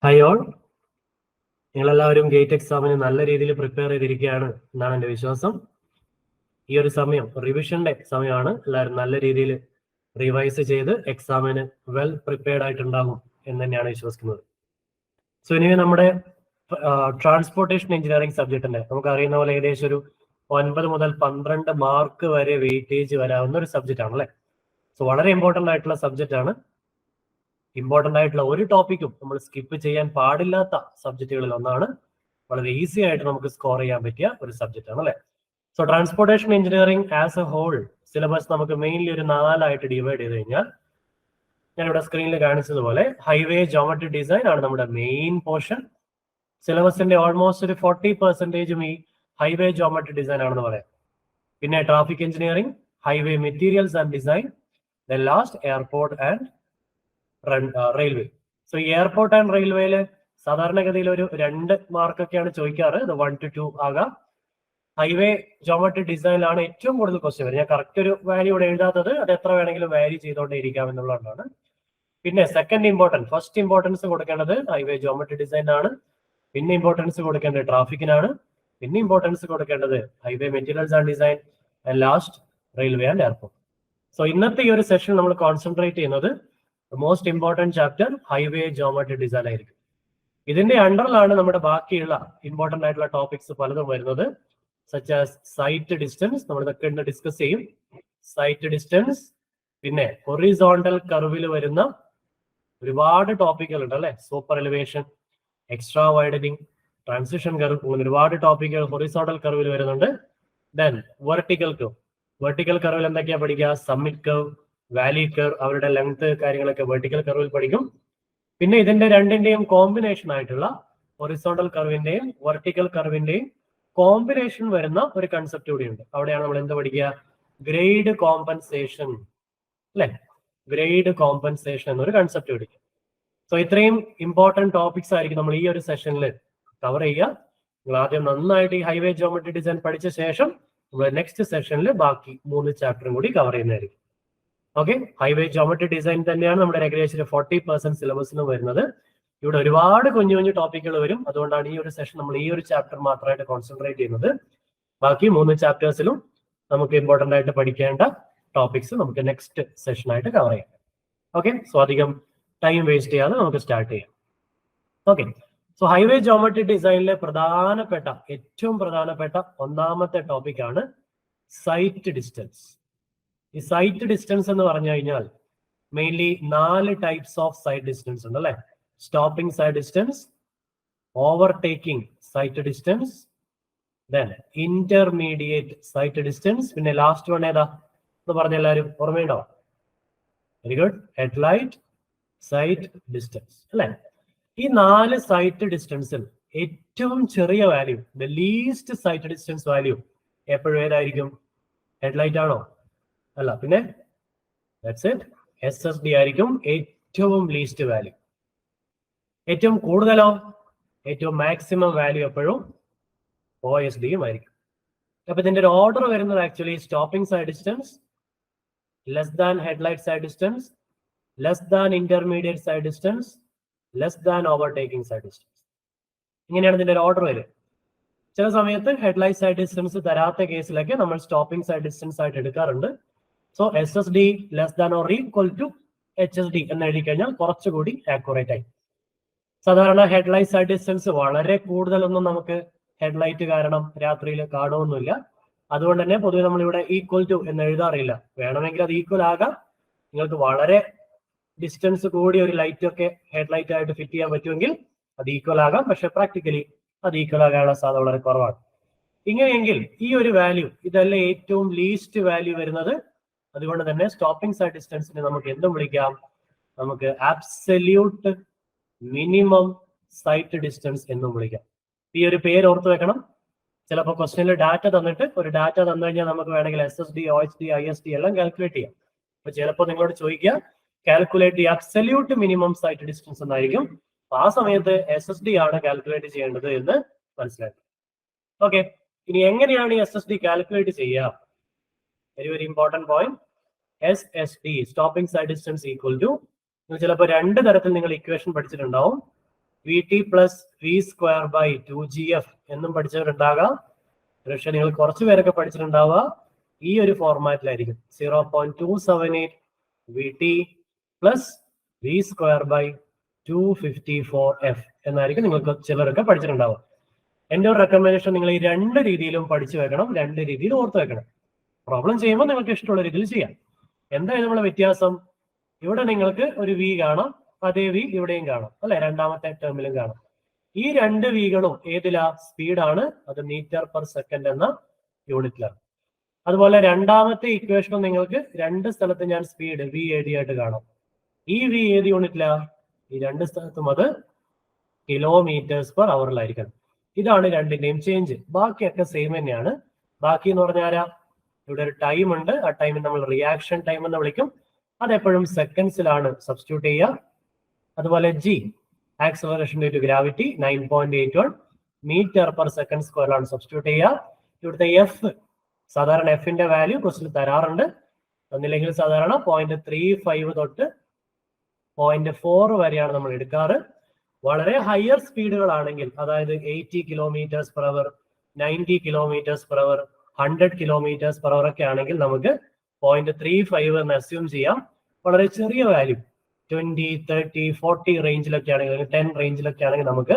Hi all, നിങ്ങളെല്ലാവരും gate എക്സാമിന് നല്ല രീതിയിൽ പ്രിപ്പയർ ചെയ്തിരിക്കുകയാണ് എന്നാണ് എൻ്റെ വിശ്വാസം. ഈ ഒരു സമയം റിവിഷന്റെ സമയമാണ്. എല്ലാവരും നല്ല രീതിയിൽ റിവൈസ് ചെയ്ത് എക്സാമിന് വെൽ പ്രിപ്പയർഡ് ആയിട്ടുണ്ടാകും എന്ന് തന്നെയാണ് വിശ്വസിക്കുന്നത്. സോ ഇനി നമ്മുടെ ട്രാൻസ്പോർട്ടേഷൻ എഞ്ചിനീയറിംഗ് സബ്ജക്റ്റിന്റെ നമുക്ക് അറിയുന്ന പോലെ ഏകദേശം ഒരു 9 മുതൽ 12 മാർക്ക് വരെ വെയിറ്റേജ് വരാവുന്ന ഒരു സബ്ജക്റ്റ് ആണ് അല്ലേ. സോ വളരെ ഇമ്പോർട്ടൻ്റ് ആയിട്ടുള്ള സബ്ജക്റ്റ് ആണ്. ഇമ്പോർട്ടൻ്റ് ആയിട്ടുള്ള ഒരു ടോപ്പിക്കും നമ്മൾ സ്കിപ്പ് ചെയ്യാൻ പാടില്ലാത്ത സബ്ജക്റ്റുകളിൽ ഒന്നാണ്. വളരെ ഈസി ആയിട്ട് നമുക്ക് സ്കോർ ചെയ്യാൻ പറ്റിയ ഒരു സബ്ജക്റ്റ് ആണ് അല്ലെ. So transportation engineering as a whole syllabus നമുക്ക് മെയിൻലി ഒരു 4 ആയിട്ട് ഡിവൈഡ് ചെയ്ത് കഴിഞ്ഞാൽ ഞാനിവിടെ സ്ക്രീനിൽ കാണിച്ചതുപോലെ ഹൈവേ ജോമെട്രി ഡിസൈൻ ആണ് നമ്മുടെ മെയിൻ പോർഷൻ. സിലബസിന്റെ ഓൾമോസ്റ്റ് ഒരു 40% ഈ ഹൈവേ ജോമെട്രി ഡിസൈൻ ആണെന്ന് പറയാം. പിന്നെ traffic engineering, highway materials and design, then last airport and railway. So ഈ എയർപോർട്ട് ആൻഡ് റെയിൽവേയില് സാധാരണഗതിയിൽ ഒരു 2 മാർക്കൊക്കെയാണ് ചോദിക്കാറ്. ഇത് 1 to 2 ആകാം. ഹൈവേ ജോമെട്രി ഡിസൈനിലാണ് ഏറ്റവും കൂടുതൽ ക്വസ്റ്റ്യൻ വരും. ഞാൻ കറക്റ്റ് ഒരു വാല്യൂ ഇവിടെ എഴുതാത്തത് അത് എത്ര വേണമെങ്കിലും വാരി ചെയ്തുകൊണ്ടേ ഇരിക്കാം എന്നുള്ളതാണ്. പിന്നെ സെക്കൻഡ് ഇമ്പോർട്ടൻസ്, ഫസ്റ്റ് ഇമ്പോർട്ടൻസ് കൊടുക്കേണ്ടത് ഹൈവേ ജോമെട്രി ഡിസൈനാണ്. പിന്നെ ഇമ്പോർട്ടൻസ് കൊടുക്കേണ്ടത് ട്രാഫിക്കിനാണ്. പിന്നെ ഇമ്പോർട്ടൻസ് കൊടുക്കേണ്ടത് highway materials and design, and last railway and airport. So ഇന്നത്തെ ഈ ഒരു സെഷൻ നമ്മൾ കോൺസെൻട്രേറ്റ് ചെയ്യുന്നത് most important chapter highway geometry design ആയിരിക്കും. ഇതിന്റെ അണ്ടറിലാണ് നമ്മുടെ ബാക്കിയുള്ള ഇമ്പോർട്ടൻ്റ് ആയിട്ടുള്ള ടോപ്പിക്സ് പലതും വരുന്നത്. സച്ച് ആസ് സൈറ്റ് ഡിസ്റ്റൻസ്, നമ്മൾ ഇതൊക്കെ ഇന്ന് ഡിസ്കസ് ചെയ്യും. സൈറ്റ് ഡിസ്റ്റൻസ്, പിന്നെ ഹൊറിസോണ്ടൽ കർവിൽ വരുന്ന ഒരുപാട് ടോപ്പിക്കുകൾ ഉണ്ട് അല്ലെ. Super elevation, extra widening, transition curve, അങ്ങനെ ഒരുപാട് ടോപ്പിക്കുകൾ ഹൊറിസോണ്ടൽ കർവിൽ വരുന്നുണ്ട്. ദെൻ വെർട്ടിക്കൽ കർവ്, വെർട്ടിക്കൽ കർവിൽ എന്തൊക്കെയാ പഠിക്കുക? സമ്മിറ്റ് കർവ്, വാലി കർവ്, അവരുടെ ലെങ്ത് കാര്യങ്ങളൊക്കെ വെർട്ടിക്കൽ കർവിൽ പഠിക്കും. പിന്നെ ഇതിന്റെ രണ്ടിന്റെയും കോമ്പിനേഷൻ ആയിട്ടുള്ള ഹൊറിസോണ്ടൽ കർവിന്റെയും വെർട്ടിക്കൽ കർവിന്റെയും കോമ്പിനേഷൻ വരുന്ന ഒരു കൺസെപ്റ്റ് കൂടിയുണ്ട്. അവിടെയാണ് നമ്മൾ എന്ത് പഠിക്കുക? ഗ്രേഡ് കോമ്പൻസേഷൻ അല്ലെ. ഗ്രേഡ് കോമ്പൻസേഷൻ എന്നൊരു കൺസെപ്റ്റ് പഠിക്കും. സോ ഇത്രയും ഇമ്പോർട്ടൻറ്റ് ടോപ്പിക്സ് ആയിരിക്കും നമ്മൾ ഈ ഒരു സെഷനിൽ കവർ ചെയ്യുക. നിങ്ങൾ ആദ്യം നന്നായിട്ട് ഈ ഹൈവേ ജോമെട്രി ഡിസൈൻ പഠിച്ച ശേഷം നമ്മൾ നെക്സ്റ്റ് സെഷനിൽ ബാക്കി 3 ചാപ്റ്ററും കൂടി കവർ ചെയ്യുന്നതായിരിക്കും. ഓക്കെ, ഹൈവേ ജോമെട്രി ഡിസൈൻ തന്നെയാണ് നമ്മുടെ ഏകദേശം 40% സിലബസിന് വരുന്നത്. ഇവിടെ ഒരുപാട് കുഞ്ഞു കുഞ്ഞു ടോപ്പിക്കുകൾ വരും. അതുകൊണ്ടാണ് ഈ ഒരു സെഷൻ നമ്മൾ ഈ ഒരു ചാപ്റ്റർ മാത്രമായിട്ട് കോൺസെൻട്രേറ്റ് ചെയ്യുന്നത്. ബാക്കി 3 ചാപ്റ്റേഴ്സിലും നമുക്ക് ഇമ്പോർട്ടൻ്റ് ആയിട്ട് പഠിക്കേണ്ട ടോപ്പിക്സ് നമുക്ക് നെക്സ്റ്റ് സെഷനായിട്ട് കവർ ചെയ്യാം. ഓക്കെ, സോ അധികം ടൈം വേസ്റ്റ് ചെയ്യാതെ നമുക്ക് സ്റ്റാർട്ട് ചെയ്യാം. ഓക്കെ, സോ ഹൈവേ ജോമെട്രി ഡിസൈനിലെ ഏറ്റവും പ്രധാനപ്പെട്ട ഒന്നാമത്തെ ടോപ്പിക്കാണ് സൈറ്റ് ഡിസ്റ്റൻസ്. ഈ സൈറ്റ് ഡിസ്റ്റൻസ് എന്ന് പറഞ്ഞു കഴിഞ്ഞാൽ mainly 4 types of sight distance ഉണ്ട് അല്ലെ. Stopping sight distance, overtaking sight distance, then intermediate sight distance, പിന്നെ ലാസ്റ്റ് വൺ ഏതാ എന്ന് പറഞ്ഞ എല്ലാവരും ഓർമ്മയുണ്ടോ? Very good, headlight sight distance അല്ലെ. ഈ 4 സൈറ്റ് ഡിസ്റ്റൻസിൽ ഏറ്റവും ചെറിയ value, the least sight distance value എപ്പോഴും ഏതായിരിക്കും? ഹെഡ്ലൈറ്റ് ആണോ? അല്ല, പിന്നെ SSD ആയിരിക്കും ഏറ്റവും ലീസ്റ്റ് വാല്യൂ. ഏറ്റവും കൂടുതലോ? ഏറ്റവും മാക്സിമം വാല്യൂ എപ്പോഴും OSDയും ആയിരിക്കും. അപ്പൊ ഇതിന്റെ ഒരു ഓർഡർ വരുന്നത് actually stopping sight distance, less than headlight sight distance, less than intermediate sight distance, less than overtaking sight distance. ഇങ്ങനെയാണ് ഇതിന്റെ ഒരു ഓർഡർ വരിക. ചില സമയത്ത് ഹെഡ്ലൈറ്റ് സൈഡ് ഡിസ്റ്റൻസ് തരാത്ത കേസിലൊക്കെ നമ്മൾ സ്റ്റോപ്പിംഗ് സൈഡ് ഡിസ്റ്റൻസ് ആയിട്ട് എടുക്കാറുണ്ട്. So SSD less than or equal to HSD എന്ന് എഴുതി കഴിഞ്ഞാൽ കുറച്ചുകൂടി ആക്യുറേറ്റ് ആയി. സാധാരണ ഹെഡ്ലൈറ്റ് സൈഡ് ഡിസ്റ്റൻസ് വളരെ കൂടുതലൊന്നും നമുക്ക് ഹെഡ്ലൈറ്റ് കാരണം രാത്രിയിൽ കാണുമൊന്നുമില്ല. അതുകൊണ്ട് തന്നെ പൊതുവെ നമ്മളിവിടെ ഈക്വൽ ടു എന്ന് എഴുതാറില്ല. വേണമെങ്കിൽ അത് ഈക്വൽ ആകാം. നിങ്ങൾക്ക് വളരെ ഡിസ്റ്റൻസ് കൂടി ഒരു ലൈറ്റ് ഒക്കെ ഹെഡ്ലൈറ്റ് ആയിട്ട് ഫിറ്റ് ചെയ്യാൻ പറ്റുമെങ്കിൽ അത് ഈക്വൽ ആകാം. പക്ഷെ പ്രാക്ടിക്കലി അത് ഈക്വൽ ആകാനുള്ള സാധ്യത വളരെ കുറവാണ്. ഇങ്ങനെയെങ്കിൽ ഈ ഒരു വാല്യൂ ഇതല്ല ഏറ്റവും ലീസ്റ്റ് വാല്യൂ വരുന്നത്. അതുകൊണ്ട് തന്നെ സ്റ്റോപ്പിംഗ് സൈഡ് ഡിസ്റ്റൻസിനെ നമുക്ക് എന്തും വിളിക്കാം? നമുക്ക് ആബ്സല്യൂട്ട് മിനിമം സൈറ്റ് ഡിസ്റ്റൻസ് എന്നും വിളിക്കാം. ഈ ഒരു പേര് ഓർത്ത് വെക്കണം. ചിലപ്പോൾ ക്വസ്റ്റ്യനിൽ ഡാറ്റ തന്നിട്ട് ഒരു ഡാറ്റ തന്നു കഴിഞ്ഞാൽ നമുക്ക് വേണമെങ്കിൽ SSD, OHD, ISD എല്ലാം കാൽക്കുലേറ്റ് ചെയ്യാം. അപ്പൊ ചിലപ്പോൾ നിങ്ങളോട് ചോദിക്കുക calculate the absolute minimum sight distance എന്നായിരിക്കും. ആ സമയത്ത് SSD ആണ് കാൽക്കുലേറ്റ് ചെയ്യേണ്ടത് എന്ന് മനസ്സിലാക്കി. ഓക്കെ, ഇനി എങ്ങനെയാണ് ഈ SSD കാൽക്കുലേറ്റ് ചെയ്യുക? Very very important point. SSD stopping sight distance equal to, ചിലപ്പോൾ 2 തരത്തിൽ നിങ്ങൾ ഇക്വേഷൻ പഠിച്ചിട്ടുണ്ടാവും. V T plus V square by 2gf എന്നും പഠിച്ചവരുണ്ടാകാം. പക്ഷെ നിങ്ങൾ കുറച്ചു പേരൊക്കെ പഠിച്ചിട്ടുണ്ടാവുക ഈ ഒരു ഫോർമാറ്റിലായിരിക്കും. 0.278 v T plus V square by 254f എന്നായിരിക്കും നിങ്ങൾക്ക് ചിലരൊക്കെ പഠിച്ചിട്ടുണ്ടാവുക. എൻ്റെ ഒരു റെക്കമെൻഡേഷൻ നിങ്ങൾ ഈ രണ്ട് രീതിയിലും പഠിച്ചു വെക്കണം, രണ്ട് രീതിയിൽ ഓർത്ത് വെക്കണം. പ്രോബ്ലം ചെയ്യുമ്പോൾ നിങ്ങൾക്ക് ഇഷ്ടമുള്ള രീതിയിൽ ചെയ്യാം. എന്തായാലും നമ്മളെ വ്യത്യാസം, ഇവിടെ നിങ്ങൾക്ക് ഒരു വി കാണാം, അതേ വി ഇവിടെയും കാണാം അല്ലെ, രണ്ടാമത്തെ ടേമിലും കാണാം. ഈ രണ്ട് വികളും ഏതിലാ? സ്പീഡാണ്, അത് മീറ്റർ പെർ സെക്കൻഡ് എന്ന യൂണിറ്റിലാണ്. അതുപോലെ രണ്ടാമത്തെ ഇക്വേഷനും നിങ്ങൾക്ക് രണ്ട് സ്ഥലത്ത് ഞാൻ സ്പീഡ് വി എഴുതിയായിട്ട് കാണാം. ഈ വി ഏത് യൂണിറ്റിലാ? ഈ രണ്ട് സ്ഥലത്തും അത് കിലോമീറ്റേഴ്സ് പെർ അവറിലായിരിക്കണം. ഇതാണ് രണ്ടിന്റെയും ചേഞ്ച്. ബാക്കിയൊക്കെ സെയിം തന്നെയാണ്. ബാക്കി എന്ന് പറഞ്ഞാൽ ഇവിടെ ഒരു ടൈം ഉണ്ട്, ആ ടൈമിൽ നമ്മൾ റിയാക്ഷൻ ടൈം എന്ന് വിളിക്കും. അതെപ്പോഴും സെക്കൻഡ്സിലാണ് സബ്സ്റ്റിറ്റ്യൂട്ട് ചെയ്യുക. അതുപോലെ G acceleration due to gravity 9.81 metre per second സ്ക്വയറിലാണ് സബ്സ്റ്റിറ്റ്യൂട്ട് ചെയ്യുക. ഇവിടുത്തെ എഫ്, സാധാരണ എഫിന്റെ വാല്യൂ ക്വസ്റ്റിൽ തരാറുണ്ട്, ഒന്നില്ലെങ്കിൽ സാധാരണ 0.35 തൊട്ട് 0.4 വരെയാണ് നമ്മൾ എടുക്കാറ്. വളരെ ഹയർ സ്പീഡുകളാണെങ്കിൽ, അതായത് 80 kilometres per hour, 90 kilometres per hour, 100 kilometres per hour ഒക്കെ ആണെങ്കിൽ നമുക്ക് 0.35 എന്ന് അസ്യൂം ചെയ്യാം. വളരെ ചെറിയ വാല്യൂ 20, 30, 40 റേഞ്ചിലൊക്കെ ആണെങ്കിൽ, 10 റേഞ്ചിലൊക്കെ ആണെങ്കിൽ നമുക്ക്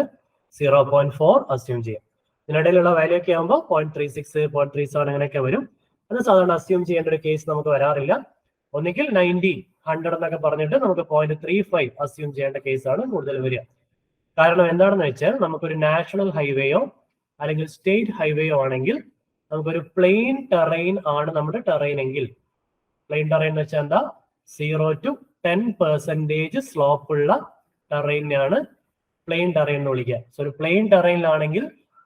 0.4 അസ്യൂം ചെയ്യാം. ഇതിനിടയിലുള്ള വാല്യൂ ഒക്കെ ആകുമ്പോൾ 0.36, 0.37 അങ്ങനെയൊക്കെ വരും. അത് സാധാരണ അസ്യൂം ചെയ്യേണ്ട ഒരു കേസ് നമുക്ക് വരാറില്ല. ഒന്നുകിൽ 90, 100 എന്നൊക്കെ പറഞ്ഞിട്ട് നമുക്ക് 0.35 അസ്യൂം ചെയ്യേണ്ട കേസാണ് കൂടുതൽ വരിക. കാരണം എന്താണെന്ന് വെച്ചാൽ നമുക്കൊരു നാഷണൽ ഹൈവേയോ അല്ലെങ്കിൽ സ്റ്റേറ്റ് ഹൈവേയോ ആണെങ്കിൽ നമുക്കൊരു പ്ലെയിൻ ടെറൈൻ ആണ് നമ്മുടെ ടെറൈൻ എങ്കിൽ, പ്ലെയിൻ ടെറൈൻ എന്ന് വെച്ചാൽ എന്താ? 0 to 10% സ്ലോപ്പ് ഉള്ള ടെറൈനാണ് പ്ലെയിൻ ടെറൈൻ എന്ന് വിളിക്കുക. സോ ഒരു പ്ലെയിൻ ടെറൈനിലാണെങ്കിൽ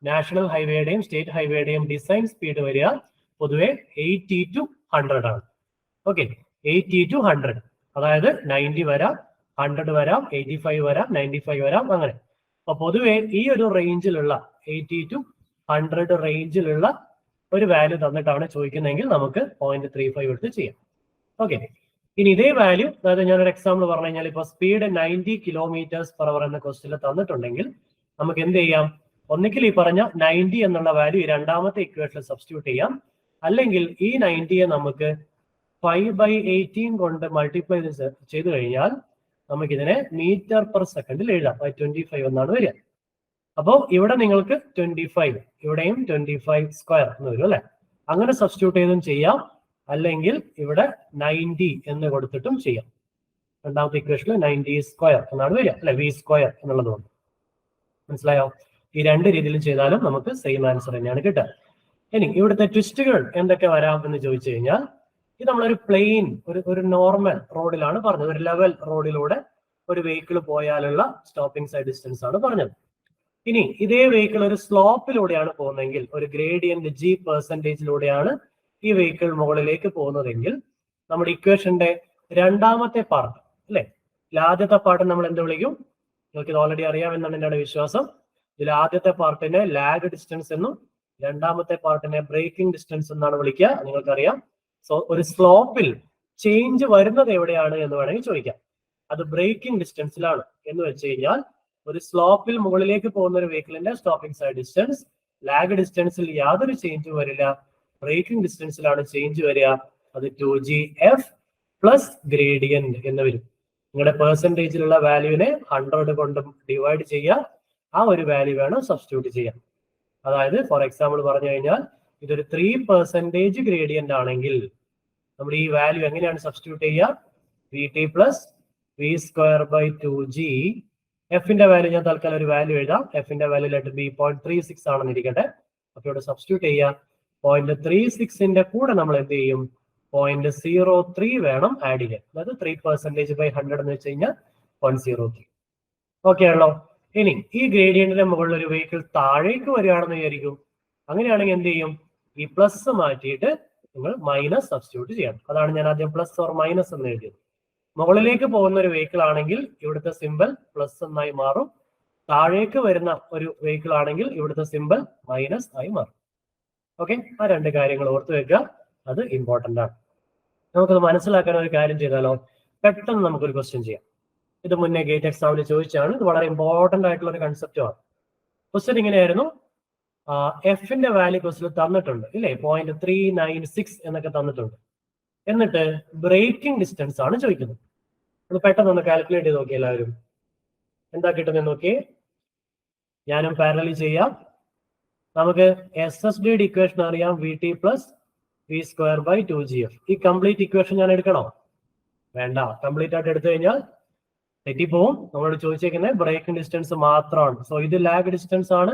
നാഷണൽ ഹൈവേയുടെയും സ്റ്റേറ്റ് ഹൈവേയുടെയും ഡിസൈൻ സ്പീഡ് വരിക പൊതുവെ 80 to 100 ആണ്. ഓക്കെ, 80 to 100, അതായത് 90 വരാം, 100 വരാം, 85 വരാം, 95 വരാം, അങ്ങനെ. അപ്പൊ പൊതുവെ ഈ ഒരു റേഞ്ചിലുള്ള 80 to 100 റേഞ്ചിലുള്ള ഒരു വാല്യൂ തന്നിട്ടാണ് ചോദിക്കുന്നതെങ്കിൽ നമുക്ക് 0.35 എടുത്ത് ചെയ്യാം. ഓക്കെ, ഇനി ഇതേ വാല്യൂ, അതായത് ഞാനൊരു എക്സാമ്പിൾ പറഞ്ഞു കഴിഞ്ഞാൽ ഇപ്പൊ സ്പീഡ് 90 കിലോമീറ്റേഴ്സ് പെർ അവർ എന്ന ക്വസ്റ്റിൽ തന്നിട്ടുണ്ടെങ്കിൽ നമുക്ക് എന്ത് ചെയ്യാം? ഒന്നിക്കൽ ഈ പറഞ്ഞ 90 എന്നുള്ള വാല്യൂ ഈ രണ്ടാമത്തെ ഇക്വേഷനിൽ സബ്സ്റ്റിറ്റ്യൂട്ട് ചെയ്യാം, അല്ലെങ്കിൽ ഈ 90യെ നമുക്ക് 5/18 കൊണ്ട് മൾട്ടിപ്ലൈ ചെയ്ത് കഴിഞ്ഞാൽ നമുക്കിതിനെ മീറ്റർ പെർ സെക്കൻഡിൽ എഴുതാം. 25 എന്നാണ് വരിക. അപ്പോൾ ഇവിടെ നിങ്ങൾക്ക് 25, ഇവിടെയും 25 സ്ക്വയർ എന്ന് വരും അല്ലെ. അങ്ങനെ സബ്സ്റ്റിറ്റ്യൂട്ട് ചെയ്തും ചെയ്യാം, അല്ലെങ്കിൽ ഇവിടെ 90 എന്ന് കൊടുത്തിട്ടും ചെയ്യാം. രണ്ടാമത്തെ ഇക്വേഷനിൽ 90 സ്ക്വയർ എന്നാണ് വരിക അല്ലെ, വി സ്ക്വയർ എന്നുള്ളത് കൊണ്ട്. മനസ്സിലായോ? ഈ രണ്ട് രീതിയിലും ചെയ്താലും നമുക്ക് സെയിം ആൻസർ തന്നെയാണ് കിട്ടുക. ഇനി ഇവിടുത്തെ ട്വിസ്റ്റുകൾ എന്തൊക്കെ വരാം എന്ന് ചോദിച്ചു കഴിഞ്ഞാൽ, ഇത് നമ്മളൊരു പ്ലെയിൻ, ഒരു നോർമൽ റോഡിലാണ് പറഞ്ഞത്, ഒരു ലെവൽ റോഡിലൂടെ ഒരു വെഹിക്കിൾ പോയാലുള്ള സ്റ്റോപ്പിംഗ് സൈഡ് ഡിസ്റ്റൻസ് ആണ് പറഞ്ഞത്. ഇനി ഇതേ വെഹിക്കിൾ ഒരു സ്ലോപ്പിലൂടെയാണ് പോകുന്നതെങ്കിൽ, ഒരു ഗ്രേഡിയന്റ് G% ഈ വെഹിക്കിൾ മുകളിലേക്ക് പോകുന്നതെങ്കിൽ നമ്മുടെ ഇക്വേഷന്റെ രണ്ടാമത്തെ പാർട്ട് അല്ലെ, ആദ്യത്തെ പാർട്ട് നമ്മൾ എന്ത് വിളിക്കും? നിങ്ങൾക്ക് ഇത് ഓൾറെഡി അറിയാമെന്നാണ് എൻ്റെ വിശ്വാസം. ഇതിൽ ആദ്യത്തെ പാർട്ടിനെ ലാഗ് ഡിസ്റ്റൻസ് എന്നും രണ്ടാമത്തെ പാർട്ടിനെ ബ്രേക്കിംഗ് ഡിസ്റ്റൻസ് എന്നാണ് വിളിക്കുക, നിങ്ങൾക്കറിയാം. സോ ഒരു സ്ലോപ്പിൽ ചേഞ്ച് വരുന്നത് എവിടെയാണ് എന്ന് വേണമെങ്കിൽ ചോദിക്കാം. അത് ബ്രേക്കിംഗ് ഡിസ്റ്റൻസിലാണ് എന്ന് വെച്ച് കഴിഞ്ഞാൽ, ഒരു സ്ലോപ്പിൽ മുകളിലേക്ക് പോകുന്ന ഒരു വെഹിക്കിളിന്റെ സ്റ്റോപ്പിംഗ് സൈഡ് ഡിസ്റ്റൻസ്, ലാഗ് ഡിസ്റ്റൻസിൽ യാതൊരു ചേഞ്ചും വരില്ല, ബ്രേക്കിംഗ് ഡിസ്റ്റൻസിലാണ് ചേഞ്ച് വരിക. അത് 2gf പ്ലസ് ഗ്രേഡിയന്റ് എന്ന് വരും. നിങ്ങളുടെ പെർസെന്റേജിലുള്ള വാല്യൂവിനെ 100 കൊണ്ട് ഡിവൈഡ് ചെയ്യുക, ആ ഒരു വാല്യൂ വേണം സബ്സ്റ്റിറ്റ്യൂട്ട് ചെയ്യാൻ. അതായത് ഫോർ എക്സാമ്പിൾ പറഞ്ഞു കഴിഞ്ഞാൽ ഇതൊരു 3% ഗ്രേഡിയന്റ് ആണെങ്കിൽ നമ്മൾ ഈ വാല്യൂ എങ്ങനെയാണ് സബ്സ്റ്റിറ്റ്യൂട്ട് ചെയ്യുക? V T plus V square by 2g. എഫിന്റെ വാല്യൂ ഞാൻ തൽക്കാലം ഒരു വാല്യൂ എഴുതാം. എഫിന്റെ വാല്യൂ ലെറ്റ് ബി 0.36 ആണെന്ന് ഇരിക്കട്ടെ. അപ്പൊ ഇവിടെ സബ്സ്റ്റിറ്റ്യൂട്ട് ചെയ്യാം. 0.36ന്റെ കൂടെ നമ്മൾ എന്ത് ചെയ്യും? 0.03 വേണം ആഡ് ചെയ്യാൻ. അതായത് 3% ബൈ 100 എന്ന് വെച്ച് കഴിഞ്ഞാൽ 0.03. ഓക്കെ ആണല്ലോ? ഇനി ഈ ഗ്രേഡിയന്റിന്റെ മുകളിൽ ഒരു വെഹിക്കിൾ താഴേക്ക് വരികയാണെന്ന് വിചാരിക്കും. അങ്ങനെയാണെങ്കിൽ എന്ത് ചെയ്യും? ഈ പ്ലസ് മാറ്റിയിട്ട് നിങ്ങൾ മൈനസ് സബ്സ്റ്റിറ്റ്യൂട്ട് ചെയ്യണം. അതാണ് ഞാൻ ആദ്യം പ്ലസ് ഓർ മൈനസ് എന്ന് എഴുതിയത്. മുകളിലേക്ക് പോകുന്ന ഒരു വെഹിക്കിൾ ആണെങ്കിൽ ഇവിടുത്തെ സിമ്പിൾ പ്ലസ് എന്നായി മാറും. താഴേക്ക് വരുന്ന ഒരു വെഹിക്കിൾ ആണെങ്കിൽ ഇവിടുത്തെ സിമ്പിൾ മൈനസ് ആയി മാറും. ഓക്കെ, ആ രണ്ട് കാര്യങ്ങൾ ഓർത്ത് വെക്കുക, അത് ഇമ്പോർട്ടന്റ് ആണ്. നമുക്കത് മനസ്സിലാക്കാൻ ഒരു കാര്യം ചെയ്താലോ? പെട്ടെന്ന് നമുക്കൊരു ക്വസ്റ്റ്യൻ ചെയ്യാം. ഇത് മുന്നേ ഗേറ്റ് എക്സാമിന് ചോദിച്ചാണ്. ഇത് വളരെ ഇമ്പോർട്ടന്റ് ആയിട്ടുള്ള ഒരു കൺസെപ്റ്റുമാണ്. ക്വസ്റ്റ്യൻ ഇങ്ങനെയായിരുന്നു, എഫിന്റെ വാല്യൂ ക്വസ്റ്റ്യൻ തന്നിട്ടുണ്ട് ഇല്ലേ, 0.396 എന്നൊക്കെ തന്നിട്ടുണ്ട്. എന്നിട്ട് ബ്രേക്കിംഗ് ഡിസ്റ്റൻസ് ആണ് ചോദിക്കുന്നത്. അത് പെട്ടെന്ന് കാൽക്കുലേറ്റ് ചെയ്ത് നോക്കി എല്ലാവരും. എന്താ കിട്ടുന്നത് നോക്കിയേ, ഞാനും പാരലലി ചെയ്യാം. നമുക്ക് SSD ഇക്വേഷൻ അറിയാം, VT പ്ലസ് V² 2GF. ഈ കംപ്ലീറ്റ് ഇക്വേഷൻ ഞാൻ എടുക്കണോ? വേണ്ട. കംപ്ലീറ്റ് ആയിട്ട് എടുത്തു കഴിഞ്ഞാൽ തെറ്റിപ്പോവും. നമ്മളോട് ചോദിച്ചേക്കുന്നത് ബ്രേക്കിംഗ് ഡിസ്റ്റൻസ് മാത്രമാണ്. സോ ഇത് ലാഗ് ഡിസ്റ്റൻസ് ആണ്,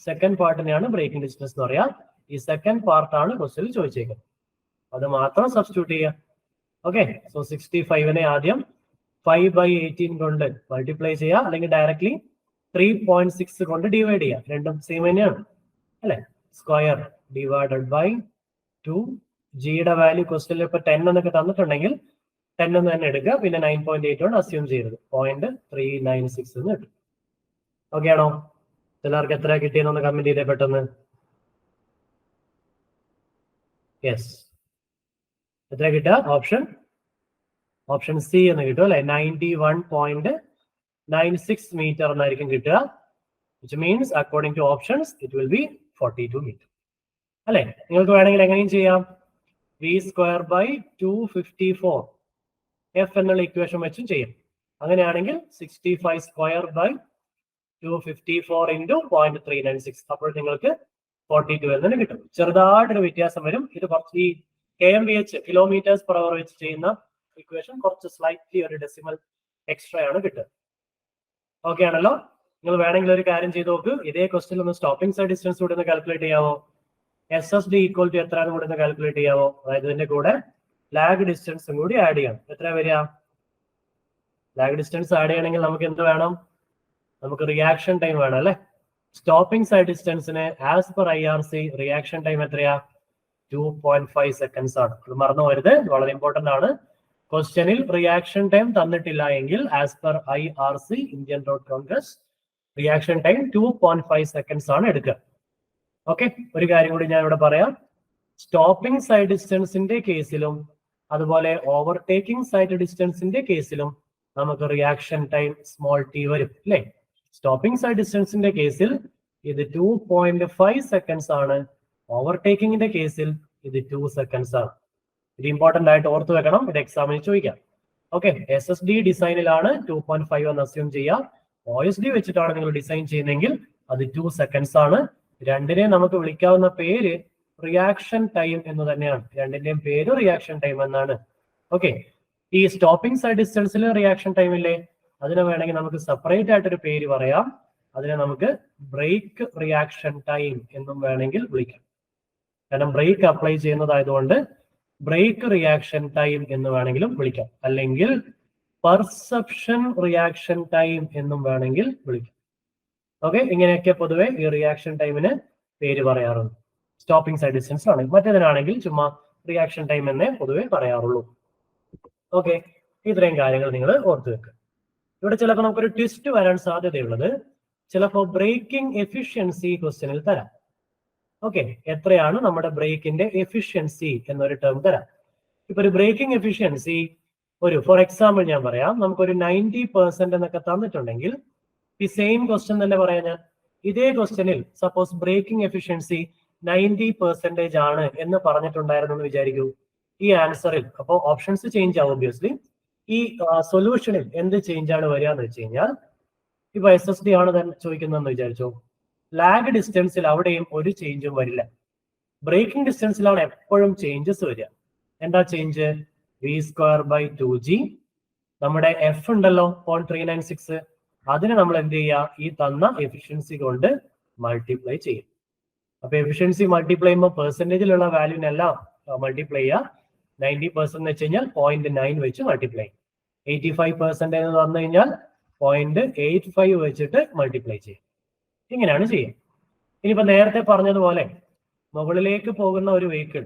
സെക്കൻഡ് പാർട്ടിനെയാണ് ബ്രേക്കിംഗ് ഡിസ്റ്റൻസ് എന്ന് പറയാം. ഈ സെക്കൻഡ് പാർട്ടാണ് ക്വസ്റ്റ്യനിൽ ചോദിച്ചേക്കുന്നത്, അത് മാത്രം സബ്സ്റ്റിറ്റ്യൂട്ട് ചെയ്യാം. ഓക്കെ, സോ 65നെ ആദ്യം 5/18 കൊണ്ട് മൾട്ടിപ്ലൈ ചെയ്യാം, അല്ലെങ്കിൽ ഡയറക്ട്ലി 3.6 കൊണ്ട് ഡിവൈഡ് ചെയ്യാം. രണ്ടും സെയിം തന്നെയാണ് അല്ലെ. Square divided by 2. ജിയുടെ വാല്യൂ ക്വസ്റ്റ്യനിൽ ഇപ്പൊ 10 എന്നൊക്കെ തന്നിട്ടുണ്ടെങ്കിൽ 10 എന്ന് തന്നെ എടുക്കുക, പിന്നെ 9.8 കൊണ്ട് അസ്യൂം ചെയ്യരുത്, 0.396 എന്ന് കിട്ടും. ഓക്കെ ആണോ? ചിലർക്ക് എത്ര കിട്ടിയെന്നൊന്ന് കമന്റ് ചെയ്തേ പെട്ടെന്ന്. യെസ്, എത്ര കിട്ടുക? ഓപ്ഷൻ സി എന്ന് കിട്ടും അല്ലെ. 91.96 മീറ്റർ എന്നായിരിക്കും കിട്ടുക. which means according to options it will be 42 meter അല്ലെ. നിങ്ങൾക്ക് വേണമെങ്കിൽ എങ്ങനെയും ചെയ്യാം, V² 254 F എന്നുള്ള ഇക്വേഷൻ വെച്ചും ചെയ്യാം. അങ്ങനെയാണെങ്കിൽ 65² 254 into 0.396, അപ്പോൾ നിങ്ങൾക്ക് 42 എന്ന് കിട്ടും. ചെറുതായിട്ടൊരു വ്യത്യാസം വരും. ഇത് കുറച്ച് ഈ kmh കിലോമീറ്റേഴ്സ് പെർ അവർ വെച്ച് ചെയ്യുന്ന ഇക്വേഷൻ കുറച്ച് സ്ലൈറ്റ്ലി ഒരു ഡെസിമൽ എക്സ്ട്രാ ആണ് കിട്ടുക. ഓക്കെ ആണല്ലോ? നിങ്ങൾ വേണമെങ്കിൽ ഒരു കാര്യം ചെയ്ത് നോക്ക്, ഇതേ ക്വസ്റ്റ്യൻ ഒന്ന് സ്റ്റോപ്പിംഗ് സൈഡ് ഡിസ്റ്റൻസ് കൂടെ ഒന്ന് കാൽക്കുലേറ്റ് ചെയ്യാവോ? SSD ഈക്വൽ ടു എത്രയാണ് കൂടെ ഒന്ന് കാൽക്കുലേറ്റ് ചെയ്യാവോ? അതായത് ഇതിന്റെ കൂടെ ലാഗ് ഡിസ്റ്റൻസും കൂടി ആഡ് ചെയ്യണം. എത്ര വരിക? ലാഗ് ഡിസ്റ്റൻസ് ആഡ് ചെയ്യണമെങ്കിൽ നമുക്ക് എന്ത് വേണം? നമുക്ക് റിയാക്ഷൻ ടൈം വേണം അല്ലെ. സ്റ്റോപ്പിംഗ് സൈഡ് ഡിസ്റ്റൻസിന് as per IRC reaction time എത്രയാ? 2.5 seconds ആണ്. അത് മറന്നു പോരുത്, വളരെ ഇമ്പോർട്ടന്റ് ആണ്. ക്വസ്റ്റ്യനിൽ റിയാക്ഷൻ ടൈം തന്നിട്ടില്ല എങ്കിൽ as per IRC Indian road Congress reaction time 2.5 seconds ആണ് എടുക്കുക. ഓക്കെ, ഒരു കാര്യം കൂടി ഞാൻ ഇവിടെ പറയാം. സ്റ്റോപ്പിംഗ് സൈഡ് ഡിസ്റ്റൻസിന്റെ കേസിലും അതുപോലെ ഓവർടേക്കിംഗ് സൈഡ് ഡിസ്റ്റൻസിന്റെ കേസിലും നമുക്ക് റിയാക്ഷൻ ടൈം സ്മോൾ t വരും അല്ലേ. സ്റ്റോപ്പിംഗ് സൈഡ് ഡിസ്റ്റൻസിന്റെ കേസിൽ ഇത് 2.5 seconds ആണ്, ഓവർടേക്കിംഗിന്റെ കേസിൽ ഇത് 2 seconds ആണ്. ഇത് ഇമ്പോർട്ടന്റ് ആയിട്ട് ഓർത്ത് വെക്കണം, ഇത് എക്സാമിന് ചോദിക്കാം. ഓക്കെ, SSD ഡിസൈനിലാണ് 2.5 എന്ന് അസ്യൂം ചെയ്യാം. OSD വെച്ചിട്ടാണ് നിങ്ങൾ ഡിസൈൻ ചെയ്യുന്നതെങ്കിൽ അത് 2 seconds ആണ്. രണ്ടിനെ നമുക്ക് വിളിക്കാവുന്ന പേര് റിയാക്ഷൻ ടൈം എന്ന് തന്നെയാണ്. രണ്ടിന്റെയും പേര് റിയാക്ഷൻ ടൈം എന്നാണ്. ഓക്കെ, ഈ സ്റ്റോപ്പിംഗ് സൈഡ് ഡിസ്റ്റൻസിൽ റിയാക്ഷൻ ടൈം ഇല്ലേ, അതിനെ വേണമെങ്കിൽ നമുക്ക് സെപ്പറേറ്റ് ആയിട്ടൊരു പേര് പറയാം. അതിനെ നമുക്ക് ബ്രേക്ക് റിയാക്ഷൻ ടൈം എന്നും വേണമെങ്കിൽ വിളിക്കാം. കാരണം ബ്രേക്ക് അപ്ലൈ ചെയ്യുന്നതായതുകൊണ്ട് ബ്രേക്ക് റിയാക്ഷൻ ടൈം എന്ന് വേണമെങ്കിലും വിളിക്കാം, അല്ലെങ്കിൽ പെർസെപ്ഷൻ റിയാക്ഷൻ ടൈം എന്നും വേണമെങ്കിൽ വിളിക്കാം. ഓക്കെ, ഇങ്ങനെയൊക്കെ പൊതുവെ ഈ റിയാക്ഷൻ ടൈമിന് പേര് പറയാറുണ്ട്. സ്റ്റോപ്പിംഗ് സൈഡ് ഡിസ്റ്റൻസ് ആണെങ്കിൽ, മറ്റേതിനാണെങ്കിൽ ചുമ്മാ റിയാക്ഷൻ ടൈം എന്നേ പൊതുവെ പറയാറുള്ളൂ. ഓക്കെ, ഇത്രയും കാര്യങ്ങൾ നിങ്ങൾ ഓർത്ത് വെക്കുക. ഇവിടെ ചിലപ്പോൾ നമുക്കൊരു ട്വിസ്റ്റ് വരാൻ സാധ്യതയുള്ളത്, ചിലപ്പോൾ ബ്രേക്കിംഗ് എഫിഷ്യൻസി ക്വസ്റ്റ്യനിൽ തരാം. ഓക്കെ, എത്രയാണ് നമ്മുടെ ബ്രേക്കിന്റെ എഫിഷ്യൻസി എന്നൊരു ടേം തരാം. ഇപ്പൊ ഒരു ബ്രേക്കിംഗ് എഫിഷ്യൻസി ഒരു ഫോർ എക്സാമ്പിൾ ഞാൻ പറയാം, നമുക്കൊരു 90% എന്നൊക്കെ തന്നിട്ടുണ്ടെങ്കിൽ ഈ സെയിം ക്വസ്റ്റ്യൻ തന്നെ പറയാം ഞാൻ. ഇതേ ക്വസ്റ്റ്യനിൽ സപ്പോസ് ബ്രേക്കിംഗ് എഫിഷ്യൻസി 90% ആണ് എന്ന് പറഞ്ഞിട്ടുണ്ടായിരുന്നു എന്ന് വിചാരിക്കൂ. ഈ ആൻസറിൽ അപ്പോൾ ഓപ്ഷൻസ് ചേഞ്ച് ആവും ഒബ്വിയസ്ലി. ഈ സൊല്യൂഷനിൽ എന്ത് ചേഞ്ച് ആണ് വരിക എന്ന് വെച്ച് കഴിഞ്ഞാൽ, ഇപ്പൊ SSD ആണ് തന്നെ ചോദിക്കുന്നതെന്ന് വിചാരിച്ചോ, ലാഗ് ഡിസ്റ്റൻസിൽ അവിടെയും ഒരു ചേഞ്ചും വരില്ല. ബ്രേക്കിംഗ് ഡിസ്റ്റൻസിലാണ് എപ്പോഴും ചേഞ്ചസ് വരിക. എന്താ ചേഞ്ച്? V² 2G. നമ്മുടെ F ഉണ്ടല്ലോ 0.396, അതിനെ നമ്മൾ എന്ത് ചെയ്യുക? ഈ തന്ന എഫിഷ്യൻസി കൊണ്ട് മൾട്ടിപ്ലൈ ചെയ്യും. അപ്പൊ എഫിഷ്യൻസി മൾട്ടിപ്ലൈ ചെയ്യുമ്പോൾ പെർസെന്റേജിലുള്ള വാല്യൂനെല്ലാം മൾട്ടിപ്ലൈ ചെയ്യുക. 90% എന്ന് വെച്ച് കഴിഞ്ഞാൽ 0.9 വെച്ച് മൾട്ടിപ്ലൈ. 85% എന്ന് വന്നു കഴിഞ്ഞാൽ 0.85 വെച്ചിട്ട് മൾട്ടിപ്ലൈ ചെയ്യും. ഇങ്ങനെയാണ് ചെയ്യുക. ഇനിയിപ്പോ നേരത്തെ പറഞ്ഞതുപോലെ മുകളിലേക്ക് പോകുന്ന ഒരു വെഹിക്കിൾ,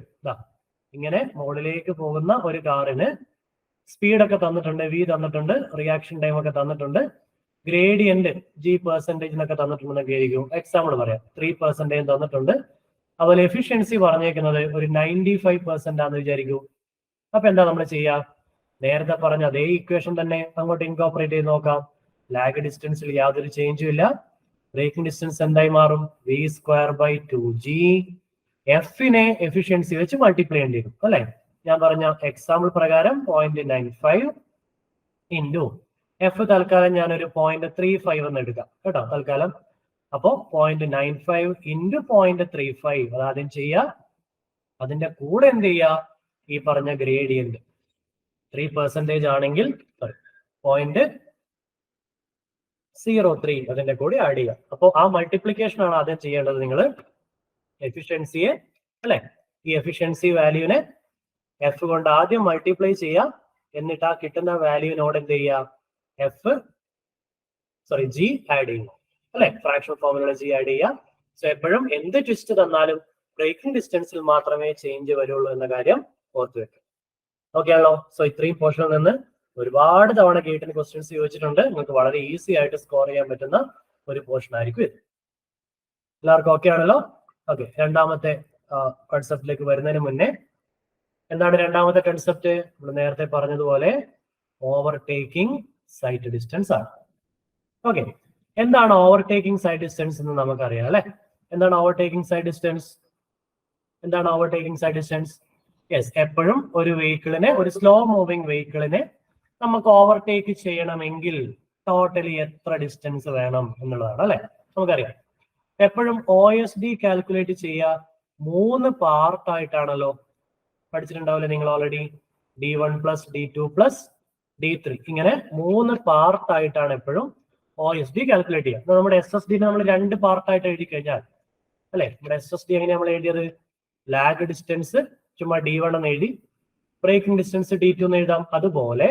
ഇങ്ങനെ മുകളിലേക്ക് പോകുന്ന ഒരു കാറിന് സ്പീഡൊക്കെ തന്നിട്ടുണ്ട്, V തന്നിട്ടുണ്ട്, റിയാക്ഷൻ ടൈം ഒക്കെ തന്നിട്ടുണ്ട്, ഗ്രേഡിയന്റ് G% എന്നൊക്കെ തന്നിട്ടുണ്ടെന്നൊക്കെ ആയിരിക്കും. എക്സാമ്പിൾ പറയാം, 3% തന്നിട്ടുണ്ട്. അതുപോലെ എഫിഷ്യൻസി പറഞ്ഞേക്കുന്നത് ഒരു 95% ആണെന്ന് വിചാരിക്കൂ. അപ്പൊ എന്താ നമ്മൾ ചെയ്യുക? നേരത്തെ പറഞ്ഞ അതേ ഇക്വേഷൻ തന്നെ അങ്ങോട്ട് ഇൻകോപ്പറേറ്റ് ചെയ്ത് നോക്കാം. ലാഗ് ഡിസ്റ്റൻസിൽ യാതൊരു ചേഞ്ചും ഇല്ല. ബ്രേക്കിംഗ് ഡിസ്റ്റൻസ് എന്തായി മാറും? v²/2g. എഫിനെ എഫിഷ്യൻസി വെച്ച് മൾട്ടിപ്ലൈ ചെയ്യേണ്ടി വരും അല്ലെ. ഞാൻ പറഞ്ഞ എക്സാമ്പിൾ പ്രകാരം 0.95 ഇൻറ്റു എഫ് തൽക്കാലം ഞാനൊരു 0.35 എന്ന് എടുക്കാം കേട്ടോ തൽക്കാലം. അപ്പോ 0.95 ഇൻറ്റു 0.35 അതാദ്യം ചെയ്യുക. അതിന്റെ കൂടെ എന്ത് ചെയ്യുക? ഈ പറഞ്ഞ ഗ്രേഡിയന്റ് 3% ആണെങ്കിൽ 0.03 അതിന്റെ കൂടെ ആഡ് ചെയ്യുക. അപ്പോൾ ആ മൾട്ടിപ്ലിക്കേഷൻ ആണ് ആദ്യം ചെയ്യേണ്ടത് നിങ്ങൾ. എഫിഷ്യൻസിയെ അല്ലെ, ഈ എഫിഷ്യൻസി വാല്യൂവിനെ എഫ് കൊണ്ട് ആദ്യം മൾട്ടിപ്ലൈ ചെയ്യുക. എന്നിട്ട് ആ കിട്ടുന്ന വാല്യൂവിനോട് എന്ത് ചെയ്യുക? ജി ആഡ് ചെയ്യുക അല്ലെ, ഫ്രാക്ഷൻ ഫോമിലുള്ള ജി ആഡ് ചെയ്യുക. സോ എപ്പോഴും എന്ത് ട്വിസ്റ്റ് തന്നാലും ബ്രേക്കിംഗ് ഡിസ്റ്റൻസിൽ മാത്രമേ ചേഞ്ച് വരുള്ളൂ എന്ന കാര്യം ഓർത്ത് വെക്കുക. ഓക്കെ ആണല്ലോ. സോ ഇത്രയും പോർഷനിൽ നിന്ന് ഒരുപാട് തവണ ഗേറ്റിന് ക്വസ്റ്റ്യൻസ് ചോദിച്ചിട്ടുണ്ട്. നിങ്ങൾക്ക് വളരെ ഈസി ആയിട്ട് സ്കോർ ചെയ്യാൻ പറ്റുന്ന ഒരു പോർഷൻ ആയിരിക്കും ഇത്. എല്ലാവർക്കും ഓക്കെ ആണല്ലോ? ഓക്കെ, രണ്ടാമത്തെ കൺസെപ്റ്റിലേക്ക് വരുന്നതിന് മുന്നേ എന്താണ് രണ്ടാമത്തെ കൺസെപ്റ്റ്? നമ്മൾ നേരത്തെ പറഞ്ഞതുപോലെ ഓവർടേക്കിംഗ് സൈറ്റ് ഡിസ്റ്റൻസ് ആണ്. ഓക്കെ, എന്താണ് ഓവർടേക്കിംഗ് സൈറ്റ് ഡിസ്റ്റൻസ് എന്ന് നമുക്കറിയാം അല്ലെ. എന്താണ് ഓവർടേക്കിംഗ് സൈറ്റ് ഡിസ്റ്റൻസ്? എന്താണ് ഓവർടേക്കിംഗ് സൈറ്റ് ഡിസ്റ്റൻസ്? യെസ്, എപ്പോഴും ഒരു വെഹിക്കിളിനെ, ഒരു സ്ലോ മൂവിംഗ് വെഹിക്കിളിനെ നമുക്ക് ഓവർടേക്ക് ചെയ്യണമെങ്കിൽ ടോട്ടലി എത്ര ഡിസ്റ്റൻസ് വേണം എന്നുള്ളതാണ് അല്ലെ. നമുക്കറിയാം എപ്പോഴും OSD കാൽക്കുലേറ്റ് ചെയ്യുക 3 പാർട്ടായിട്ടാണല്ലോ. പഠിച്ചിട്ടുണ്ടാവില്ലേ നിങ്ങൾ ഓൾറെഡി? D1 + D2 + D3 ഇങ്ങനെ 3 പാർട്ടായിട്ടാണ് എപ്പോഴും OSD കാൽക്കുലേറ്റ് ചെയ്യുക. നമ്മുടെ SSD നമ്മൾ 2 പാർട്ടായിട്ട് എഴുതി കഴിഞ്ഞാൽ അല്ലെ, നമ്മുടെ SSD എങ്ങനെയാണ് നമ്മൾ എഴുതിയത്? ലാഗ് ഡിസ്റ്റൻസ് ചുമ്മാ D1 എന്ന് എഴുതി, ബ്രേക്കിംഗ് ഡിസ്റ്റൻസ് D2 എന്ന് എഴുതാം. അതുപോലെ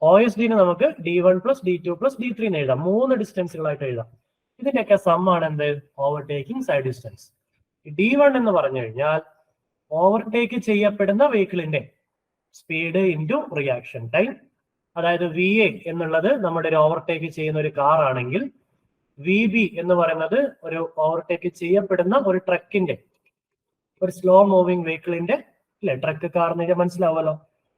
OSD നമുക്ക് D1 + D2 + D3 എന്ന് എഴുതാം. 3 ഡിസ്റ്റൻസുകളായിട്ട് എഴുതാം. ഇതിന്റെയൊക്കെ സമ്മാണ് എന്ത്? Overtaking sight distance. D1 എന്ന് പറഞ്ഞു കഴിഞ്ഞാൽ ഓവർടേക്ക് ചെയ്യപ്പെടുന്ന വെഹിക്കിളിന്റെ സ്പീഡ് ഇൻറ്റു റിയാക്ഷൻ ടൈം. അതായത് VA എന്നുള്ളത് നമ്മുടെ ഒരു ഓവർടേക്ക് ചെയ്യുന്ന ഒരു കാർ ആണെങ്കിൽ VB എന്ന് പറയുന്നത് ഒരു ഓവർടേക്ക് ചെയ്യപ്പെടുന്ന ഒരു ട്രക്കിന്റെ, ഒരു സ്ലോ മൂവിംഗ് വെഹിക്കിളിന്റെ അല്ലെ, ട്രക്ക് കാർ എന്ന് മനസ്സിലാവുമല്ലോ.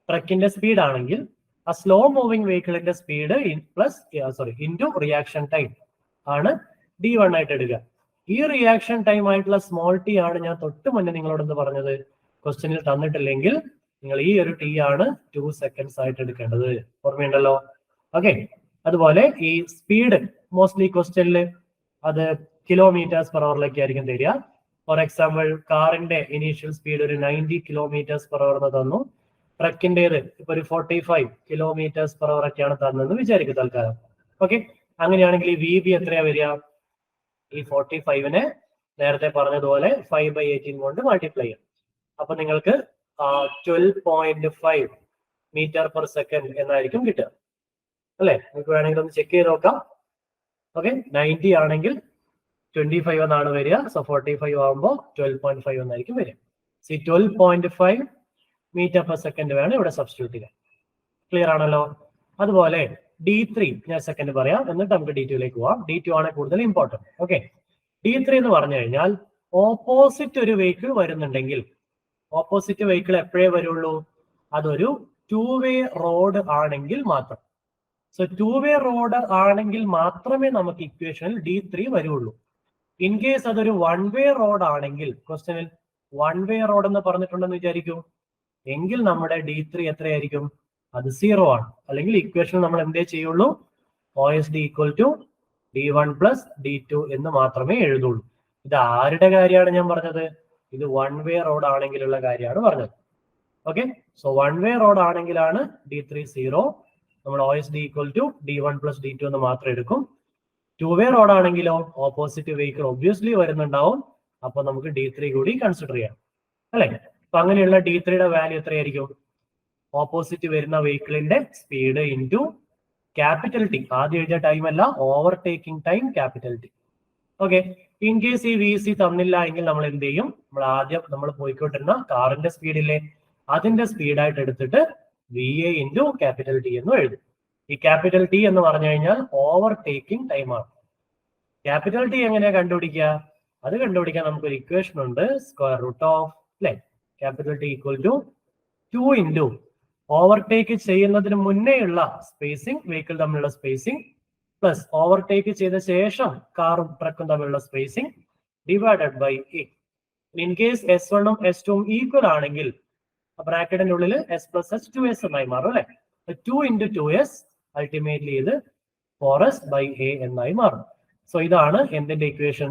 ട്രക്കിന്റെ സ്പീഡ് ആണെങ്കിൽ ആ സ്ലോ മൂവിംഗ് വെഹിക്കിളിന്റെ സ്പീഡ് ഇൻറ്റു റിയാക്ഷൻ ടൈം ആണ് D1 ആയിട്ട് എടുക്കുക. ഈ റിയാക്ഷൻ ടൈം ആയിട്ടുള്ള സ്മോൾ ടി ആണ് ഞാൻ തൊട്ട് മുന്നേ നിങ്ങളോടൊന്ന് പറഞ്ഞത്. ക്വസ്റ്റ്യനിൽ തന്നിട്ടില്ലെങ്കിൽ നിങ്ങൾ ഈ ഒരു ടി ആണ് 2 സെക്കൻഡ്സ് ആയിട്ട് എടുക്കേണ്ടത്. ഓർമ്മയുണ്ടല്ലോ? ഓക്കെ, അതുപോലെ ഈ സ്പീഡ് മോസ്റ്റ്ലി ക്വസ്റ്റ്യനിൽ അത് km/h ആയിരിക്കും തരിക. ഫോർ എക്സാമ്പിൾ കാറിന്റെ ഇനീഷ്യൽ സ്പീഡ് ഒരു 90 km/h എന്ന് തന്നു. ട്രക്കിന്റേത് ഇപ്പൊ ഒരു 45 km/h ഒക്കെയാണ് തന്നെന്ന് വിചാരിക്കും തൽക്കാലം. ഓക്കെ, അങ്ങനെയാണെങ്കിൽ ഈ VB എത്രയാ വരിക? ഈ 45നെ നേരത്തെ പറഞ്ഞതുപോലെ 5/18 കൊണ്ട് മൾട്ടിപ്ലൈ ചെയ്യാം. അപ്പൊ നിങ്ങൾക്ക് 12.5 m/s എന്നായിരിക്കും കിട്ടുക അല്ലെ. നിങ്ങൾക്ക് വേണമെങ്കിൽ ഒന്ന് ചെക്ക് ചെയ്ത് നോക്കാം. ഓക്കെ, 90 ആണെങ്കിൽ 25 എന്നാണ് വരിക. സോ 45 ആകുമ്പോൾ 12.5 എന്നായിരിക്കും വരിക. 12.5 m/s വേണം ഇവിടെ സബ്സ്റ്റിറ്റ്യൂട്ട് ചെയ്യാൻ. ക്ലിയർ ആണല്ലോ? അതുപോലെ D3 ഞാൻ സെക്കൻഡ് പറയാം, എന്നിട്ട് നമുക്ക് D2ലേക്ക് പോവാം. D2 ആണ് കൂടുതൽ ഇമ്പോർട്ടന്റ്. ഓക്കെ, D3 എന്ന് പറഞ്ഞു കഴിഞ്ഞാൽ ഓപ്പോസിറ്റ് ഒരു വെഹിക്കിൾ വരുന്നുണ്ടെങ്കിൽ, ഓപ്പോസിറ്റ് വെഹിക്കിൾ എപ്പോഴേ വരുള്ളൂ? അതൊരു 2-way റോഡ് ആണെങ്കിൽ മാത്രം. സോ 2-way റോഡ് ആണെങ്കിൽ മാത്രമേ നമുക്ക് ഇക്വേഷനിൽ D3 വരുള്ളൂ. ഇൻ കേസ് അതൊരു 1-way റോഡ് ആണെങ്കിൽ, ക്വസ്റ്റ്യനിൽ 1-way റോഡ് എന്ന് പറഞ്ഞിട്ടുണ്ടെന്ന് വിചാരിക്കും, എങ്കിൽ നമ്മുടെ D3 എത്രയായിരിക്കും? അത് 0 ആണ്. അല്ലെങ്കിൽ ഇക്വേഷൻ നമ്മൾ എന്തേ ചെയ്യുള്ളൂ? OSD = D1 + D2 എന്ന് മാത്രമേ എഴുതുള്ളൂ. ഇത് ആരുടെ കാര്യമാണ് ഞാൻ പറഞ്ഞത്? ഇത് 1-way റോഡ് ആണെങ്കിലുള്ള കാര്യമാണ് പറഞ്ഞത്. ഓക്കെ, സോ 1-way റോഡ് ആണെങ്കിലാണ് D3 0. നമ്മൾ OSD = D1 + D2 എന്ന് മാത്രം എടുക്കും. 2-way റോഡ് ആണെങ്കിലോ ഓപ്പോസിറ്റ് വെഹിക്കിൾ ഒബ്വിയസ്ലി വരുന്നുണ്ടാവും. അപ്പൊ നമുക്ക് D3 കൂടി കൺസിഡർ ചെയ്യാം അല്ലെ. അപ്പൊ അങ്ങനെയുള്ള D3യുടെ വാല്യൂ എത്രയായിരിക്കും? ഓപ്പോസിറ്റ് വരുന്ന വെഹിക്കിളിന്റെ സ്പീഡ് ഇൻറ്റു ക്യാപിറ്റൽ ടി. ആദ്യം എഴുതിയ ടൈം അല്ല, overtaking time capital T. Okay, in case ഈ VC തന്നില്ല എങ്കിൽ നമ്മൾ എന്ത് ചെയ്യും? നമ്മൾ പോയിക്കൊണ്ടിരുന്ന കാറിന്റെ സ്പീഡില്ലേ, അതിന്റെ സ്പീഡായിട്ട് എടുത്തിട്ട് VA ഇൻറ്റു ക്യാപിറ്റൽ ടി എന്ന് എഴുതും. ഈ ക്യാപിറ്റൽ ടി എന്ന് പറഞ്ഞു കഴിഞ്ഞാൽ ഓവർടേക്കിംഗ് ടൈം ആണ്. ക്യാപിറ്റൽ ടി എങ്ങനെയാ കണ്ടുപിടിക്കുക? അത് കണ്ടുപിടിക്കാൻ നമുക്കൊരു ഇക്വേഷൻ ഉണ്ട്, √(അല്ലെ? ക്യാപിറ്റൽ ടി = 2 × ഓവർടേക്ക് ചെയ്യുന്നതിന് മുന്നേയുള്ള സ്പേസിംഗ്, വെഹിക്കിൾ തമ്മിലുള്ള സ്പേസിംഗ്, പ്ലസ് ഓവർടേക്ക് ചെയ്ത ശേഷം കാറും ട്രക്കും തമ്മിലുള്ള spacing divided by A. In case S1ഉം S2ഉം ഈക്വൽ ആണെങ്കിൽ ബ്രാക്കറ്റിന്റെ ഉള്ളിൽ S plus S 2S എന്നായി മാറും അല്ലെ. 2 into 2S അൾട്ടിമേറ്റ്ലി ഇത് 4S by A എന്നായി മാറും. സോ ഇതാണ് എന്തിന്റെ ഇക്വേഷൻ?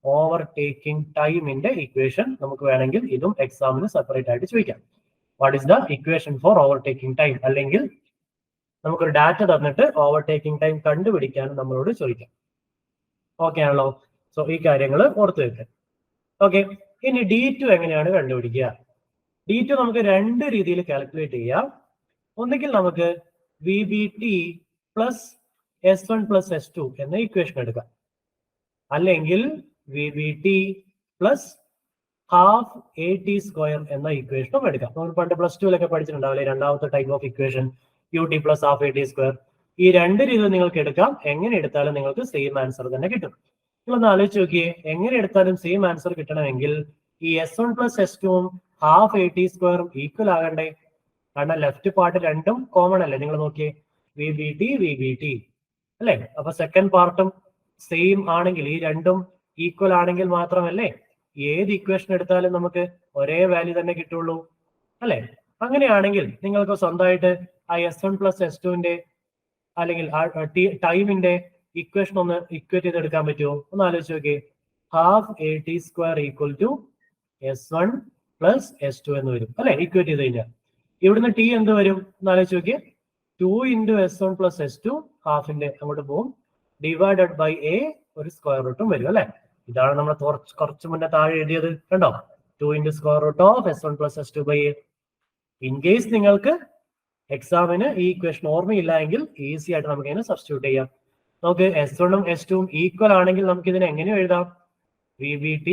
ഓവർടേക്കിംഗ് ടൈമിന്റെ ഇക്വേഷൻ. നമുക്ക് വേണമെങ്കിൽ ഇതും എക്സാമിന് സെപ്പറേറ്റ് ആയിട്ട് ചോദിക്കാം. What is the equation for overtaking time? അല്ലെങ്കിൽ നമുക്കൊരു ഡാറ്റ തന്നിട്ട് ഓവർടേക്കിംഗ് ടൈം കണ്ടുപിടിക്കാൻ നമ്മളോട് ചോദിക്കാം. ഓക്കെ ആണല്ലോ? സോ ഈ കാര്യങ്ങൾ ഓർത്ത് വെക്കാം. ഓക്കെ, ഇനി D2 എങ്ങനെയാണ് കണ്ടുപിടിക്കുക? D2 നമുക്ക് രണ്ട് രീതിയിൽ കാൽക്കുലേറ്റ് ചെയ്യാം. ഒന്നുകിൽ നമുക്ക് VBT plus S1 plus S2 എന്ന ഇക്വേഷൻ എടുക്കാം, അല്ലെങ്കിൽ VBT പ്ലസ് ഹാഫ് AT² എന്ന ഇക്വേഷനും എടുക്കാം. നമ്മൾ പണ്ട് +2 പഠിച്ചിട്ടുണ്ടാവില്ലേ രണ്ടാമത്തെ type of equation, UT plus half AT². ഈ രണ്ട് രീതിയിൽ നിങ്ങൾക്ക് എടുക്കാം. എങ്ങനെ എടുത്താലും നിങ്ങൾക്ക് സെയിം ആൻസർ തന്നെ കിട്ടും. നിങ്ങളൊന്ന് ആലോചിച്ച് നോക്കിയേ, എങ്ങനെ എടുത്താലും സെയിം ആൻസർ കിട്ടണമെങ്കിൽ ഈ S1 പ്ലസ് S2ഉം ഹാഫ് AT² ഈക്വൽ ആകണ്ടേ? കാരണം ലെഫ്റ്റ് പാർട്ട് രണ്ടും കോമൺ അല്ലേ? നിങ്ങൾ നോക്കിയേ, VBT അല്ലെ. അപ്പൊ സെക്കൻഡ് പാർട്ടും സെയിം ആണെങ്കിൽ, ഈ രണ്ടും ഈക്വൽ ആണെങ്കിൽ മാത്രമല്ലേ ഏത് ഇക്വേഷൻ എടുത്താലും നമുക്ക് ഒരേ വാല്യൂ തന്നെ കിട്ടുള്ളൂ അല്ലെ. അങ്ങനെയാണെങ്കിൽ നിങ്ങൾക്ക് സ്വന്തമായിട്ട് ആ S1 പ്ലസ് S2ന്റെ അല്ലെങ്കിൽ ടൈമിന്റെ ഇക്വേഷൻ ഒന്ന് ഇക്വേറ്റ് ചെയ്തെടുക്കാൻ പറ്റുമോ? ഒന്ന് ആലോചിച്ച് നോക്കിയേ. Half AT² equal to S1 plus S2 എന്ന് വരും അല്ലെ, ഇക്വേറ്റ് ചെയ്ത് കഴിഞ്ഞാൽ. ഇവിടുന്ന് T എന്ത് വരും? ഒന്ന് ആലോചിച്ച് നോക്കിയേ. 2 into S1 പ്ലസ് S2 ഹാഫിന്റെ അങ്ങോട്ട് പോകും, ഡിവൈഡഡ് ബൈ A ഒരു സ്ക്വയർ റൂട്ടും വരും അല്ലെ. ഇതാണ് നമ്മൾ കുറച്ച് മുന്നേ താഴെ എഴുതിയത്, കണ്ടോ? 2 into square root of S1 plus S2 by A. In case നിങ്ങൾക്ക് എക്സാമിന് ഈ ഇക്വേഷൻ ഓർമ്മയില്ല എങ്കിൽ ഈസി ആയിട്ട് നമുക്ക് ഇതിനെ സബ്സ്റ്റിറ്റ്യൂട്ട് ചെയ്യാം. നമുക്ക് S1ഉം S2ഉം ഈക്വൽ ആണെങ്കിൽ നമുക്ക് ഇതിനെ എങ്ങനെ എഴുതാം? VBT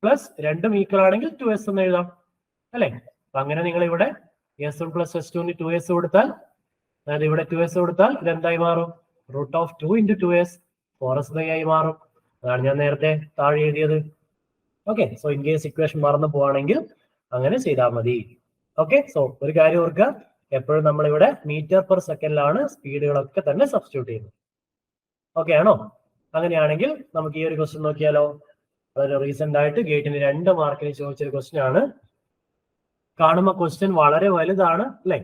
പ്ലസ് രണ്ടും ഈക്വൽ ആണെങ്കിൽ 2S എന്ന് എഴുതാം അല്ലെ. അപ്പൊ അങ്ങനെ നിങ്ങൾ ഇവിടെ S1 പ്ലസ് S2ന് 2S കൊടുത്താൽ, അതായത് ഇവിടെ 2S കൊടുത്താൽ ഇത് എന്തായി മാറും? Root of 2 into 2S 4S by ആയി മാറും. അതാണ് ഞാൻ നേരത്തെ താഴെ എഴുതിയത്. Okay, so in case equation മറന്നു പോവാണെങ്കിൽ അങ്ങനെ ചെയ്താൽ മതി. ഓക്കെ, സോ ഒരു കാര്യം ഓർക്കുക, എപ്പോഴും നമ്മൾ ഇവിടെ മീറ്റർ പെർ സെക്കൻഡിലാണ് സ്പീഡുകളൊക്കെ തന്നെ സബ്സ്റ്റിറ്റ്യൂട്ട് ചെയ്യുന്നത്. ഓക്കെ ആണോ? അങ്ങനെയാണെങ്കിൽ നമുക്ക് ഈ ഒരു ക്വസ്റ്റ്യൻ നോക്കിയാലോ. അതൊരു റീസെന്റ് ആയിട്ട് ഗേറ്റിന് 2 മാർക്കിന് ചോദിച്ചൊരു ക്വസ്റ്റ്യൻ ആണ്. കാണുമ്പോൾ ക്വസ്റ്റ്യൻ വളരെ വലുതാണ് അല്ലെ,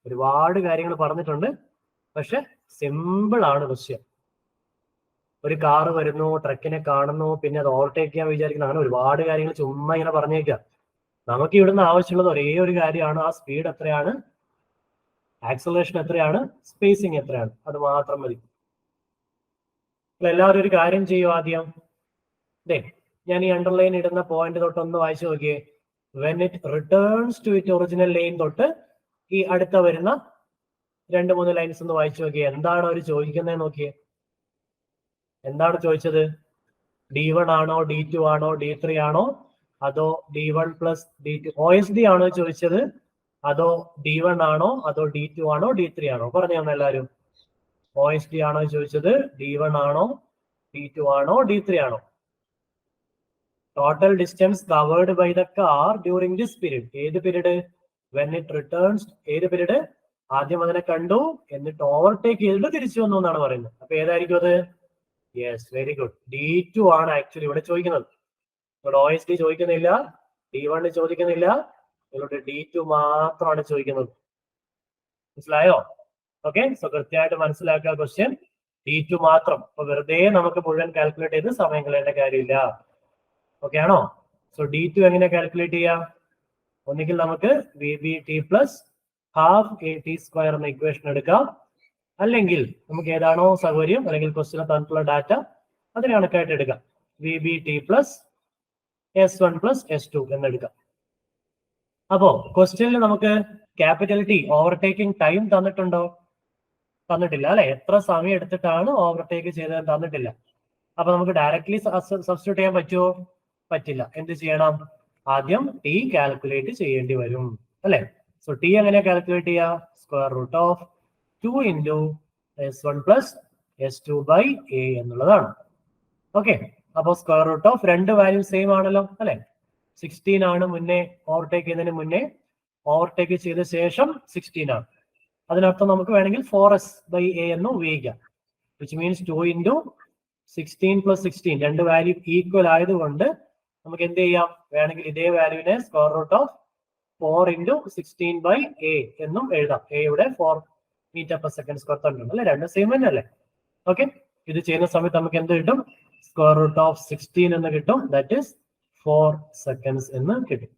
ഒരുപാട് കാര്യങ്ങൾ പറഞ്ഞിട്ടുണ്ട്. പക്ഷെ സിമ്പിൾ ആണ് ക്വസ്റ്റ്യൻ. ഒരു കാറ് വരുന്നു, ട്രക്കിനെ കാണുന്നു, പിന്നെ അത് ഓവർടേക്ക് ചെയ്യാൻ വിചാരിക്കുന്നു, അങ്ങനെ ഒരുപാട് കാര്യങ്ങൾ ചുമ്മാ ഇങ്ങനെ പറഞ്ഞേക്കാം. നമുക്ക് ഇവിടുന്ന് ആവശ്യമുള്ളത് ഒരേ ഒരു കാര്യമാണ്, ആ സ്പീഡ് എത്രയാണ്, ആക്സലറേഷൻ എത്രയാണ്, സ്പേസിങ് എത്രയാണ്, അത് മാത്രം മതി. എല്ലാവരും ഒരു കാര്യം ചെയ്യും. ആദ്യം ഞാൻ ഈ അണ്ടർലൈൻ ഇടുന്ന പോയിന്റ് തൊട്ട് ഒന്ന് വായിച്ചു നോക്കിയേ. When it returns to it original line തൊട്ട് ഈ അടുത്ത വരുന്ന 2-3 ലൈൻസ് ഒന്ന് വായിച്ചു നോക്കിയേ. എന്താണ് അവർ ചോദിക്കുന്നത് നോക്കിയേ. എന്താണ് ചോദിച്ചത്? D1 ആണോ, D2 ആണോ, D3 ആണോ, അതോ D1 പ്ലസ് D2 OSD ആണോ ചോദിച്ചത്, അതോ D1 ആണോ, അതോ D2 ആണോ, D3 ആണോ? പറഞ്ഞു തന്നെ എല്ലാവരും. OSD ആണോ ചോദിച്ചത്, D1 ആണോ, D2 ആണോ, D3 ആണോ? Total distance covered by the car during this period. ഏത് പീരീഡ്? When it returns. ഏത് പീരീഡ്? ആദ്യം അതിനെ കണ്ടു, എന്നിട്ട് ഓവർടേക്ക് ചെയ്തിട്ട് തിരിച്ചു വന്നു എന്നാണ് പറയുന്നത്. അപ്പൊ ഏതായിരിക്കും അത്? Yes, very good. D2 ആണ് ആക്ച്വലി ഇവിടെ ചോദിക്കുന്നത്. ഇവിടെ OSD ചോദിക്കുന്നില്ല, D1 ചോദിക്കുന്നില്ല, ഇവിടെ D2 മാത്രമാണ് ചോദിക്കുന്നത്. മനസ്സിലായോ? ഓക്കെ, സോ കൃത്യമായിട്ട് മനസ്സിലാക്കുക ക്വസ്റ്റ്യൻ. D2 മാത്രം. അപ്പൊ വെറുതെ നമുക്ക് മുഴുവൻ കാൽക്കുലേറ്റ് ചെയ്ത് സമയം കളയേണ്ട കാര്യമില്ല. ഓക്കെ ആണോ? സോ D2 എങ്ങനെ കാൽക്കുലേറ്റ് ചെയ്യാം? ഒന്നുകിൽ നമുക്ക് VBT പ്ലസ് ഹാഫ് AT² എന്ന ഇക്വേഷൻ എടുക്കാം, അല്ലെങ്കിൽ നമുക്ക് ഏതാണോ സൗകര്യം, അല്ലെങ്കിൽ ക്വസ്റ്റ്യനെ തന്നിട്ടുള്ള ഡാറ്റ അതിന് കണക്കായിട്ട് എടുക്കാം. VBT plus S1 plus S2 എന്നെടുക്കാം. അപ്പോ ക്വസ്റ്റ്യനിൽ നമുക്ക് ക്യാപിറ്റൽ T ഓവർടേക്കിംഗ് ടൈം തന്നിട്ടുണ്ടോ? തന്നിട്ടില്ല അല്ലെ. എത്ര സമയം എടുത്തിട്ടാണ് ഓവർടേക്ക് ചെയ്തത് തന്നിട്ടില്ല. അപ്പൊ നമുക്ക് ഡയറക്ട്ലി സബ്സ്റ്റിറ്റ്യൂട്ട് ചെയ്യാൻ പറ്റുമോ? പറ്റില്ല. എന്ത് ചെയ്യണം? ആദ്യം T കാൽക്കുലേറ്റ് ചെയ്യേണ്ടി വരും അല്ലെ. സോ T എങ്ങനെ കാൽക്കുലേറ്റ് ചെയ്യാം? Square root of 2 into S1 plus S2 by A എന്നുള്ളതാണ്. ഓക്കെ, അപ്പൊ സ്ക്വയർ റൂട്ട് ഓഫ് രണ്ട് വാല്യൂ സെയിം ആണല്ലോ അല്ലെ. 16 ആണ് മുന്നേ ഓവർടേക്ക് ചെയ്യുന്നതിന് മുന്നേ, ഓവർടേക്ക് ചെയ്ത ശേഷം 16 ആണ്. അതിനർത്ഥം നമുക്ക് വേണമെങ്കിൽ 4s/a എന്ന് ഉപയോഗിക്കാം. വിച്ച് മീൻസ് 2 into 16 + 16 രണ്ട് വാല്യൂ ഈക്വൽ ആയതുകൊണ്ട് നമുക്ക് എന്ത് ചെയ്യാം, വേണമെങ്കിൽ ഇതേ വാല്യൂവിനെ square root of 4 into 16/a എന്നും എഴുതാം. എയുടെ 4 m/s² തന്നിട്ടുണ്ട് അല്ലെ, രണ്ടും സെയിം തന്നെ അല്ലേ. ഓക്കെ, ഇത് ചെയ്യുന്ന സമയത്ത് നമുക്ക് എന്ത് കിട്ടും, സ്ക്വയർ റൂട്ട് ഓഫ് 16 എന്ന് കിട്ടും. ദാറ്റ് ഈസ് 4 seconds എന്ന് കിട്ടും.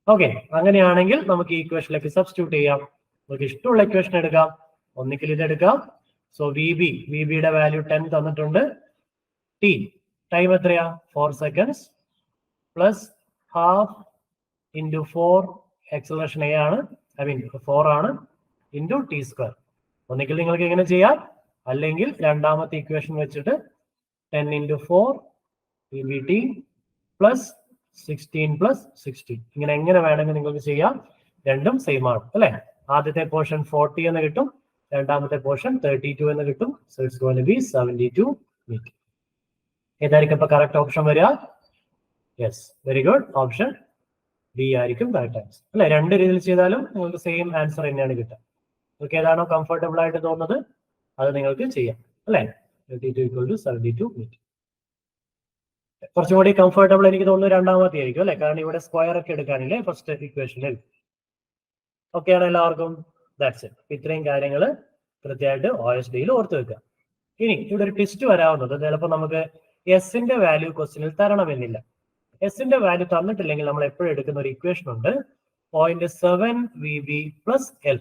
ഓക്കെ, അങ്ങനെയാണെങ്കിൽ നമുക്ക് ഈ ഇക്വേഷനിലേക്ക് സബ്സ്റ്റിറ്റ്യൂട്ട് ചെയ്യാം. നമുക്ക് ഇഷ്ടമുള്ള ഇക്വേഷൻ എടുക്കാം. ഒന്നിക്കൽ ഇത് എടുക്കാം. സോ വിബിയുടെ വാല്യൂ 10 തന്നിട്ടുണ്ട്. ടി ടൈം എത്രയാ, 4 seconds plus half into 4 acceleration A ആണ്, ഐ മീൻ 4 ആണ്, ഇൻറ്റു ടി സ്ക്വയർ. ഒന്നിക്കൽ നിങ്ങൾക്ക് എങ്ങനെ ചെയ്യാം, അല്ലെങ്കിൽ രണ്ടാമത്തെ ഇക്വേഷൻ വെച്ചിട്ട് 10 into 4 VBT പ്ലസ് 16 + 16 ഇങ്ങനെ എങ്ങനെ വേണമെങ്കിൽ നിങ്ങൾക്ക് ചെയ്യാം. രണ്ടും സെയിം ആണ് അല്ലെ. ആദ്യത്തെ പോർഷൻ 40 എന്ന് കിട്ടും, രണ്ടാമത്തെ പോർഷൻ 32 എന്ന് കിട്ടും. So it's going to be 72 metre. ഏതായിരിക്കും ഇപ്പൊ കറക്റ്റ് ഓപ്ഷൻ വരിക? Yes, very good, option B ആയിരിക്കും കറക്റ്റ് ആൻസർ അല്ലെ. രണ്ട് രീതിയിൽ ചെയ്താലും നിങ്ങൾക്ക് സെയിം ആൻസർ തന്നെയാണ് കിട്ടുക. നിങ്ങൾക്ക് ഏതാണോ കംഫർട്ടബിൾ ആയിട്ട് തോന്നുന്നത് അത് നിങ്ങൾക്ക് ചെയ്യാം അല്ലെ. 32 = 72 മീറ്റർ. കുറച്ചും കൂടി കംഫർട്ടബിൾ എനിക്ക് തോന്നുന്നു രണ്ടാമത്തെ ആയിരിക്കും അല്ലെ, കാരണം ഇവിടെ സ്ക്വയർ ഒക്കെ എടുക്കാനില്ലേ ഫസ്റ്റ് ഇക്വേഷനിൽ. ഓക്കെ ആണ് എല്ലാവർക്കും? That's it. ഇത്രയും കാര്യങ്ങൾ കൃത്യമായിട്ട് OSDയിൽ ഓർത്ത് വെക്കുക. ഇനി ഇവിടെ ഒരു ട്വിസ്റ്റ് വരാവുന്നത്, ചിലപ്പോൾ നമുക്ക് എസിന്റെ വാല്യൂ ക്വസ്റ്റ്യനിൽ തരണമെന്നില്ല. എസിന്റെ വാല്യൂ തന്നിട്ടില്ലെങ്കിൽ നമ്മൾ എപ്പോഴും എടുക്കുന്ന ഒരു ഇക്വേഷൻ ഉണ്ട്, 0.7 VB + L.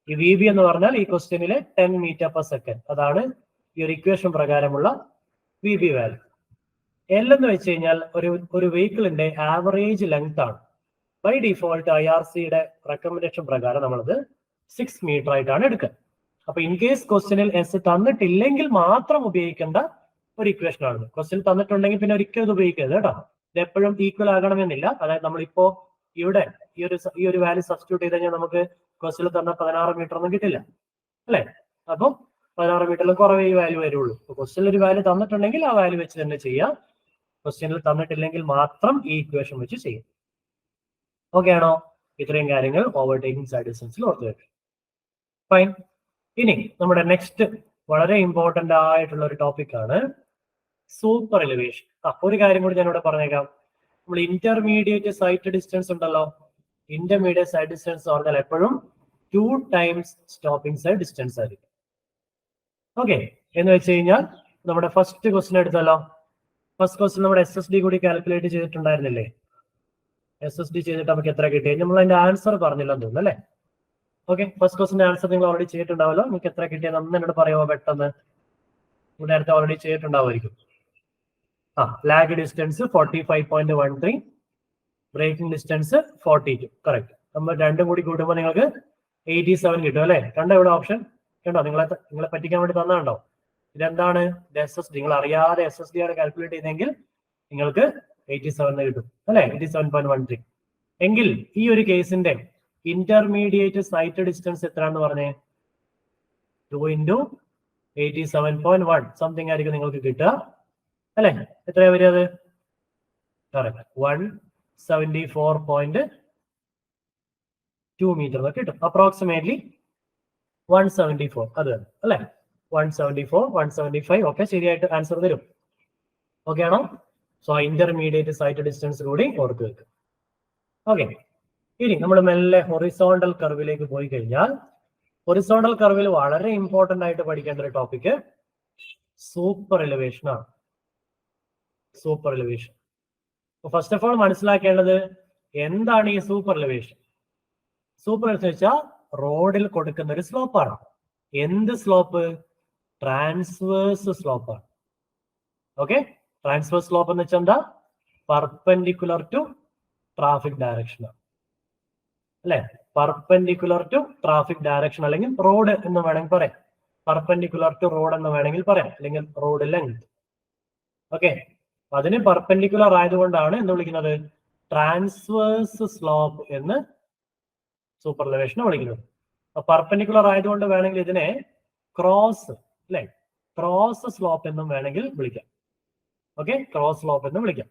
ഈ VB എന്ന് പറഞ്ഞാൽ ഈ ക്വസ്റ്റ്യനിലെ 10 m/s. അതാണ് ഈ ഒരു ഇക്വേഷൻ പ്രകാരമുള്ള VB വാല്യൂ. L എന്ന് വെച്ച് കഴിഞ്ഞാൽ ഒരു വെഹിക്കിളിന്റെ ആവറേജ് ലെങ്ത് ആണ്. ബൈ ഡിഫോൾട്ട് IRCയുടെ റെക്കമെൻഡേഷൻ പ്രകാരം നമ്മളത് 6 മീറ്റർ ആയിട്ടാണ് എടുക്കുക. അപ്പൊ ഇൻ കേസ് ക്വസ്റ്റ്യനിൽ എസ് തന്നിട്ടില്ലെങ്കിൽ മാത്രം ഉപയോഗിക്കേണ്ട ഒരു ഇക്വേഷൻ ആണ്. ക്വസ്റ്റ്യൻ തന്നിട്ടുണ്ടെങ്കിൽ പിന്നെ ഒരിക്കലും ഇത് ഉപയോഗിക്കരുത് കേട്ടോ. ഇത് എപ്പോഴും ഈക്വൽ ആകണമെന്നില്ല. അതായത് നമ്മളിപ്പോ ഇവിടെ ഈ ഒരു വാല്യൂ സബ്സ്റ്റിറ്റ്യൂട്ട് ചെയ്ത് കഴിഞ്ഞാൽ നമുക്ക് ക്വസ്റ്റ്യനിൽ തന്ന 16 മീറ്റർ ഒന്നും കിട്ടില്ല അല്ലെ. അപ്പം 16 മീറ്ററിൽ കുറവേ ഈ വാല്യൂ വരുള്ളൂ. ക്വസ്റ്റ്യനിൽ ഒരു വാല്യൂ തന്നിട്ടുണ്ടെങ്കിൽ ആ വാല്യൂ വെച്ച് തന്നെ ചെയ്യാം. ക്വസ്റ്റ്യനിൽ തന്നിട്ടില്ലെങ്കിൽ മാത്രം ഈ ഇക്വേഷൻ വെച്ച് ചെയ്യും. ഓക്കെ ആണോ? ഇത്രയും കാര്യങ്ങൾ ഓവർടേക്കിംഗ് സൈഡ് ഡിസ്റ്റൻസിൽ ഓർത്ത് വെക്കും. ഫൈൻ. ഇനി നമ്മുടെ നെക്സ്റ്റ് വളരെ ഇമ്പോർട്ടന്റ് ആയിട്ടുള്ള ഒരു ടോപ്പിക് ആണ് സൂപ്പർ എലിവേഷൻ. ഒരു കാര്യം കൂടി ഞാനിവിടെ പറഞ്ഞേക്കാം. നമ്മൾ ഇന്റർമീഡിയറ്റ് സൈറ്റ് ഡിസ്റ്റൻസ് ഉണ്ടല്ലോ, ഇന്റർമീഡിയറ്റ് സൈഡ് ഡിസ്റ്റൻസ് എന്ന് പറഞ്ഞാൽ എപ്പോഴും 2 times സ്റ്റോപ്പിംഗ് സൈഡ് ഡിസ്റ്റൻസ് ആയിരിക്കും. ഓക്കെ, എന്ന് വെച്ച് കഴിഞ്ഞാൽ നമ്മുടെ ഫസ്റ്റ് ക്വസ്റ്റ്യൻ എടുത്തല്ലോ. ഫസ്റ്റ് ക്വസ്റ്റ്യൻ നമ്മുടെ SSD കൂടി കാൽക്കുലേറ്റ് ചെയ്തിട്ടുണ്ടായിരുന്നില്ലേ? SSD ചെയ്തിട്ട് നമുക്ക് എത്ര കിട്ടി? നമ്മൾ അതിന്റെ ആൻസർ പറഞ്ഞില്ലെന്ന് തോന്നുന്നു അല്ലേ. ഓക്കെ, ഫസ്റ്റ് ക്വസ്റ്റിന്റെ ആൻസർ നിങ്ങൾ ഓൾറെഡി ചെയ്തിട്ടുണ്ടാവല്ലോ. നിങ്ങൾക്ക് എത്ര കിട്ടിയെന്ന് അന്ന് എന്നോട് പറയുമോ പെട്ടെന്ന്? ഇവിടെ നേരത്തെ ഓൾറെഡി ചെയ്തിട്ടുണ്ടാവുമായിരിക്കും. Lag distance 45.13, braking distance 42. Correct. നമ്മൾ രണ്ടും കൂടി കൂട്ടുമ്പോൾ നിങ്ങൾക്ക് 87 കിട്ടും അല്ലെ. കണ്ടോ ഇവിടെ ഓപ്ഷൻ കണ്ടോ? നിങ്ങളെ പറ്റിക്കാൻ വേണ്ടി തന്നാണ്ടോ? ഇതെന്താണ്? SSD. നിങ്ങൾ അറിയാതെ SSD ആണ് കാൽക്കുലേറ്റ് ചെയ്തെങ്കിൽ നിങ്ങൾക്ക് 87 കിട്ടും അല്ലെ, 87.13. എങ്കിൽ ഈ ഒരു കേസിന്റെ ഇന്റർമീഡിയറ്റ് സൈറ്റ് ഡിസ്റ്റൻസ് എത്രയാണെന്ന് പറഞ്ഞേ? 2 into 87.1 സംതിങ് ആയിരിക്കും നിങ്ങൾക്ക് കിട്ടുക അല്ലെ. എത്രയാ വരിക അത്? കറക്റ്റ് 174.2 മീറ്റർ കിട്ടും. അപ്രോക്സിമേറ്റ്ലി 174 അത് അല്ലെ. 174, 175 ഒക്കെ ശരിയായിട്ട് ആൻസർ തരും. ഓക്കെ ആണോ? സോ ഇന്റർമീഡിയറ്റ് സൈറ്റ് ഡിസ്റ്റൻസ് കൂടി ഓർത്ത് വെക്കുക. ഓക്കെ, ഇനി നമ്മൾ മെല്ലെ ഹൊറിസോണ്ടൽ കർവിലേക്ക് പോയി കഴിഞ്ഞാൽ ഹൊറിസോണ്ടൽ കർവിൽ വളരെ ഇമ്പോർട്ടന്റ് ആയിട്ട് പഠിക്കേണ്ട ഒരു ടോപ്പിക് സൂപ്പർ എലിവേഷൻ ആണ്. Super elevation. First of all മനസ്സിലാക്കേണ്ടത് എന്താണ് ഈ സൂപ്പർ എലിവേഷൻ? സൂപ്പർ എലിവേഷൻ വെച്ചാൽ റോഡിൽ കൊടുക്കുന്ന ഒരു സ്ലോപ്പാണ്. എന്ത് സ്ലോപ്പ്? ട്രാൻസ്വേഴ്സ് സ്ലോപ്പാണ്. ഓക്കെ, ട്രാൻസ്വേഴ്സ് സ്ലോപ്പ് എന്ന് വെച്ചാൽ എന്താ? പെർപെൻഡിക്കുലർ ടു ട്രാഫിക് ഡയറക്ഷൻ ആണ് അല്ലെ. പെർപെൻഡിക്കുലർ ടു ട്രാഫിക് ഡയറക്ഷൻ അല്ലെങ്കിൽ റോഡ് എന്ന് വേണമെങ്കിൽ പറയാം. പെർപെൻഡിക്കുലർ ടു റോഡ് എന്ന് വേണമെങ്കിൽ പറയാം, അല്ലെങ്കിൽ റോഡ് ലെങ്ത്. ഓക്കെ, അതിന് പെർപെൻഡിക്കുലർ ആയതുകൊണ്ടാണ് എന്ത് വിളിക്കുന്നത്? ട്രാൻസ്വേഴ്സ് സ്ലോപ്പ് എന്ന് സൂപ്പർ എലിവേഷൻ വിളിക്കുന്നത്. പെർപെൻഡിക്കുലർ ആയതുകൊണ്ട് വേണമെങ്കിൽ ഇതിനെ ക്രോസ് അല്ലെ, ക്രോസ് സ്ലോപ്പ് എന്നും വേണമെങ്കിൽ വിളിക്കാം. ഓക്കെ, ക്രോസ് സ്ലോപ്പ് എന്ന് വിളിക്കാം.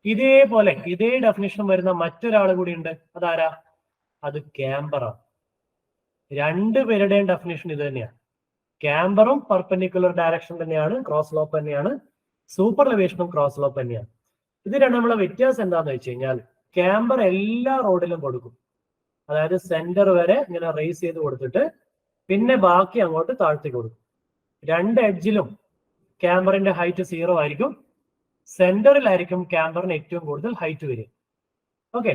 ഇതേപോലെ ഇതേ ഡെഫിനിഷൻ വരുന്ന മറ്റൊരാൾ കൂടി ഉണ്ട്. അതാരാ? അത് ക്യാമ്പറാണ്. രണ്ടുപേരുടെയും ഡെഫിനേഷൻ ഇത് തന്നെയാണ്. ക്യാമ്പറും പെർപെൻഡിക്കുലർ ഡയറക്ഷൻ തന്നെയാണ്, ക്രോസ് സ്ലോപ്പ് തന്നെയാണ്. സൂപ്പർ എലിവേഷനും ക്രോസ് സ്ലോപ്പ് തന്നെയാണ്. ഇത് രണ്ടും നമ്മളെ വ്യത്യാസം എന്താന്ന് വെച്ച് കഴിഞ്ഞാൽ ക്യാമ്പർ എല്ലാ റോഡിലും കൊടുക്കും. അതായത് സെന്റർ വരെ ഇങ്ങനെ റേസ് ചെയ്ത് കൊടുത്തിട്ട് പിന്നെ ബാക്കി അങ്ങോട്ട് താഴ്ത്തി കൊടുക്കും. രണ്ട് എഡ്ജിലും ക്യാമ്പറിന്റെ ഹൈറ്റ് 0 ആയിരിക്കും. സെന്ററിലായിരിക്കും ക്യാമ്പറിന് ഏറ്റവും കൂടുതൽ ഹൈറ്റ് വരിക. ഓക്കെ,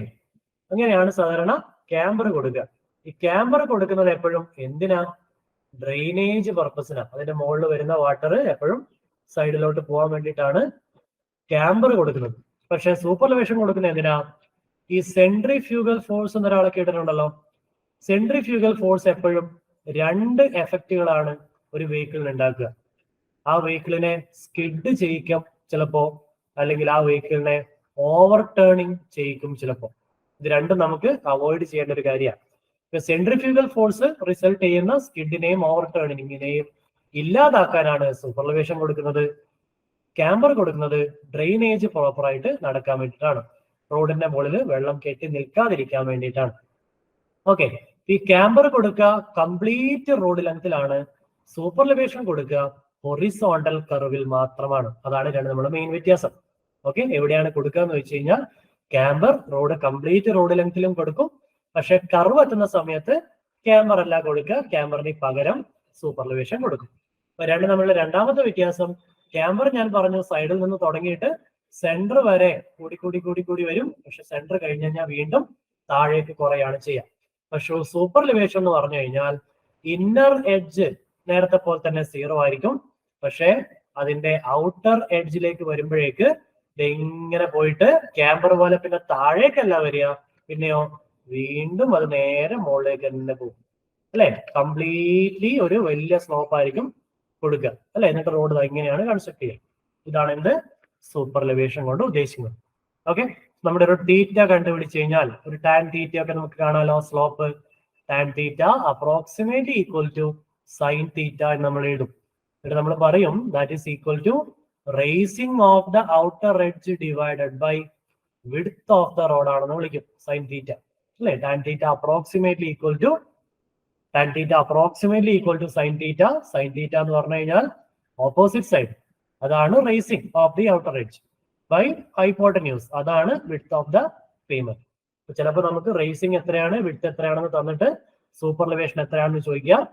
അങ്ങനെയാണ് സാധാരണ ക്യാമ്പർ കൊടുക്കുക. ഈ ക്യാമ്പർ കൊടുക്കുന്നത് എപ്പോഴും എന്തിനാ? ഡ്രെയിനേജ് പർപ്പസിനാണ്. അതിന്റെ മുകളിൽ വരുന്ന വാട്ടർ എപ്പോഴും സൈഡിലോട്ട് പോകാൻ വേണ്ടിയിട്ടാണ് ക്യാമ്പർ കൊടുക്കുന്നത്. പക്ഷെ സൂപ്പർ എലിവേഷൻ കൊടുക്കുന്നത് എന്തിനാ? ഈ സെൻട്രിഫ്യൂഗൽ ഫോഴ്സ് എന്നൊരാളെ കേട്ടിട്ടുണ്ടല്ലോ. സെൻട്രിഫ്യൂഗൽ ഫോഴ്സ് എപ്പോഴും രണ്ട് എഫക്റ്റുകളാണ് ഒരു വെഹിക്കിളിന് ഉണ്ടാക്കുക. ആ വെഹിക്കിളിനെ സ്കിഡ് ചെയ്യിക്കും ചിലപ്പോ, അല്ലെങ്കിൽ ആ വെഹിക്കിളിനെ ഓവർ ടേണിങ് ചെയ്യിക്കും ചിലപ്പോ. ഇത് രണ്ടും നമുക്ക് അവോയ്ഡ് ചെയ്യേണ്ട ഒരു കാര്യമാണ്. സെൻട്രിഫ്യൂഗൽ ഫോഴ്സ് റിസൾട്ട് ചെയ്യുന്ന സ്കിഡിനെയും ഓവർ ടേണിങ്ങിനെയും ഇല്ലാതാക്കാനാണ് സൂപ്പർ എലിവേഷൻ കൊടുക്കുന്നത്. ക്യാമ്പർ കൊടുക്കുന്നത് ഡ്രെയിനേജ് പ്രോപ്പറായിട്ട് നടക്കാൻ വേണ്ടിയിട്ടാണ്, റോഡിന്റെ മുകളിൽ വെള്ളം കെട്ടി നിൽക്കാതിരിക്കാൻ വേണ്ടിയിട്ടാണ്. ഓക്കെ, ഈ ക്യാമ്പർ കൊടുക്കുക കംപ്ലീറ്റ് റോഡ് ലെങ്തിലാണ്. സൂപ്പർ എലിവേഷൻ കൊടുക്കുക ഹൊറിസോണ്ടൽ കർവിൽ മാത്രമാണ്. അതാണ് നമ്മുടെ മെയിൻ വ്യത്യാസം. ഓക്കെ, എവിടെയാണ് കൊടുക്കുക എന്ന് വെച്ച് കഴിഞ്ഞാൽ ക്യാമ്പർ റോഡ് കംപ്ലീറ്റ് റോഡ് ലെങ്തിലും കൊടുക്കും. പക്ഷെ കർവ് എത്തുന്ന സമയത്ത് ക്യാമ്പർ അല്ല കൊടുക്കുക, ക്യാമ്പറിന് പകരം സൂപ്പർ എലിവേഷൻ കൊടുക്കും. അപ്പൊ നമ്മളുടെ രണ്ടാമത്തെ വ്യത്യാസം, ക്യാമ്പർ ഞാൻ പറഞ്ഞു സൈഡിൽ നിന്ന് തുടങ്ങിയിട്ട് സെന്റർ വരെ കൂടി വരും. പക്ഷെ സെന്റർ കഴിഞ്ഞ് കഴിഞ്ഞാൽ വീണ്ടും താഴേക്ക് കുറയാണ് ചെയ്യുക. പക്ഷെ സൂപ്പർ എലിവേഷൻ എന്ന് പറഞ്ഞു കഴിഞ്ഞാൽ ഇന്നർ എഡ്ജ് നേരത്തെ പോലെ തന്നെ 0 ആയിരിക്കും. പക്ഷെ അതിന്റെ ഔട്ടർ എഡ്ജിലേക്ക് വരുമ്പോഴേക്ക് ഇങ്ങനെ പോയിട്ട് ക്യാമ്പർ പോലെ പിന്നെ താഴേക്കല്ല വരിക, പിന്നെയോ വീണ്ടും അത് നേരെ മുകളിലേക്ക് തന്നെ പോകും. അല്ലെ, കംപ്ലീറ്റ്ലി ഒരു വലിയ സ്ലോപ്പ് ആയിരിക്കും കൊടുക്കുക. അല്ലെ, എന്നിട്ട് റോഡ് ഇങ്ങനെയാണ് കൺസ്ട്രക്ട് ചെയ്യുക. ഇതാണ് എന്ത് സൂപ്പർ എലിവേഷൻ കൊണ്ട് ഉദ്ദേശിക്കുന്നത്. ഓക്കെ, നമ്മുടെ ഒരു തീറ്റ കണ്ടുപിടിച്ച് കഴിഞ്ഞാൽ ഒരു ടാൻ തീറ്റ ഒക്കെ നമുക്ക് കാണാമല്ലോ. Slope tan theta approximately equal to sine theta എന്ന് നമ്മൾ എഴുതും. എന്നിട്ട് നമ്മൾ പറയും that is equal to raising of the outer edge divided by width of the road ആണെന്ന് വിളിക്കും സൈൻ തീറ്റ. അല്ലെ, tan theta approximately equal to sine theta. Sine theta എന്ന് പറഞ്ഞു കഴിഞ്ഞാൽ ഓപ്പോസിറ്റ് സൈഡ്, അതാണ് raising of the outer edge, by hypotenuse, അതാണ് width of the pavement. ചിലപ്പോൾ നമുക്ക് റേസിംഗ് എത്രയാണ്, വിഡ്ത്ത് എത്രയാണെന്ന് തന്നിട്ട് സൂപ്പർ എലിവേഷൻ എത്രയാണെന്ന് ചോദിക്കാം.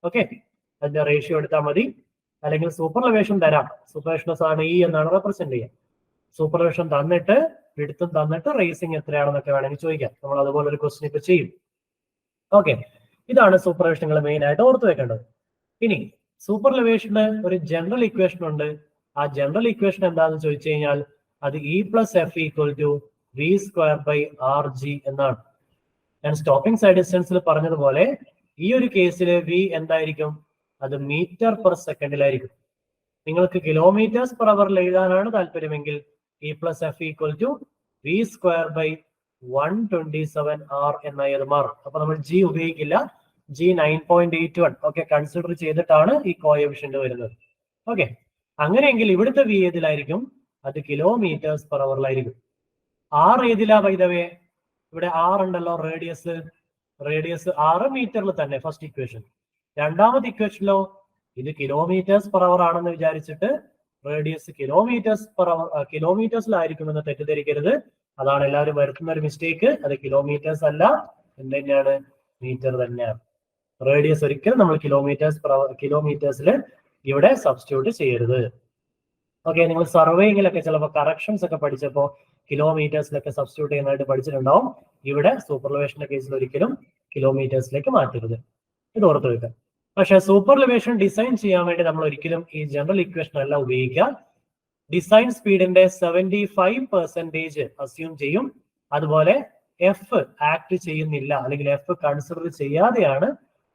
ഓക്കെ, അതിന്റെ റേഷ്യോ എടുത്താൽ മതി. അല്ലെങ്കിൽ സൂപ്പർ എലിവേഷൻ തരാം, സൂപ്പർ എലിവേഷൻ സാധാരണ ഇ എന്നാണ് റെപ്രസെന്റ് ചെയ്യുക. സൂപ്പർ എലിവേഷൻ തന്നിട്ട് വിഡ്ത്തും തന്നിട്ട് റേസിംഗ് എത്രയാണെന്നൊക്കെ വേണമെങ്കിൽ ചോദിക്കാം. നമ്മൾ അതുപോലെ ഒരു ക്വസ്റ്റ്യൻ ഇപ്പൊ ചെയ്യും. ഓക്കെ, ഇതാണ് സൂപ്പർ എലിവേഷൻ മെയിൻ ആയിട്ട് ഓർത്ത് വെക്കേണ്ടത്. ഇനി സൂപ്പർ എലിവേഷന് ഒരു ജനറൽ ഇക്വേഷൻ ഉണ്ട്. ആ ജനറൽ ഇക്വേഷൻ എന്താണെന്ന് ചോദിച്ചു കഴിഞ്ഞാൽ അത് e plus F equal to V square by r g എന്നാണ്. ഞാൻ സ്റ്റോപ്പിംഗ് സൈഡ് ഡിസ്റ്റൻസിൽ പറഞ്ഞതുപോലെ ഈ ഒരു കേസിൽ വി എന്തായിരിക്കും? അത് മീറ്റർ പെർ സെക്കൻഡിലായിരിക്കും. നിങ്ങൾക്ക് കിലോമീറ്റേഴ്സ് പെർ അവറിൽ എഴുതാനാണ് താല്പര്യമെങ്കിൽ E plus F equal to V square by 127 R എന്നായി അത് മാറും. അപ്പൊ നമ്മൾ ജി ഉപയോഗിക്കില്ല, ജി 9.81 ഒക്കെ കൺസിഡർ ചെയ്തിട്ടാണ് ഈ കോഎഫിഷ്യന്റ് വരുന്നത്. ഓക്കെ, അങ്ങനെയെങ്കിൽ ഇവിടുത്തെ വി ഏതിലായിരിക്കും? അത് കിലോമീറ്റേഴ്സ് പെർ അവറിലായിരിക്കും. ആർ ഏതിലാ വൈദവേ? ഇവിടെ ആർ ഉണ്ടല്ലോ, റേഡിയസ് 6 മീറ്ററിൽ തന്നെ ഫസ്റ്റ് ഇക്വേഷൻ. രണ്ടാമത്തെ ഇക്വേഷനിലോ ഇത് കിലോമീറ്റേഴ്സ് പെർ അവർ ആണെന്ന് വിചാരിച്ചിട്ട് റേഡിയസ് കിലോമീറ്റേഴ്സിലായിരിക്കുമെന്ന് തെറ്റിദ്ധരിക്കരുത്. അതാണ് എല്ലാവരും വരുത്തുന്ന ഒരു മിസ്റ്റേക്ക്. അത് കിലോമീറ്റേഴ്സ് അല്ല, എന്ത് തന്നെയാണ്? മീറ്റർ തന്നെയാണ്. റേഡിയസ് ഒരിക്കലും നമ്മൾ കിലോമീറ്റേഴ്സിൽ ഇവിടെ സബ്സ്റ്റിറ്റ്യൂട്ട് ചെയ്യരുത്. ഓക്കെ, നിങ്ങൾ സർവേയിങ്ങിലൊക്കെ ചിലപ്പോൾ കറക്ഷൻസ് ഒക്കെ പഠിച്ചപ്പോൾ കിലോമീറ്റേഴ്സിലൊക്കെ സബ്സ്റ്റിറ്റ്യൂട്ട് ചെയ്യുന്നതായിട്ട് പഠിച്ചിട്ടുണ്ടാവും. ഇവിടെ സൂപ്പർ എലിവേഷന്റെ കേസിൽ ഒരിക്കലും കിലോമീറ്റേഴ്സിലേക്ക് മാറ്റരുത്, ഇത് ഓർത്ത് വെക്കുക. പക്ഷെ സൂപ്പർ എലിവേഷൻ ഡിസൈൻ ചെയ്യാൻ വേണ്ടി നമ്മൾ ഒരിക്കലും ഈ ജനറൽ ഇക്വേഷൻ അല്ല ഉപയോഗിക്കുക. ഡിസൈൻ സ്പീഡിന്റെ 75% അസ്യൂം ചെയ്യും. അതുപോലെ എഫ് ആക്ട് ചെയ്യുന്നില്ല, അല്ലെങ്കിൽ എഫ് കൺസിഡർ ചെയ്യാതെയാണ്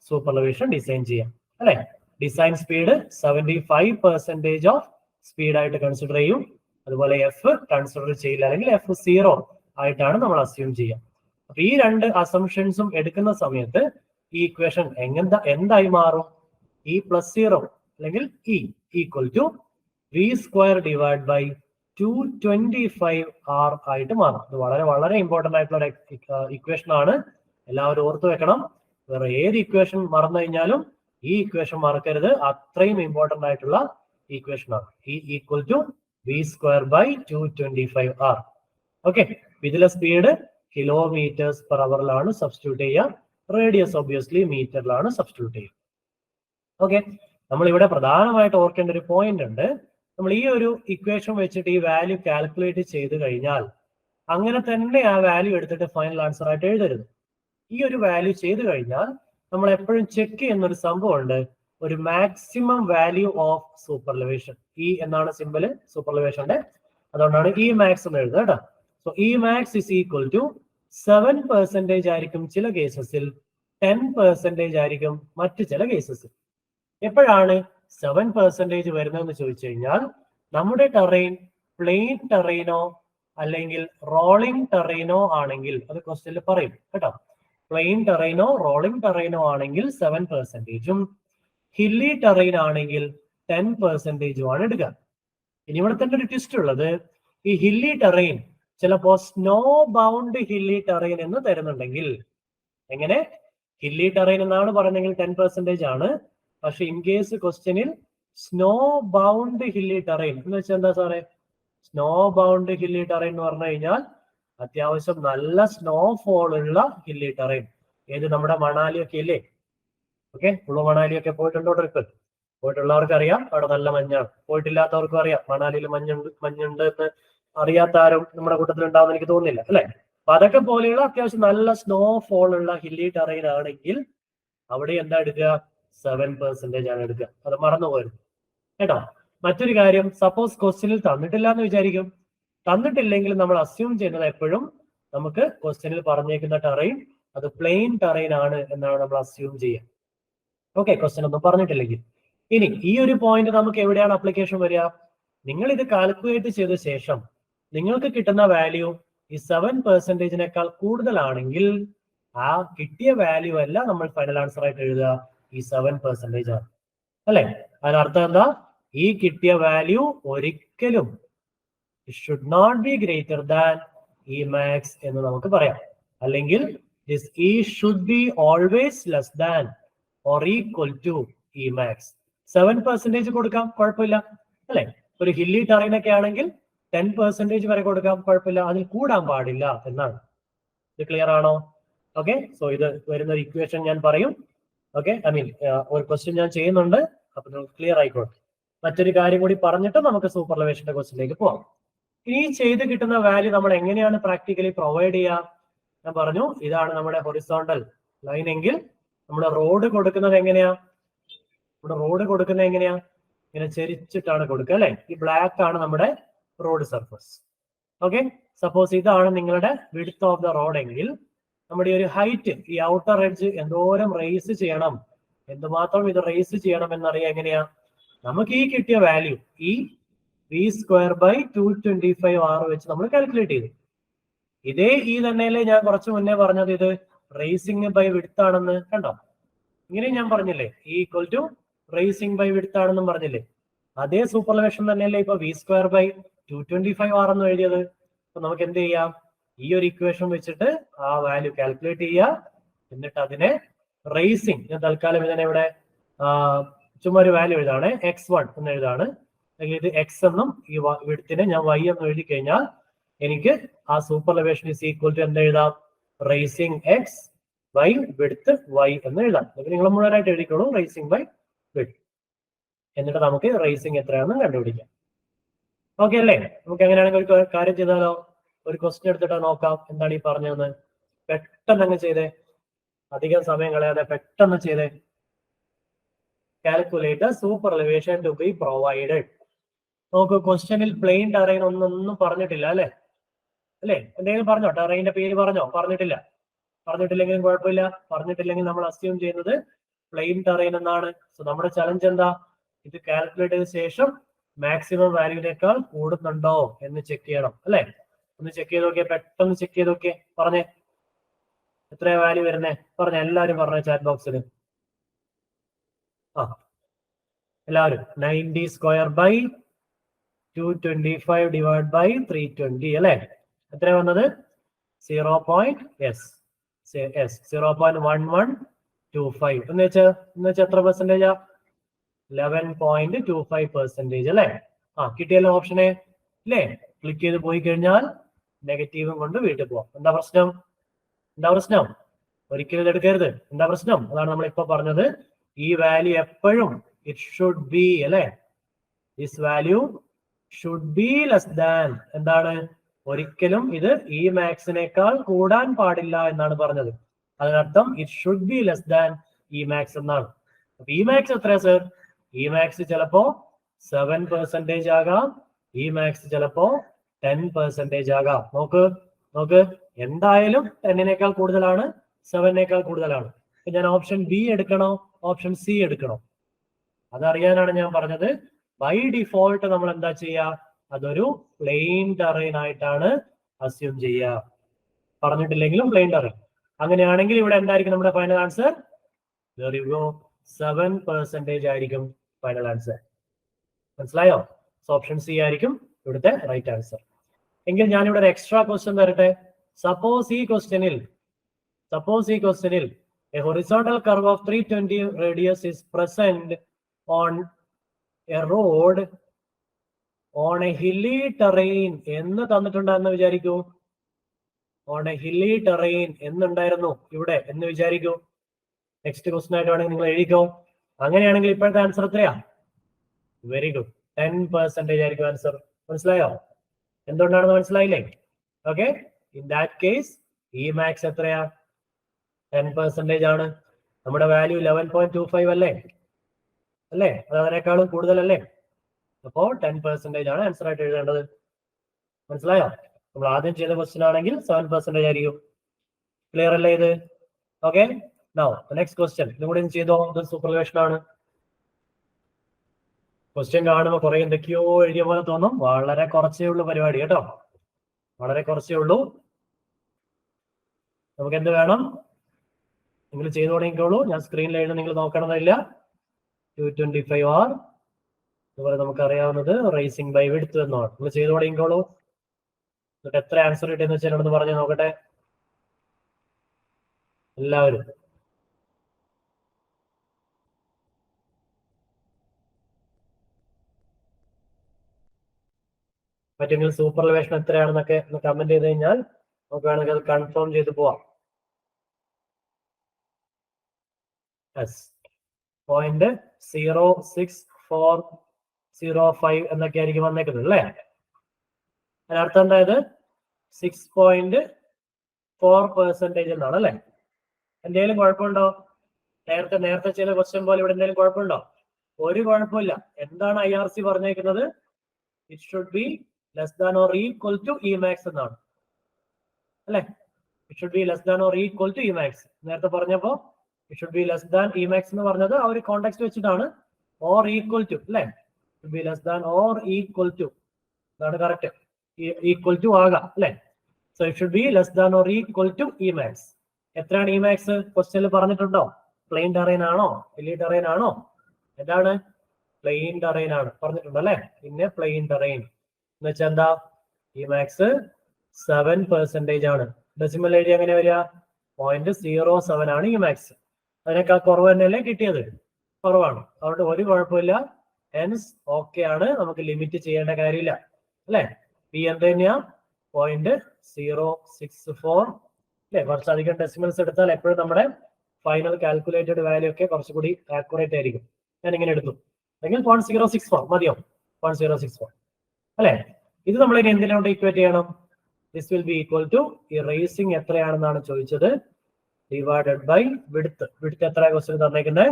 സൂപ്പർ എലിവേഷൻ ഡിസൈൻ ചെയ്യാം. അല്ലെ, ഡിസൈൻ സ്പീഡ് 75% ഓഫ് സ്പീഡായിട്ട് കൺസിഡർ ചെയ്യും. അതുപോലെ എഫ് കൺസിഡർ ചെയ്യില്ല, അല്ലെങ്കിൽ എഫ് 0 ആയിട്ടാണ് നമ്മൾ അസ്യൂം ചെയ്യുക. അപ്പൊ ഈ രണ്ട് അസംഷൻസും എടുക്കുന്ന സമയത്ത് ഈ ഇക്വേഷൻ എന്തായി മാറും? ഇ പ്ലസ് 0 അല്ലെങ്കിൽ e equal to V square divide by 225 r ആയിട്ട് മാറും. ഇത് വളരെ വളരെ ഇമ്പോർട്ടന്റ് ആയിട്ടുള്ള ഇക്വേഷൻ ആണ്. എല്ലാവരും ഓർത്തു വെക്കണം. വേറെ ഏത് ഇക്വേഷൻ മറന്നു കഴിഞ്ഞാലും ഈ ഇക്വേഷൻ മറക്കരുത്. അത്രയും ഇമ്പോർട്ടന്റ് ആയിട്ടുള്ള ഇക്വേഷൻ ആണ്. E equal to v²/225r. ഓക്കെ, ഇതിലെ സ്പീഡ് കിലോമീറ്റേഴ്സ് പെർ അവറിലാണ് സബ്സ്റ്റിറ്റ്യൂട്ട് ചെയ്യുക. റേഡിയസ് ഒബ്വിയസ്ലി മീറ്ററിലാണ് സബ്സ്റ്റിറ്റ്യൂട്ട് ചെയ്യുക. ഓക്കെ, നമ്മൾ ഇവിടെ പ്രധാനമായിട്ട് ഓർക്കേണ്ട ഒരു പോയിന്റ് ഉണ്ട്. നമ്മൾ ഈ ഒരു ഇക്വേഷൻ വെച്ചിട്ട് ഈ വാല്യൂ കാൽക്കുലേറ്റ് ചെയ്ത് കഴിഞ്ഞാൽ അങ്ങനെ തന്നെ ആ വാല്യൂ എടുത്തിട്ട് ഫൈനൽ ആൻസർ ആയിട്ട് എഴുതരുത്. ഈ ഒരു വാല്യൂ ചെയ്ത് കഴിഞ്ഞാൽ നമ്മൾ എപ്പോഴും ചെക്ക് ചെയ്യുന്ന ഒരു സംഭവമുണ്ട്, ഒരു maximum value of superelevation. E എന്നാണ് സിമ്പിള് സൂപ്പർലിവേഷന്റെ, അതുകൊണ്ടാണ് ഇ മാക്സ് എന്ന് എഴുതുക കേട്ടോ. So e max is equal to 7% ആയിരിക്കും ചില കേസസിൽ, 10% ആയിരിക്കും മറ്റു ചില കേസസിൽ. എപ്പോഴാണ് 7% വരുന്നതെന്ന് ചോദിച്ചു കഴിഞ്ഞാൽ നമ്മുടെ ടെറൈൻ പ്ലെയിൻ ടെറൈനോ അല്ലെങ്കിൽ റോളിംഗ് ടെറൈനോ ആണെങ്കിൽ അത് ക്വസ്റ്റ്യനിൽ പറയും കേട്ടോ. പ്ലെയിൻ ടെറൈനോ റോളിംഗ് ടെറൈനോ ആണെങ്കിൽ 7%, ഹില്ലി ടെറൈൻ ആണെങ്കിൽ 10% ആണ് എടുക്കുക. ഇനി ഇവിടെ തന്നെ ഒരു ട്വിസ്റ്റ് ഉള്ളത്, ഈ ഹില്ലി ടെറൈൻ ചിലപ്പോ സ്നോ ബൗണ്ട് ഹില്ലി ടെറൈൻ എന്ന് തരുന്നുണ്ടെങ്കിൽ, എങ്ങനെ ഹില്ലി ടെറൈൻ എന്നാണ് പറയുന്നതെങ്കിൽ 10% ആണ്. പക്ഷെ ഇൻ കേസ് ക്വസ്റ്റ്യനിൽ സ്നോ ബൗണ്ട് ഹില്ലി ടെറൈൻ എന്ന് വെച്ചാൽ എന്താ സാറേ? സ്നോ ബൗണ്ട് ഹില്ലി ടെറൈൻ എന്ന് പറഞ്ഞു കഴിഞ്ഞാൽ അത്യാവശ്യം നല്ല സ്നോഫോൾ ഉള്ള ഹില്ലി ടെറൈൻ. ഏത് നമ്മുടെ മണാലി ഒക്കെ ഇല്ലേ? ഓക്കെ, കുളു മണാലി ഒക്കെ പോയിട്ടുണ്ടോ ട്രിപ്പ്? പോയിട്ടുള്ളവർക്ക് അറിയാം അവിടെ നല്ല മഞ്ഞാണ്. പോയിട്ടില്ലാത്തവർക്കും അറിയാം മണാലിയിൽ മഞ്ഞുണ്ട് എന്ന് അറിയാത്ത ആരും നമ്മുടെ കൂട്ടത്തിൽ ഉണ്ടാവുന്ന എനിക്ക് തോന്നുന്നില്ല അല്ലെ? അപ്പൊ അതൊക്കെ പോലെയുള്ള അത്യാവശ്യം നല്ല സ്നോഫോൾ ഉള്ള ഹില്ലി ടെറൈൻ ആണെങ്കിൽ അവിടെ എന്താ എടുക്കുക? 7% ആണ് എടുക്കുക. അത് മറന്നുപോയത് കേട്ടോ. മറ്റൊരു കാര്യം, സപ്പോസ് ക്വസ്റ്റ്യനിൽ തന്നിട്ടില്ല എന്ന് വിചാരിക്കും. തന്നിട്ടില്ലെങ്കിൽ നമ്മൾ അസ്യൂം ചെയ്യുന്നത് എപ്പോഴും നമുക്ക് ക്വസ്റ്റ്യനിൽ പറഞ്ഞേക്കുന്ന ടെറൈൻ അത് പ്ലെയിൻ ടെറൈൻ ആണ് എന്നാണ് നമ്മൾ അസ്യൂം ചെയ്യുക. ഓക്കെ, ക്വസ്റ്റ്യൻ ഒന്നും പറഞ്ഞിട്ടില്ലെങ്കിൽ. ഇനി ഈ ഒരു പോയിന്റ് നമുക്ക് എവിടെയാണ് അപ്ലിക്കേഷൻ വരിക? നിങ്ങൾ ഇത് കാൽക്കുലേറ്റ് ചെയ്ത ശേഷം നിങ്ങൾക്ക് കിട്ടുന്ന വാല്യൂ ഈ 7%-നേക്കാൾ കൂടുതലാണെങ്കിൽ ആ കിട്ടിയ വാല്യൂ അല്ല നമ്മൾ ഫൈനൽ ആൻസർ ആയിട്ട് എഴുതുക, ഈ 7% ആണ് അല്ലെ? അതിനർത്ഥം എന്താ? ഈ കിട്ടിയ വാല്യൂ ഒരിക്കലും should not be greater than e max എന്ന് നമുക്ക് പറയാം. അല്ലെങ്കിൽ this e should be always less than or equal to e max. 7% കൊടുക്കാം, കുഴപ്പമില്ല അല്ലെ? ഒരു ഹില്ലി ടെറൈൻ ഒക്കെ ആണെങ്കിൽ 10% വരെ കൊടുക്കാം, കുഴപ്പമില്ല. അതിൽ കൂടാൻ പാടില്ല എന്നാണ്. ഇത് ക്ലിയർ ആണോ? ഓക്കെ, സോ ഇത് വരുന്ന ഒരു ഇക്വേഷൻ ഞാൻ പറയും. ഓക്കെ, ഐ മീൻ ഒരു ക്വസ്റ്റ്യൻ ഞാൻ ചെയ്യുന്നുണ്ട്, അപ്പൊ നമുക്ക് ക്ലിയർ ആയിക്കോട്ടെ. മറ്റൊരു കാര്യം കൂടി പറഞ്ഞിട്ട് നമുക്ക് സൂപ്പർലിവേഷന്റെ ക്വസ്റ്റ്യനിലേക്ക് പോവാം. ഈ ചെയ്ത് കിട്ടുന്ന വാല്യൂ നമ്മൾ എങ്ങനെയാണ് പ്രാക്ടിക്കലി പ്രൊവൈഡ് ചെയ്യുക? ഞാൻ പറഞ്ഞു ഇതാണ് നമ്മുടെ ഹൊറിസോണ്ടൽ ലൈൻ എങ്കിൽ നമ്മുടെ റോഡ് കൊടുക്കുന്നത് എങ്ങനെയാ? നമ്മുടെ റോഡ് കൊടുക്കുന്നത് എങ്ങനെയാ? ഇങ്ങനെ ചെരിച്ചിട്ടാണ് കൊടുക്കുക അല്ലെ? ഈ ബ്ലാക്ക് ആണ് നമ്മുടെ റോഡ് സർഫസ്. ഓക്കെ, സപ്പോസ് ഇതാണ് നിങ്ങളുടെ വിഡ്ത്ത് ഓഫ് ദ റോഡ് എങ്കിൽ നമ്മുടെ ഒരു ഹൈറ്റ്, ഈ ഔട്ടർ എഡ്ജ് എന്തോരം റേസ് ചെയ്യണം, എന്തുമാത്രം ഇത് റേസ് ചെയ്യണം എന്നറിയാം. എങ്ങനെയാ? നമുക്ക് ഈ കിട്ടിയ വാല്യൂ ഈ v²/225r വെച്ച് നമ്മൾ കാൽക്കുലേറ്റ് ചെയ്തു. ഇതേ ഈ തന്നെയല്ലേ ഞാൻ കുറച്ച് മുന്നേ പറഞ്ഞത് ഇത് റേസിംഗ് ബൈ വിഡ്ത്ത് ആണെന്ന്? കണ്ടോ? ഇങ്ങനെ ഞാൻ പറഞ്ഞില്ലേ equal to raising by width ആണെന്നും പറഞ്ഞില്ലേ? അതേ സൂപ്പർലിവേഷൻ തന്നെയല്ലേ ഇപ്പൊ v²/225r എന്ന് എഴുതിയത്. അപ്പൊ നമുക്ക് എന്ത് ചെയ്യാം? ഈ ഒരു ഇക്വേഷൻ വെച്ചിട്ട് ആ വാല്യൂ കാൽക്കുലേറ്റ് ചെയ്യുക, എന്നിട്ട് അതിനെ റേസിംഗ്, ഞാൻ തൽക്കാലം ഇതിനെ ഇവിടെ ചുമ്മാ ഒരു വാല്യൂ എഴുതാണ്, x1 എന്ന് എഴുതാണ്. അല്ലെങ്കിൽ ഇത് x എന്നും ഈ വിഡ്ത്തിനെ ഞാൻ y എന്ന് എഴുതി കഴിഞ്ഞാൽ എനിക്ക് ആ സൂപ്പർലിവേഷൻ ഇസ് ഈക്വൽ ടു എന്ത് എഴുതാം? Raising x by width y എന്ന് എഴുതാം. നിങ്ങൾ മുഴുവനായിട്ട് എഴുതിക്കോളൂ, റേസിംഗ് ബൈ വിഡ്ത്ത്. എന്നിട്ട് നമുക്ക് റേസിംഗ് എത്രയാണെന്ന് കണ്ടുപിടിക്കാം. ഓക്കെ അല്ലേ? നമുക്ക് എങ്ങനെയാണെങ്കിൽ ഒരു കാര്യം ചെയ്താലോ? ഒരു ക്വസ്റ്റ്യൻ എടുത്തിട്ട് നോക്കാം എന്താണ് ഈ പറഞ്ഞതെന്ന്. പെട്ടെന്ന് അങ്ങ് ചെയ്തേ, അധികം സമയം കളയാതെ പെട്ടെന്ന് ചെയ്തേ. Calculate super elevation to be provided. നോക്കൂ, ക്വസ്റ്റ്യനിൽ പ്ലെയിൻ ടെറൈൻ ഒന്നും പറഞ്ഞിട്ടില്ല അല്ലെ? എന്തെങ്കിലും പറഞ്ഞോ? ടെറൈന്റെ പേര് പറഞ്ഞോ? പറഞ്ഞിട്ടില്ല. പറഞ്ഞിട്ടില്ലെങ്കിലും കുഴപ്പമില്ല. പറഞ്ഞിട്ടില്ലെങ്കിൽ നമ്മൾ അസ്യൂം ചെയ്യുന്നത് പ്ലെയിൻ ടെറൈൻ എന്നാണ്. സോ നമ്മുടെ ചലഞ്ച് എന്താ? ഇത് കാൽക്കുലേറ്റ് ചെയ്ത ശേഷം മാക്സിമം വാല്യൂനേക്കാൾ കൂടുന്നുണ്ടോ എന്ന് ചെക്ക് ചെയ്യണം അല്ലെ? ഒന്ന് ചെക്ക് ചെയ്ത് നോക്കിയേ, പെട്ടെന്ന് ചെക്ക് ചെയ്ത് നോക്കിയേ. പറഞ്ഞേ, എത്രയാ വാല്യൂ വരുന്നേ? പറഞ്ഞ എല്ലാവരും പറഞ്ഞ ചാറ്റ് ബോക്സിൽ. എല്ലാവരും 90²/225 ഡിവൈഡ് ബൈ 320 അല്ലെ? എത്ര വന്നത്? 0. 0.1125 എന്ന് വെച്ചാൽ എത്ര പെർസെന്റേജാ? 11.25% അല്ലേ? കിട്ടിയല്ലോ ഓപ്ഷനെ അല്ലേ? ക്ലിക്ക് ചെയ്ത് പോയി കഴിഞ്ഞാൽ നെഗറ്റീവും കൊണ്ട് വീട്ടിൽ പോവാം. എന്താ പ്രശ്നം? ഒരിക്കലും ഇത് എടുക്കരുത്. എന്താ പ്രശ്നം? അതാണ് നമ്മൾ ഇപ്പൊ പറഞ്ഞത്. ഈ വാല്യൂ എപ്പോഴും ഇറ്റ് ഷുഡ് ബി അല്ലെ, this value should be less than. എന്താണ്? ഒരിക്കലും ഇത് ഈ മാക്സിനേക്കാൾ കൂടാൻ പാടില്ല എന്നാണ് പറഞ്ഞത്. അതിനർത്ഥം it should be less than e max എന്നാണ്. അപ്പൊ ഇ മാക്സ് എത്രയാ സർ? ഇ മാക്സ് ചിലപ്പോ 7% ആകാം, ഇ മാക്സ് ചിലപ്പോ 10% ആകാം. നോക്ക് എന്തായാലും 10നേക്കാൾ കൂടുതലാണ്, 7നേക്കാൾ കൂടുതലാണ്. ഞാൻ ഓപ്ഷൻ ബി എടുക്കണോ ഓപ്ഷൻ സി എടുക്കണോ? അതറിയാനാണ് ഞാൻ പറഞ്ഞത്. ബൈ ഡിഫോൾട്ട് നമ്മൾ എന്താ ചെയ്യുക? അതൊരു പ്ലെയിൻ ടെറൈൻ ആയിട്ടാണ് അസ്യൂം ചെയ്യുക. പറഞ്ഞിട്ടില്ലെങ്കിലും പ്ലെയിൻ ടെറൈൻ. അങ്ങനെയാണെങ്കിൽ ഇവിടെ എന്തായിരിക്കും നമ്മുടെ ഫൈനൽ ആൻസർ? 7% ആയിരിക്കും ഫൈനൽ ആൻസർ. മനസ്സിലായോ? ഓപ്ഷൻ സി ആയിരിക്കും ഇവിടുത്തെ റൈറ്റ് ആൻസർ. എങ്കിൽ ഞാനിവിടെ ഒരു എക്സ്ട്രാ ക്വസ്റ്റ്യൻ തരട്ടെ. സപ്പോസ് ഈ ക്വസ്റ്റ്യനിൽ a horizontal curve of 320 radius is present on a road on a hilly terrain എന്ന് തന്നിട്ടുണ്ടെന്ന് വിചാരിക്കൂ. on a hilly terrain എന്നുണ്ടായിരുന്നു ഇവിടെ എന്ന് വിചാരിക്കൂ. നെക്സ്റ്റ് ക്വസ്റ്റ്യൻ ആയിട്ട് വേണമെങ്കിൽ നിങ്ങൾ എഴുതിക്കോ. അങ്ങനെയാണെങ്കിൽ ഇപ്പോഴത്തെ ആൻസർ എത്രയാ? വെരി ഗുഡ്, 10% ആയിരിക്കും ആൻസർ. മനസ്സിലായോ? എന്തുകൊണ്ടാണെന്ന് മനസ്സിലായില്ലേ? Okay, in that case e max എത്രയാ? 10% ആണ്. നമ്മുടെ വാല്യൂ 11.25 അല്ലേ? അത് അതിനേക്കാളും കൂടുതലല്ലേ? അപ്പോ 10% ആണ് ആൻസർ ആയിട്ട് എഴുതേണ്ടത്. മനസ്സിലായോ? നമ്മൾ ആദ്യം ചെയ്ത ക്വസ്റ്റ്യൻ ആണെങ്കിൽ 7% ആയിരിക്കും. ക്ലിയർ അല്ലേ ഇത്? Okay, now next question. ഇതുകൂടി ചെയ്തോ. ഇത് സൂപ്പർവേഷൻ ആണ്. ക്വസ്റ്റ്യൻ കാണുമ്പോൾ കുറെ എന്തൊക്കെയോ എഴുതിയ പോലെ തോന്നും. വളരെ കുറച്ചേ ഉള്ളൂ പരിപാടി കേട്ടോ, വളരെ കുറച്ചേ ഉള്ളൂ. നമുക്ക് എന്ത് വേണം? നിങ്ങൾ ചെയ്തു തുടങ്ങിക്കോളൂ. ഞാൻ സ്ക്രീനിൽ എഴുതി, നിങ്ങൾ നോക്കണമെന്നില്ല. 225R അതുപോലെ നമുക്ക് അറിയാവുന്നത് റേസിംഗ് ബൈ വിഡ്ത്ത് എന്നാണ്. നിങ്ങൾ ചെയ്തു തുടങ്ങിക്കോളൂ. എന്നിട്ട് എത്ര ആൻസർ കിട്ടിയെന്ന് വെച്ചാൽ എന്നോട് പറഞ്ഞു നോക്കട്ടെ എല്ലാവരും. പറ്റുമെങ്കിൽ സൂപ്പർവേഷൻ എത്രയാണെന്നൊക്കെ ഒന്ന് കമന്റ് ചെയ്ത് കഴിഞ്ഞാൽ നമുക്ക് വേണമെങ്കിൽ അത് കൺഫേം ചെയ്ത് പോവാം. 0.06405 എന്നൊക്കെ ആയിരിക്കും വന്നേക്കുന്നത് അല്ലേ? അതിനർത്ഥം എന്തായത്? 6.4% എന്നാണ് അല്ലേ? എന്തെങ്കിലും കുഴപ്പമുണ്ടോ? നേരത്തെ ചെയ്ത ക്വസ്റ്റ്യൻ പോലെ ഇവിടെ എന്തെങ്കിലും കുഴപ്പമുണ്ടോ? ഒരു കുഴപ്പമില്ല. എന്താണ് IRC പറഞ്ഞേക്കുന്നത്? It should be less than or equal to e max എന്നാണ് അല്ലെ? It should be less than or equal to e max. നേരത്തെ പറഞ്ഞപ്പോ it should be less than e max എന്ന് പറഞ്ഞത് ആ ഒരു കോണ്ടെക്സ്റ്റ് വെച്ചിട്ടാണ്. ഓർ ഈക്വൽ ടു അല്ലെ? Should be less than or equal to, അതാണ് കറക്റ്റ്. ഈക്വൽ ടു ആകാം അല്ലെ? So it should be less than or equal to e max. എത്രയാണ് ഇ മാക്സ്? ക്വസ്റ്റ്യനിൽ പറഞ്ഞിട്ടുണ്ടോ? പ്ലെയിൻ ടെറൈൻ ആണോ, ഹില്ലി ടെറൈൻ ആണോ? എന്താണ്? പ്ലെയിൻ ടെറൈൻ ആണ് പറഞ്ഞിട്ടുണ്ട് അല്ലെ? പിന്നെ പ്ലെയിൻ ടെറൈൻ എന്ന് വെച്ചാൽ എന്താ? ഇ മാക്സ് 7% ആണ്. ഡെസിമൽ ഏരിയ എങ്ങനെ വരിക? 0.07 ആണ് ഇ മാക്സ്. അതിനേക്കാൾ കുറവ് തന്നെയല്ലേ കിട്ടിയത്? കുറവാണ്. അതുകൊണ്ട് ഒരു കുഴപ്പമില്ല. ഹെൻസ് ഓക്കെ ആണ്, നമുക്ക് ലിമിറ്റ് ചെയ്യേണ്ട കാര്യമില്ല അല്ലെ? പി എന്ത് തന്നെയാ? 0.064 അല്ലെ? കുറച്ചധികം ഡെസിമൽസ് എടുത്താൽ എപ്പോഴും നമ്മുടെ ഫൈനൽ കാൽക്കുലേറ്റഡ് വാല്യൂ ഒക്കെ കുറച്ചുകൂടി ആക്യുറേറ്റ് ആയിരിക്കും. ഞാൻ ഇങ്ങനെ എടുത്തു, അല്ലെങ്കിൽ 0.064 മതിയോ? 0.064 അല്ലെ? ഇത് നമ്മൾ ഇനി എന്തിനോട് ഈക്വേറ്റ് ചെയ്യണം? This will be equal to ഈ റേസിംഗ് എത്രയാണെന്നാണ് ചോദിച്ചത്, ഡിവൈഡഡ് ബൈ വിഡ്ത്ത്. വിഡ്ത്ത് എത്ര ക്വസ്റ്റ്യൻ തന്നേക്കുന്നത്?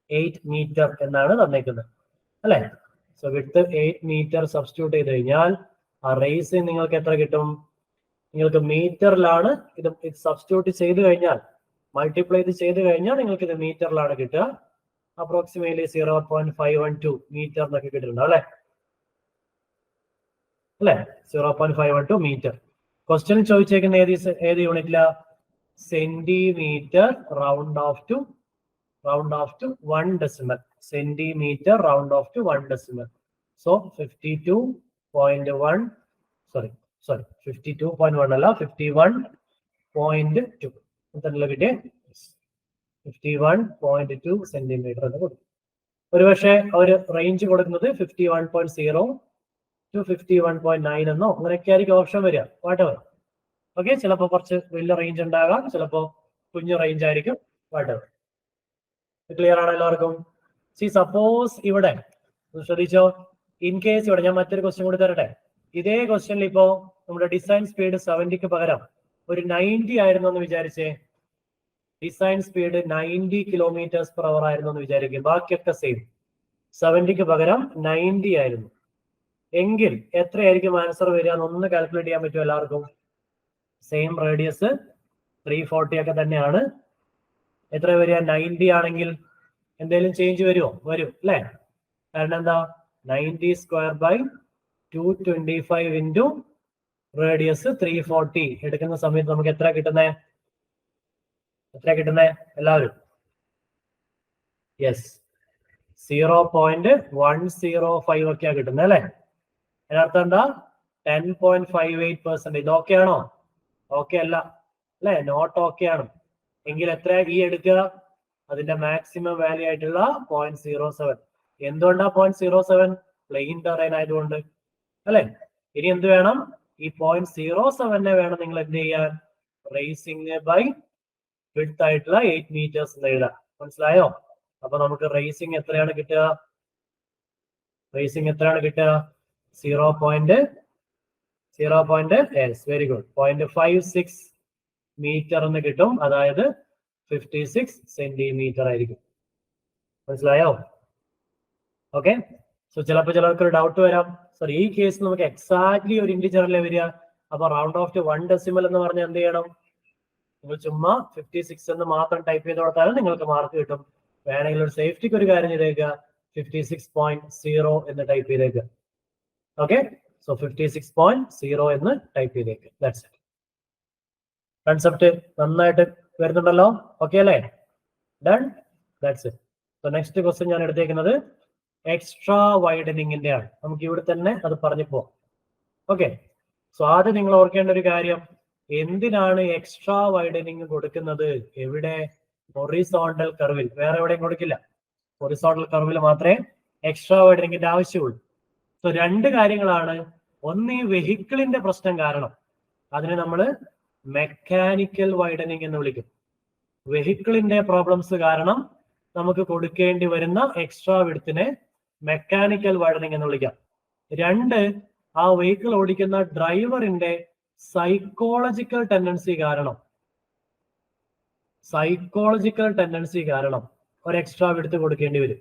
8 മീറ്റർ എന്നാണ് തന്നേക്കുന്നത് അല്ലെ? സോ വിഡ്ത്ത് 8 മീറ്റർ സബ്സ്റ്റിറ്റ്യൂട്ട് ചെയ്ത് കഴിഞ്ഞാൽ ആ റേസിംഗ് നിങ്ങൾക്ക് എത്ര കിട്ടും? നിങ്ങൾക്ക് മീറ്ററിലാണ് ഇത് സബ്സ്റ്റിറ്റ്യൂട്ട് ചെയ്ത് കഴിഞ്ഞാൽ, മൾട്ടിപ്ലൈ ചെയ്ത് കഴിഞ്ഞാൽ നിങ്ങൾക്ക് ഇത് മീറ്ററിലാണ് കിട്ടുക. അപ്രോക്സിമേറ്റ്ലി 0.512 മീറ്റർ എന്നൊക്കെ കിട്ടുന്നുണ്ട് അല്ലെ? 0.512 മീറ്റർ. ക്വസ്റ്റ്യൻ ചോദിച്ചേക്കുന്ന ഏത് യൂണിറ്റില? Centimetre round off to 1 decimal. Centimetre round off to 1 decimal. So 52.1 അല്ല 51.2 കിട്ടിയ 51.2 സെന്റിമീറ്റർ എന്ന് കൊടുക്കും. ഒരുപക്ഷെ ഒരു റേഞ്ച് കൊടുക്കുന്നത് 51.0 to 51.9 എന്നോ അങ്ങനെയൊക്കെ ആയിരിക്കും ഓപ്ഷൻ വരിക. വാട്ടെവർ. ഓക്കെ, ചിലപ്പോൾ കുറച്ച് വലിയ റേഞ്ച് ഉണ്ടാകാം, ചിലപ്പോൾ കുഞ്ഞു റേഞ്ച് ആയിരിക്കും. വാട്ടെവർ. ക്ലിയർ ആണ് എല്ലാവർക്കും? സപ്പോസ് ഇവിടെ ശ്രദ്ധിച്ചോ, ഇൻ കേസ് ഇവിടെ ഞാൻ മറ്റൊരു ക്വസ്റ്റ്യൻ കൂടി തരട്ടെ. ഇതേ ക്വസ്റ്റ്യനിൽ ഇപ്പോ നമ്മുടെ ഡിസൈൻ സ്പീഡ് 70ക്ക് പകരം ഒരു 90 ആയിരുന്നു എന്ന് വിചാരിച്ചേ. ഡിസൈൻ സ്പീഡ് 90 km/h ആയിരുന്നു എന്ന് വിചാരിക്കും. ബാക്കിയൊക്കെ സെയിം. 70ക്ക് പകരം 90 ആയിരുന്നു എങ്കിൽ എത്രയായിരിക്കും ആൻസർ വരിക എന്നൊന്ന് കാൽക്കുലേറ്റ് ചെയ്യാൻ പറ്റുമോ എല്ലാവർക്കും? സെയിം റേഡിയസ് 340 ഒക്കെ തന്നെയാണ്. എത്ര വരിക? 90 ആണെങ്കിൽ എന്തെങ്കിലും ചേഞ്ച് വരുമോ? വരും അല്ലേ? കാരണം എന്താ? 90² / 225 ഇൻറ്റു റേഡിയസ് 340 എടുക്കുന്ന സമയത്ത് നമുക്ക് എത്ര കിട്ടുന്നേ? എല്ലാവരും? യെസ്, 0.105 ഒക്കെയാ കിട്ടുന്നത് അല്ലേ? അതിനർത്ഥം എന്താ? 10.58%. ഓക്കെ ആണോ? ഓക്കെ അല്ല അല്ലെ? നോട്ട് ഓക്കെ ആണ് എങ്കിൽ എത്ര ഈ എടുക്കുക? അതിന്റെ മാക്സിമം വാല്യൂ ആയിട്ടുള്ള 0.07. എന്തുകൊണ്ടാ 0.07? പ്ലെയിൻ ടെറൈൻ ആയതുകൊണ്ട് അല്ലെ? ഇനി എന്ത് വേണം? ഈ 0.07 വേണം നിങ്ങൾ എന്ത് ചെയ്യാൻ? റേസിംഗ് ബൈ വിഡ്ത്ത് ആയിട്ടുള്ള 8 meters എന്ന് എഴുതാം. മനസ്സിലായോ? അപ്പൊ നമുക്ക് റേസിംഗ് എത്രയാണ് കിട്ടുക? 0.56 മീറ്റർ എന്ന് കിട്ടും. അതായത് 56 സെന്റിമീറ്റർ ആയിരിക്കും. മനസ്സിലായോ? ഓക്കെ. സോ ചിലപ്പോൾ ചിലർക്ക് ഒരു ഡൗട്ട് വരാം, സോറി ഈ കേസ് നമുക്ക് എക്സാക്ട്ലി ഒരു ഇന്റിജർ അല്ലേ വരിക, അപ്പൊ റൗണ്ട് ഓഫ് ടു 1 decimal എന്ന് പറഞ്ഞാൽ എന്ത് ചെയ്യണം? നിങ്ങൾ ചുമ്മാ 56 എന്ന് മാത്രം ടൈപ്പ് ചെയ്ത് കൊടുത്താലും നിങ്ങൾക്ക് മാർക്ക് കിട്ടും. വേണമെങ്കിൽ ഒരു സേഫ്റ്റിക്ക് ഒരു കാര്യം ചെയ്തേക്കുക, 56.0 എന്ന് ടൈപ്പ് ചെയ്തേക്കുക. ഓക്കെ, സോ 56.0 എന്ന് ടൈപ്പ് ചെയ്തേക്കുക. That's it. കൺസെപ്റ്റ് നന്നായിട്ട് വരുന്നുണ്ടല്ലോ? ഓക്കെ അല്ലേ? Done. That's it. So next question ഞാൻ എടുത്തേക്കുന്നത് എക്സ്ട്രാ വൈഡനിങ്ങിന്റെ ആണ്. നമുക്ക് ഇവിടെ തന്നെ അത് പറഞ്ഞു പോവാം. ഓക്കെ, സോ ആദ്യം നിങ്ങൾ ഓർക്കേണ്ട ഒരു കാര്യം, എന്തിനാണ് എക്സ്ട്രാ വൈഡനിങ് കൊടുക്കുന്നത്? എവിടെ? ഹൊറിസോണ്ടൽ കർവിൽ. വേറെ എവിടെയും കൊടുക്കില്ല. ഹൊറിസോണ്ടൽ കർവിൽ മാത്രമേ എക്സ്ട്രാ വൈഡനിങ്ങിന്റെ ആവശ്യമുള്ളൂ. സോ രണ്ട് കാര്യങ്ങളാണ്. ഒന്ന്, ഈ വെഹിക്കിളിന്റെ പ്രശ്നം കാരണം അതിനെ നമ്മൾ മെക്കാനിക്കൽ വൈഡനിങ് എന്ന് വിളിക്കും. വെഹിക്കിളിന്റെ പ്രോബ്ലംസ് കാരണം നമുക്ക് കൊടുക്കേണ്ടി വരുന്ന എക്സ്ട്രാ വിഡ്ത്തിനെ മെക്കാനിക്കൽ വൈഡനിങ് എന്ന് വിളിക്കാം. രണ്ട്, ആ വെഹിക്കിൾ ഓടിക്കുന്ന ഡ്രൈവറിന്റെ സൈക്കോളജിക്കൽ ടെൻഡൻസി കാരണം ഒരു എക്സ്ട്രാ വിഡ്ത്ത് കൊടുക്കേണ്ടി വരും.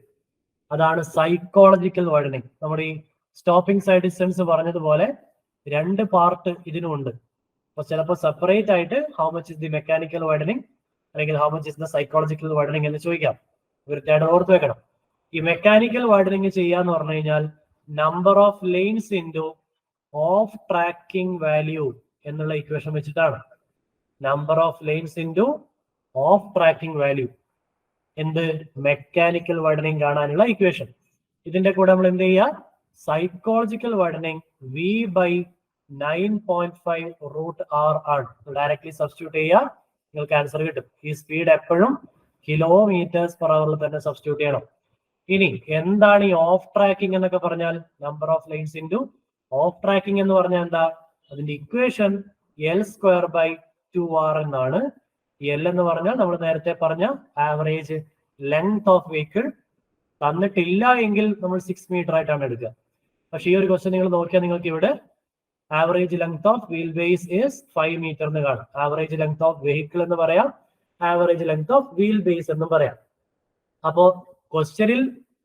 അതാണ് സൈക്കോളജിക്കൽ വൈഡനിങ്. നമ്മുടെ ഈ സ്റ്റോപ്പിംഗ് സൈഡ് ഡിസ്റ്റൻസ് പറഞ്ഞതുപോലെ രണ്ട് പാർട്ട് ഇതിനുമുണ്ട്. അപ്പൊ ചിലപ്പോൾ സെപ്പറേറ്റ് ആയിട്ട് how much is the mechanical widening അല്ലെങ്കിൽ how much is the psychological widening എന്ന് ചോദിക്കാം. വൃത്തിയായിട്ട് ഓർത്ത് വെക്കണം. ഈ മെക്കാനിക്കൽ വൈഡനിങ് ചെയ്യാന്ന് പറഞ്ഞു കഴിഞ്ഞാൽ number of lanes into of tracking value എന്നുള്ള ഇക്വേഷൻ വെച്ചിട്ടാണ്. Number of lanes into of tracking value എന്ത്? മെക്കാനിക്കൽ വൈഡനിങ് കാണാനുള്ള ഇക്വേഷൻ. ഇതിന്റെ കൂടെ നമ്മൾ എന്ത് ചെയ്യുക? സൈക്കോളജിക്കൽ വൈഡനിങ് V/9.5 √R ആണ്. ഡയറക്ട്ലി സബ്സ്റ്റിറ്റ്യൂട്ട് ചെയ്യുക, നിങ്ങൾക്ക് ആൻസർ കിട്ടും. ഈ സ്പീഡ് എപ്പോഴും km/h തന്നെ സബ്സ്റ്റിറ്റ്യൂട്ട് ചെയ്യണം. ഇനി എന്താണ് ഈ ഓഫ് ട്രാക്കിംഗ് എന്നൊക്കെ പറഞ്ഞാൽ? Number of lines into of tracking എന്ന് പറഞ്ഞാൽ എന്താ? അതിന്റെ ഇക്വേഷൻ L²/2R എന്നാണ്. L എന്ന് പറഞ്ഞാൽ നമ്മൾ നേരത്തെ പറഞ്ഞ ആവറേജ് ലെങ്ത് ഓഫ് വെഹിക്കിൾ. തന്നിട്ടില്ല എങ്കിൽ നമ്മൾ 6 മീറ്റർ ആയിട്ടാണ് എടുക്കുക. പക്ഷെ ഈ ഒരു ക്വസ്റ്റ്യൻ നിങ്ങൾ നോക്കിയാൽ നിങ്ങൾക്ക് ഇവിടെ average length of wheel base is 5 metre എന്ന് കാണാം. ആവറേജ് ലെങ്ത് ഓഫ് വെഹിക്കിൾ എന്ന് പറയാം, average length of wheel base എന്നും പറയാം. അപ്പോ ക്വസ്റ്റ്യനിൽ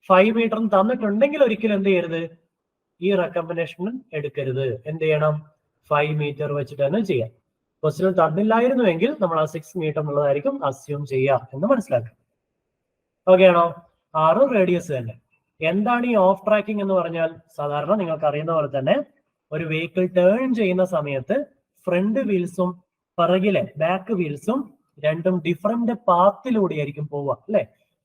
5 മീറ്റർ തന്നിട്ടുണ്ടെങ്കിൽ ഒരിക്കലും എന്ത് ചെയ്യരുത്? ഈ റെക്കമെൻഡേഷൻ എടുക്കരുത്. എന്ത് ചെയ്യണം? 5 മീറ്റർ വെച്ചിട്ട് തന്നെ ചെയ്യാം. ക്വസ്റ്റ്യനിൽ തന്നില്ലായിരുന്നുവെങ്കിൽ നമ്മൾ ആ 6 മീറ്റർ എന്നുള്ളതായിരിക്കും അസ്യൂം ചെയ്യുക എന്ന് മനസ്സിലാക്കുക. ഓക്കെ ആണോ? 6 റേഡിയസ് തന്നെ. എന്താണ് ഈ ഓഫ് ട്രാക്കിംഗ് എന്ന് പറഞ്ഞാൽ? സാധാരണ നിങ്ങൾക്ക് അറിയുന്ന പോലെ തന്നെ ഒരു വെഹിക്കിൾ ടേൺ ചെയ്യുന്ന സമയത്ത് ഫ്രണ്ട് വീൽസും പിറകിലെ ബാക്ക് വീൽസും രണ്ടും ഡിഫറെന്റ് പാത്തിലൂടെ ആയിരിക്കും പോവുക അല്ലെ?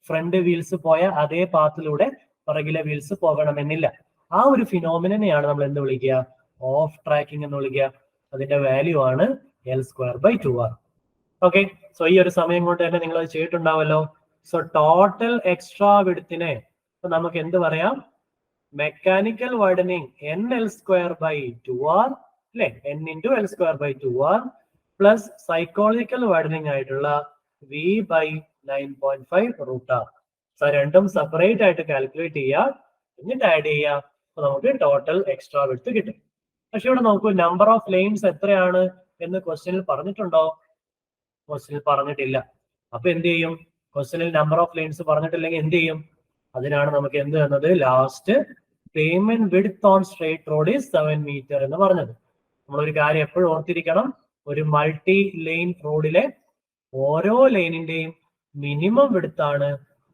ഫ്രണ്ട് വീൽസ് പോയ അതേ പാത്തിലൂടെ പിറകിലെ വീൽസ് പോകണമെന്നില്ല. ആ ഒരു ഫിനോമിനെയാണ് നമ്മൾ എന്ത് വിളിക്കുക? ഓഫ് ട്രാക്കിംഗ് എന്ന് വിളിക്കുക. അതിന്റെ വാല്യൂ ആണ് L²/2R. ഓക്കെ, സോ ഈ ഒരു സമയം കൊണ്ട് തന്നെ നിങ്ങൾ അത് ചെയ്തിട്ടുണ്ടാവല്ലോ. സോ ടോട്ടൽ എക്സ്ട്രാ വിഡ്ത്തിനെ നമുക്ക് എന്ത് പറയാം? മെക്കാനിക്കൽ വൈഡനിങ് NL²/2R അല്ലെ, N×L²/2R പ്ലസ് സൈക്കോളജിക്കൽ വൈഡനിങ് ആയിട്ടുള്ള V/9.5√R. സോ രണ്ടും സെപ്പറേറ്റ് ആയിട്ട് കാൽക്കുലേറ്റ് ചെയ്യുക, എന്നിട്ട് ആഡ് ചെയ്യുക. നമുക്ക് ടോട്ടൽ എക്സ്ട്രാ വിഡ്ത്ത് കിട്ടും. പക്ഷെ ഇവിടെ നോക്കൂ, നമ്പർ ഓഫ് ലൈൻസ് എത്രയാണ് എന്ന് ക്വസ്റ്റ്യനിൽ പറഞ്ഞിട്ടുണ്ടോ? ക്വസ്റ്റ്യനിൽ പറഞ്ഞിട്ടില്ല. അപ്പൊ എന്ത് ചെയ്യും? ക്വസ്റ്റ്യനിൽ നമ്പർ ഓഫ് ലൈൻസ് പറഞ്ഞിട്ടില്ലെങ്കിൽ എന്ത് ചെയ്യും? അതിനാണ് നമുക്ക് എന്ത് തന്നത്? Last pavement width on straight road is 7 metre എന്ന് പറഞ്ഞത്. നമ്മളൊരു കാര്യം എപ്പോഴും ഓർത്തിരിക്കണം, ഒരു മൾട്ടി ലൈൻ റോഡിലെ ഓരോ ലൈനിന്റെയും മിനിമം വിഡ്ത്ത് ആണ്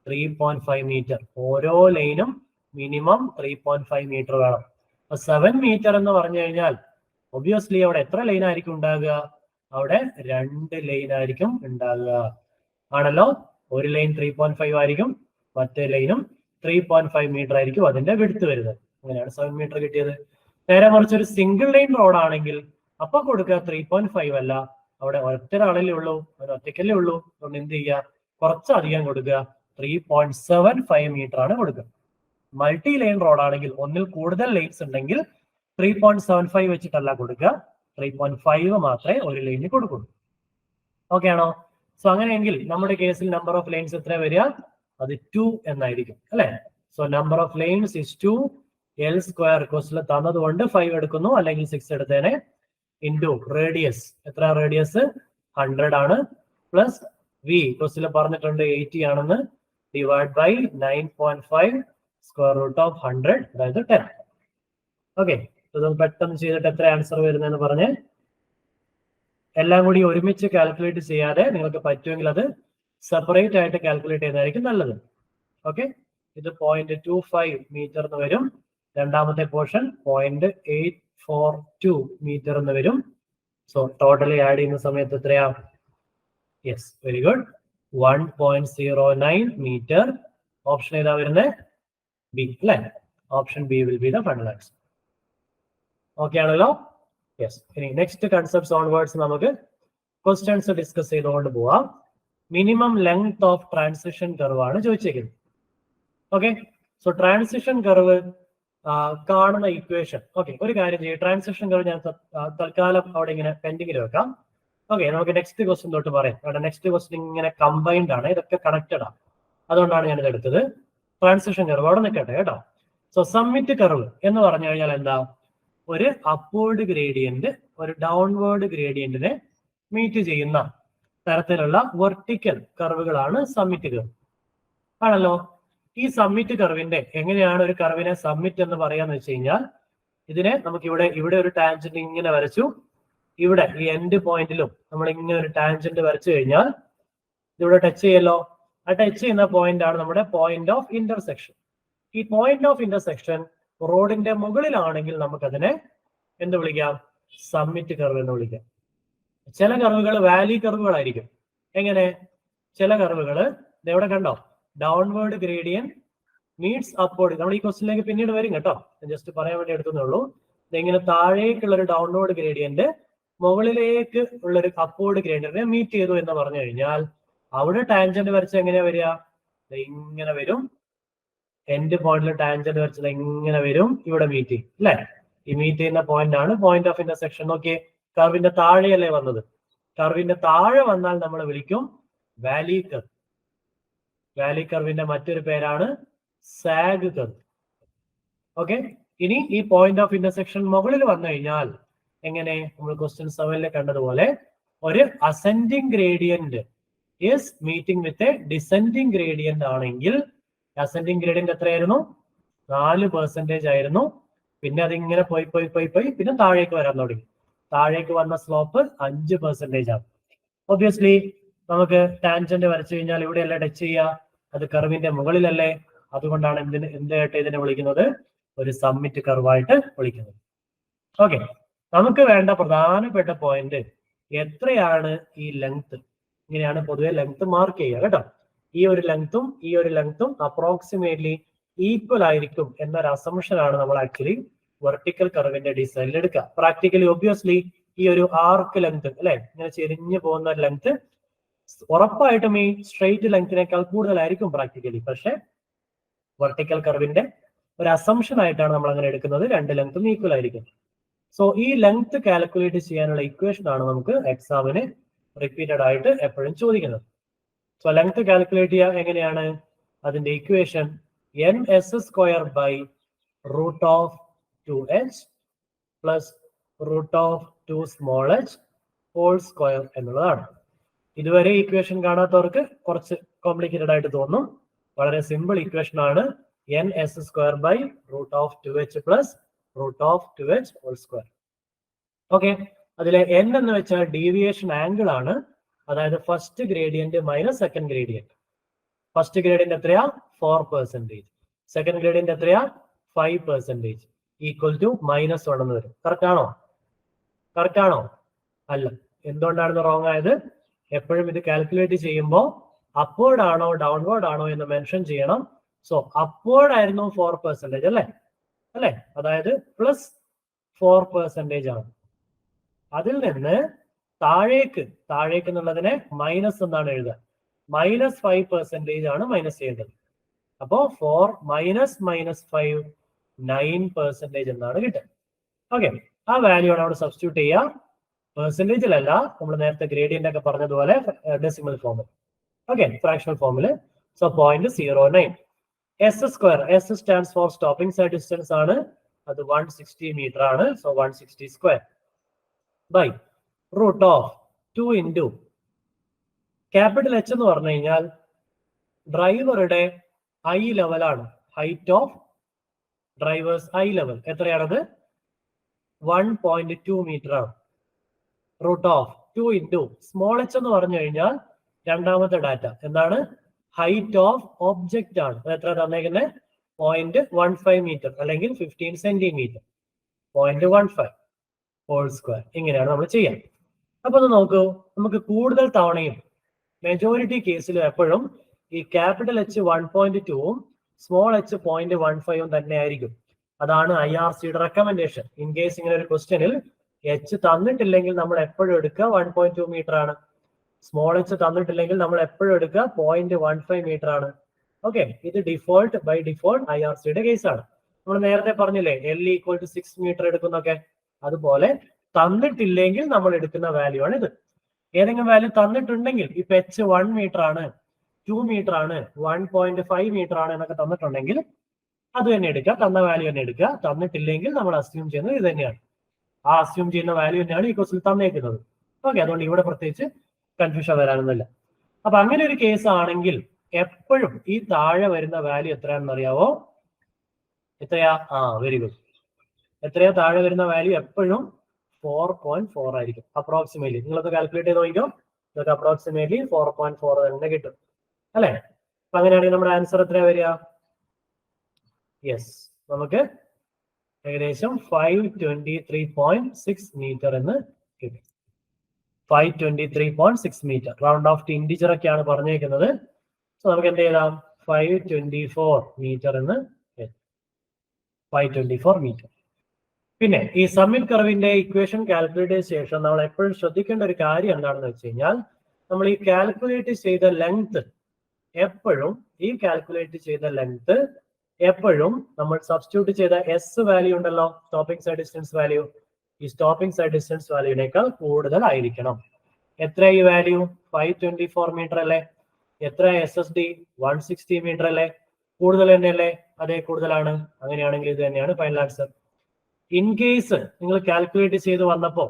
3.5 മീറ്റർ. ഓരോ ലൈനും മിനിമം 3.5 മീറ്റർ വേണം. 7 മീറ്റർ എന്ന് പറഞ്ഞു കഴിഞ്ഞാൽ ഒബ്വിയസ്ലി അവിടെ എത്ര ലൈൻ ആയിരിക്കും ഉണ്ടാകുക? അവിടെ 2 ലൈൻ ആയിരിക്കും ഉണ്ടാകുക, ആണല്ലോ. ഒരു ലൈൻ 3.5 ആയിരിക്കും, മറ്റേ ലൈനും 3.5 മീറ്റർ ആയിരിക്കും അതിന്റെ വിഡ്ത്ത് വരുന്നത്. അങ്ങനെയാണ് 7 മീറ്റർ കിട്ടിയത്. നേരെ മറിച്ച് ഒരു സിംഗിൾ ലൈൻ റോഡ് ആണെങ്കിൽ അപ്പൊ കൊടുക്കുക 3.5 അല്ല, അവിടെ ഒറ്റൊരാളല്ലേ ഉള്ളൂ, അതിന് ഒറ്റയ്ക്കല്ലേ ഉള്ളൂ. അതുകൊണ്ട് എന്ത് ചെയ്യുക? കുറച്ചധികം കൊടുക്കുക, 3.75 മീറ്റർ ആണ് കൊടുക്കുക. മൾട്ടി ലൈൻ റോഡ് ആണെങ്കിൽ, ഒന്നിൽ കൂടുതൽ ലൈൻസ് ഉണ്ടെങ്കിൽ 3.75 വെച്ചിട്ടല്ല കൊടുക്കുക, 3.5 മാത്രമേ ഒരു ലൈനിൽ കൊടുക്കുള്ളൂ. ഓക്കെ ആണോ? സോ അങ്ങനെയെങ്കിൽ നമ്മുടെ കേസിൽ നമ്പർ ഓഫ് ലൈൻസ് എത്ര വരിക? അത് 2 എന്നായിരിക്കും അല്ലെ. So number of lines is 2. L² ക്വസ്റ്റിൽ തന്നതുകൊണ്ട് 5 എടുക്കുന്നു, അല്ലെങ്കിൽ 6 എടുത്തേനെ. ഇൻറ്റു റേഡിയസ്, എത്ര റേഡിയസ്? 100 ആണ്. പ്ലസ് വി ക്വസ്റ്റിൽ പറഞ്ഞിട്ടുണ്ട് 80 ആണെന്ന്, ഡിവൈഡ് ബൈ 9.5 √100, അതായത് 10. ഓക്കെ, ഇതൊന്ന് പെട്ടെന്ന് ചെയ്തിട്ട് എത്ര ആൻസർ വരുന്നതെന്ന് പറഞ്ഞ്, എല്ലാം കൂടി ഒരുമിച്ച് കാൽക്കുലേറ്റ് ചെയ്യാതെ നിങ്ങൾക്ക് പറ്റുമെങ്കിൽ അത് സെപ്പറേറ്റ് ആയിട്ട് കാൽക്കുലേറ്റ് ചെയ്യുന്നതായിരിക്കും നല്ലത്. ഓക്കെ, ഇത് 0.25 മീറ്റർ എന്ന് വരും. രണ്ടാമത്തെ പോർഷൻ 0.842 മീറ്റർ എന്ന് വരും. സോ ടോട്ടലി ആഡ് ചെയ്യുന്ന സമയത്ത് എത്രയാ? Yes, very good, 1.09 metre. Option ഏതാ വരുന്നത്? ബി അല്ലെ. Option B will be the final answer. Okay ആണല്ലോ? യെസ്. ഇനി നെക്സ്റ്റ് കൺസെപ്റ്റ്സ് ഓൺവേർഡ്സ് നമുക്ക് ക്വസ്റ്റ്യൻസ് ഡിസ്കസ് ചെയ്തുകൊണ്ട് പോവാം. Minimum length of transition curve ആണ് ചോദിച്ചേക്കുന്നത്. ഓക്കെ, സോ ട്രാൻസിഷൻ കർവ് കാണുന്ന ഇക്വേഷൻ. ഓക്കെ, ഒരു കാര്യം ചെയ്യും, ട്രാൻസിഷൻ കർവ് ഞാൻ തൽക്കാലം അവിടെ ഇങ്ങനെ പെൻഡിങ്ങിൽ വെക്കാം. ഓക്കെ, നമുക്ക് നെക്സ്റ്റ് ക്വസ്റ്റ്യൻ തൊട്ട് പറയാം. അവിടെ നെക്സ്റ്റ് ക്വസ്റ്റ്യൻ ഇങ്ങനെ കമ്പൈൻഡ് ആണ്, ഇതൊക്കെ കണക്റ്റഡ് ആണ്, അതുകൊണ്ടാണ് ഞാൻ ഇത് എടുത്തത്. ട്രാൻസിഷൻ കർവ് അവിടെ നിൽക്കട്ടെ കേട്ടോ. സോ സമ്മിറ്റ് കർവ് എന്ന് പറഞ്ഞു കഴിഞ്ഞാൽ എന്താ? ഒരു അപ്വേർഡ് ഗ്രേഡിയന്റ് ഒരു ഡൗൺവേർഡ് ഗ്രേഡിയന്റിനെ മീറ്റ് ചെയ്യുന്ന തരത്തിലുള്ള വെർട്ടിക്കൽ കർവുകളാണ് സമ്മിറ്റ് കർവ്, ആണല്ലോ. ഈ സമ്മിറ്റ് കർവിന്റെ എങ്ങനെയാണ് ഒരു കർവിനെ സമ്മിറ്റ് എന്ന് പറയാന്ന് വെച്ച് കഴിഞ്ഞാൽ, ഇതിനെ നമുക്ക് ഇവിടെ ഒരു ടാൻജന്റ് ഇങ്ങനെ വരച്ചു, ഇവിടെ ഈ എൻഡ് പോയിന്റിലും നമ്മൾ ഇങ്ങനെ ഒരു ടാൻജന്റ് വരച്ചു കഴിഞ്ഞാൽ ഇതിവിടെ ടച്ച് ചെയ്യല്ലോ. ആ ടച്ച് ചെയ്യുന്ന പോയിന്റ് ആണ് നമ്മുടെ പോയിന്റ് ഓഫ് ഇന്റർസെക്ഷൻ. ഈ പോയിന്റ് ഓഫ് ഇന്റർസെക്ഷൻ റോഡിന്റെ മുകളിലാണെങ്കിൽ നമുക്കതിനെ എന്ത് വിളിക്കാം? സമ്മിറ്റ് കർവ് എന്ന് വിളിക്കാം. ചില കർവുകൾ വാലി കർവുകളായിരിക്കും. എങ്ങനെ? ചില കർവുകൾ ഇതെവിടെ കണ്ടോ? Downward gradient meats upward. നമ്മൾ ഈ ക്വസ്റ്റിലേക്ക് പിന്നീട് വരും കേട്ടോ, ജസ്റ്റ് പറയാൻ വേണ്ടി എടുത്തുന്നുള്ളൂ. ഇങ്ങനെ താഴേക്കുള്ള ഒരു ഡൗൺവേർഡ് ഗ്രേഡിയന്റ് മുകളിലേക്ക് ഉള്ളൊരു അപ്വേർഡ് ഗ്രേഡിയന്റിനെ മീറ്റ് ചെയ്തു എന്ന് പറഞ്ഞു കഴിഞ്ഞാൽ അവിടെ ടാൻജന്റ് വരച്ച് എങ്ങനെയാ വരിക? ഇങ്ങനെ വരും. എൻഡ് പോയിന്റിൽ ടാൻജന്റ് വരച്ചത് എങ്ങനെ വരും? ഇവിടെ മീറ്റ് ചെയ്യും അല്ലെ. ഈ മീറ്റ് ചെയ്യുന്ന പോയിന്റ് ആണ് പോയിന്റ് ഓഫ് ഇന്റർസെക്ഷൻ. നോക്കിയേ, കർവിന്റെ താഴെയല്ലേ വന്നത്. കർവിന്റെ താഴെ വന്നാൽ നമ്മൾ വിളിക്കും വാലി കർവ്. വാലി കർവിന്റെ മറ്റൊരു പേരാണ് സാഗ് കർവ്. ഓക്കെ, ഇനി ഈ പോയിന്റ് ഓഫ് ഇന്റർസെക്ഷൻ മുകളിൽ വന്നു കഴിഞ്ഞാൽ എങ്ങനെ? നമ്മൾ ക്വസ്റ്റ്യൻ 7 കണ്ടതുപോലെ ഒരു ascending gradient is meeting with a descending gradient ആണെങ്കിൽ, അസെൻഡിങ് ഗ്രേഡിയന്റ് എത്രയായിരുന്നു? 4% ആയിരുന്നു. പിന്നെ അതിങ്ങനെ പോയി പിന്നെ താഴേക്ക് വരാൻ തുടങ്ങി. താഴേക്ക് വന്ന സ്ലോപ്പ് 5% ആണ്. ഒബ്വിയസ്ലി നമുക്ക് ടാൻജന്റ് വരച്ചു കഴിഞ്ഞാൽ ഇവിടെയല്ല ടച്ച് ചെയ്യുക, അത് കർവിന്റെ മുകളിലല്ലേ. അതുകൊണ്ടാണ് എന്തായിട്ട് ഇതിനെ വിളിക്കുന്നത്? ഒരു സമ്മിറ്റ് കർവായിട്ട് വിളിക്കുന്നത്. ഓക്കെ, നമുക്ക് വേണ്ട പ്രധാനപ്പെട്ട പോയിന്റ് എത്രയാണ് ഈ ലെങ്ത്. ഇങ്ങനെയാണ് പൊതുവെ ലെങ്ത് മാർക്ക് ചെയ്യുക കേട്ടോ. ഈ ഒരു ലെങ്ത്തും അപ്രോക്സിമേറ്റ്ലി ഈക്വൽ ആയിരിക്കും എന്നൊരു അസംഷൻ ആണ് നമ്മൾ ആക്ച്വലി വെർട്ടിക്കൽ കർവിന്റെ ഡിസൈനിൽ എടുക്കുക. പ്രാക്ടിക്കലി ഒബ്വിയസ്ലി ഈ ഒരു ആർക്ക് ലെങ്ത് അല്ലെ, ഇങ്ങനെ ചെരിഞ്ഞു പോകുന്ന ലെങ്ത് ഉറപ്പായിട്ടും ഈ സ്ട്രെയിറ്റ് ലെങ്തിനേക്കാൾ കൂടുതലായിരിക്കും പ്രാക്ടിക്കലി. പക്ഷെ വെർട്ടിക്കൽ കർവിന്റെ ഒരു അസംഷൻ ആയിട്ടാണ് നമ്മൾ അങ്ങനെ എടുക്കുന്നത്, രണ്ട് ലെങ്ത്തും ഈക്വൽ ആയിരിക്കും. സോ ഈ ലെങ്ത് കാൽക്കുലേറ്റ് ചെയ്യാനുള്ള ഇക്വേഷൻ ആണ് നമുക്ക് എക്സാമിന് റിപ്പീറ്റഡ് ആയിട്ട് എപ്പോഴും ചോദിക്കുന്നത്. സോ ലെങ്ത് കാൽക്കുലേറ്റ് ചെയ്യാൻ എങ്ങനെയാണ്? അതിന്റെ equation n(s²) root of 2h plus root of 2h whole square എന്നുള്ളതാണ്. ഇതുവരെ ഇക്വേഷൻ കാണാത്തവർക്ക് കുറച്ച് കോംപ്ലിക്കേറ്റഡ് ആയിട്ട് തോന്നും. വളരെ സിമ്പിൾ ഇക്വേഷൻ ആണ്. n(s²) root of 2h plus root of 2h whole square. Okay, അതിലെ n എന്ന് വെച്ചാൽ ഡീവിയേഷൻ ആംഗിൾ ആണ്. അതായത് first gradient minus second gradient. First gradient എത്രയാ? 4%. സെക്കൻഡ് ഗ്രേഡിയന്റ് എത്രയാ? 5%. ഈക്വൽ ടു -1 എന്ന് വരും. കറക്റ്റ് ആണോ? കറക്റ്റ് ആണോ? അല്ല. എന്തുകൊണ്ടാണ് റോങ് ആയത്? എപ്പോഴും ഇത് കാൽക്കുലേറ്റ് ചെയ്യുമ്പോൾ അപ്വേർഡ് ആണോ ഡൗൺവേർഡ് ആണോ എന്ന് മെൻഷൻ ചെയ്യണം. സോ അപ്വേർഡ് ആയിരുന്നു 4%, അല്ലേ? അല്ലെ? അതായത് പ്ലസ് 4% ആണ്. അതിൽ നിന്ന് താഴേക്ക് എന്നുള്ളതിനെ മൈനസ് എന്നാണ് എഴുതുക. -5% ആണ് മൈനസ് ചെയ്യേണ്ടത്. അപ്പോ 4 - -5 9% എന്നാണ് കിട്ടുക. ഓക്കെ, ആ വാല്യൂ ആണ് അവിടെ സബ്സ്റ്റിറ്റ്യൂട്ട് ചെയ്യുക. പെർസെന്റേജിലല്ല, നമ്മൾ നേരത്തെ ഗ്രേഡിയന്റ് ഒക്കെ പറഞ്ഞതുപോലെ ഡെസിമൽ ഫോമിൽ. ഓക്കെ, ഫ്രാക്ഷണൽ ഫോമിൽ. So 0.09. s², s stands for stopping sight distance ആണ്. അത് 160 മീറ്റർ ആണ്. So 160² by root of 2 into capital H എന്ന് പറഞ്ഞു കഴിഞ്ഞാൽ ഡ്രൈവറുടെ ഐ ലെവലാണ്. Height of driver's eye level എത്രയാണത്? 1.2 മീറ്റർ ആണ്. Root of 2 into small h എന്ന് പറഞ്ഞു കഴിഞ്ഞാൽ രണ്ടാമത്തെ ഡാറ്റ എന്താണ്? ഹൈറ്റ് ഓഫ് ഒബ്ജക്റ്റ് ആണ്. അത് എത്ര തന്നേക്കുന്നത്? 0.15 മീറ്റർ അല്ലെങ്കിൽ 15 സെന്റിമീറ്റർ. 0.15 whole square. ഇങ്ങനെയാണ് നമ്മൾ ചെയ്യാം. അപ്പൊ ഒന്ന് നോക്കൂ, നമുക്ക് കൂടുതൽ തവണയും മെജോറിറ്റി കേസിലും എപ്പോഴും ഈ ക്യാപിറ്റൽ H 1.2ഉം സ്മോൾ h 0.15ഉം തന്നെ ആയിരിക്കും. അതാണ് IRCയുടെ റെക്കമെൻഡേഷൻ. ഇൻ കേസ് ഇങ്ങനെ ഒരു ക്വസ്റ്റ്യനിൽ h തന്നിട്ടില്ലെങ്കിൽ നമ്മൾ എപ്പോഴും എടുക്കുക 1.2 മീറ്റർ ആണ്. സ്മോൾ h തന്നിട്ടില്ലെങ്കിൽ നമ്മൾ എപ്പോഴും എടുക്കുക 0.15 മീറ്റർ ആണ്. ഓക്കെ, ഇത് ഡിഫോൾട്ട് ബൈ ഡിഫോൾട്ട് IRCയുടെ കേസാണ്. നമ്മൾ നേരത്തെ പറഞ്ഞില്ലേ L = 6 മീറ്റർ എടുക്കുന്നൊക്കെ. അതുപോലെ തന്നിട്ടില്ലെങ്കിൽ നമ്മൾ എടുക്കുന്ന വാല്യൂ ആണ് ഇത്. ഏതെങ്കിലും വാല്യൂ തന്നിട്ടുണ്ടെങ്കിൽ ഇപ്പൊ h 1 മീറ്റർ ആണ്, 2 മീറ്റർ ആണ്, 1.5 മീറ്റർ ആണ് എന്നൊക്കെ തന്നിട്ടുണ്ടെങ്കിൽ അത് തന്നെ എടുക്കുക, തന്ന വാല്യൂ തന്നെ എടുക്കുക. തന്നിട്ടില്ലെങ്കിൽ നമ്മൾ അസ്യൂം ചെയ്യുന്നത് ഇത് തന്നെയാണ്. ആ അസ്യൂം ചെയ്യുന്ന വാല്യൂ തന്നെയാണ് ഈ ക്വസ്റ്റിൽ തന്നേക്കുന്നത്. ഓക്കെ, അതുകൊണ്ട് ഇവിടെ പ്രത്യേകിച്ച് കൺഫ്യൂഷൻ വരാനൊന്നുമില്ല. അപ്പൊ അങ്ങനെ ഒരു കേസ് ആണെങ്കിൽ എപ്പോഴും ഈ താഴെ വരുന്ന വാല്യൂ എത്രയാണെന്ന് അറിയാവോ? എത്രയാ? Very good. എത്രയാ താഴെ വരുന്ന വാല്യൂ? എപ്പോഴും 4.4 ആയിരിക്കും അപ്രോക്സിമേറ്റ്ലി. നിങ്ങളത് കാൽക്കുലേറ്റ് ചെയ്ത് നോക്കിക്കോ. ഇതൊക്കെ അപ്രോക്സിമേറ്റ്ലി 4.4 തന്നെ കിട്ടും, അല്ലെ? അപ്പൊ അങ്ങനെയാണെങ്കിൽ നമ്മുടെ ആൻസർ എത്രയാ വരിക? യെസ്, നമുക്ക് ഏകദേശം 523.6 മീറ്റർ എന്ന് കിട്ടും. 523.6 metre. Round off to integer ഒക്കെയാണ് പറഞ്ഞേക്കുന്നത്. സോ നമുക്ക് എന്ത് ചെയ്താം? 524 മീറ്റർ എന്ന് 524 മീറ്റർ. പിന്നെ ഈ സമ്മിറ്റ് കർവിന്റെ ഇക്വേഷൻ കാൽക്കുലേറ്റ് ചെയ്ത ശേഷം നമ്മൾ എപ്പോഴും ശ്രദ്ധിക്കേണ്ട ഒരു കാര്യം എന്താണെന്ന് വെച്ച് കഴിഞ്ഞാൽ, നമ്മൾ ഈ കാൽക്കുലേറ്റ് ചെയ്ത ലെങ്ത് എപ്പോഴും നമ്മൾ സബ്സ്റ്റിറ്റ്യൂട്ട് ചെയ്ത എസ് വാല്യൂ ഉണ്ടല്ലോ, സ്റ്റോപ്പിംഗ് സൈഡ് ഡിസ്റ്റൻസ് വാല്യൂ, ഈ സ്റ്റോപ്പിംഗ് സൈഡ് ഡിസ്റ്റൻസ് വാല്യൂനേക്കാൾ കൂടുതലായിരിക്കണം. എത്ര ഈ വാല്യൂ? 524 മീറ്റർ അല്ലേ? എത്ര SSD? 160 മീറ്റർ അല്ലേ? കൂടുതൽ തന്നെയല്ലേ? അതേ, കൂടുതലാണ്. അങ്ങനെയാണെങ്കിൽ ഇത് തന്നെയാണ് ഫൈനൽ ആൻസർ. ഇൻ കേസ് നിങ്ങൾ കാൽക്കുലേറ്റ് ചെയ്ത് വന്നപ്പോ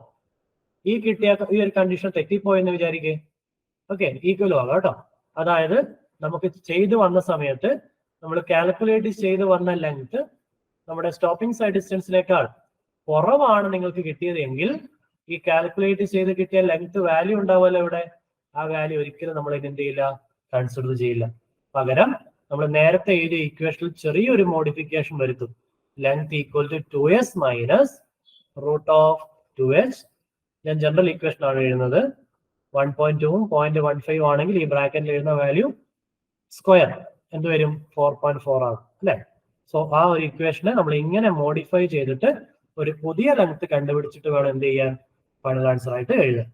ഈ കിട്ടിയ ഈ ഒരു കണ്ടീഷൻ തെറ്റിപ്പോയെന്ന് വിചാരിക്കേ. ഓക്കെ, ഈക്വൽ ആകാം കേട്ടോ. അതായത് നമുക്ക് ചെയ്തു വന്ന സമയത്ത് നമ്മൾ കാൽക്കുലേറ്റ് ചെയ്ത് വന്ന ലെങ്ത് നമ്മുടെ സ്റ്റോപ്പിംഗ് സൈഡ് ഡിസ്റ്റൻസിനേക്കാൾ കുറവാണ് നിങ്ങൾക്ക് കിട്ടിയത് എങ്കിൽ ഈ കാൽക്കുലേറ്റ് ചെയ്ത് കിട്ടിയ ലെങ്ത് വാല്യൂ ഉണ്ടാവുമല്ലോ ഇവിടെ, ആ വാല്യൂ ഒരിക്കലും നമ്മൾ എന്ത് ചെയ്യില്ല? കൺസിഡർ ചെയ്യില്ല. പകരം നമ്മൾ നേരത്തെ എഴുതിയ ഇക്വേഷനിൽ ചെറിയൊരു മോഡിഫിക്കേഷൻ വരുത്തും. Length equal to 2s minus root of 2h. ഞാൻ ജനറൽ ഇക്വേഷൻ ആണ് എഴുതുന്നത്. 1.2ഉം 0.15 ആണെങ്കിൽ ഈ ബ്രാക്കറ്റിൽ എഴുതുന്ന വാല്യൂ സ്ക്വയർ എന്ത് വരും? 4.4 ആണ്, അല്ലെ? സോ ആ ഒരു ഇക്വേഷനെ നമ്മൾ ഇങ്ങനെ മോഡിഫൈ ചെയ്തിട്ട് ഒരു പുതിയ ലെങ്ത് കണ്ടുപിടിച്ചിട്ട് വേണം എന്ത് ചെയ്യാൻ? ഫൈനൽ ആൻസർ ആയിട്ട് എഴുതാൻ.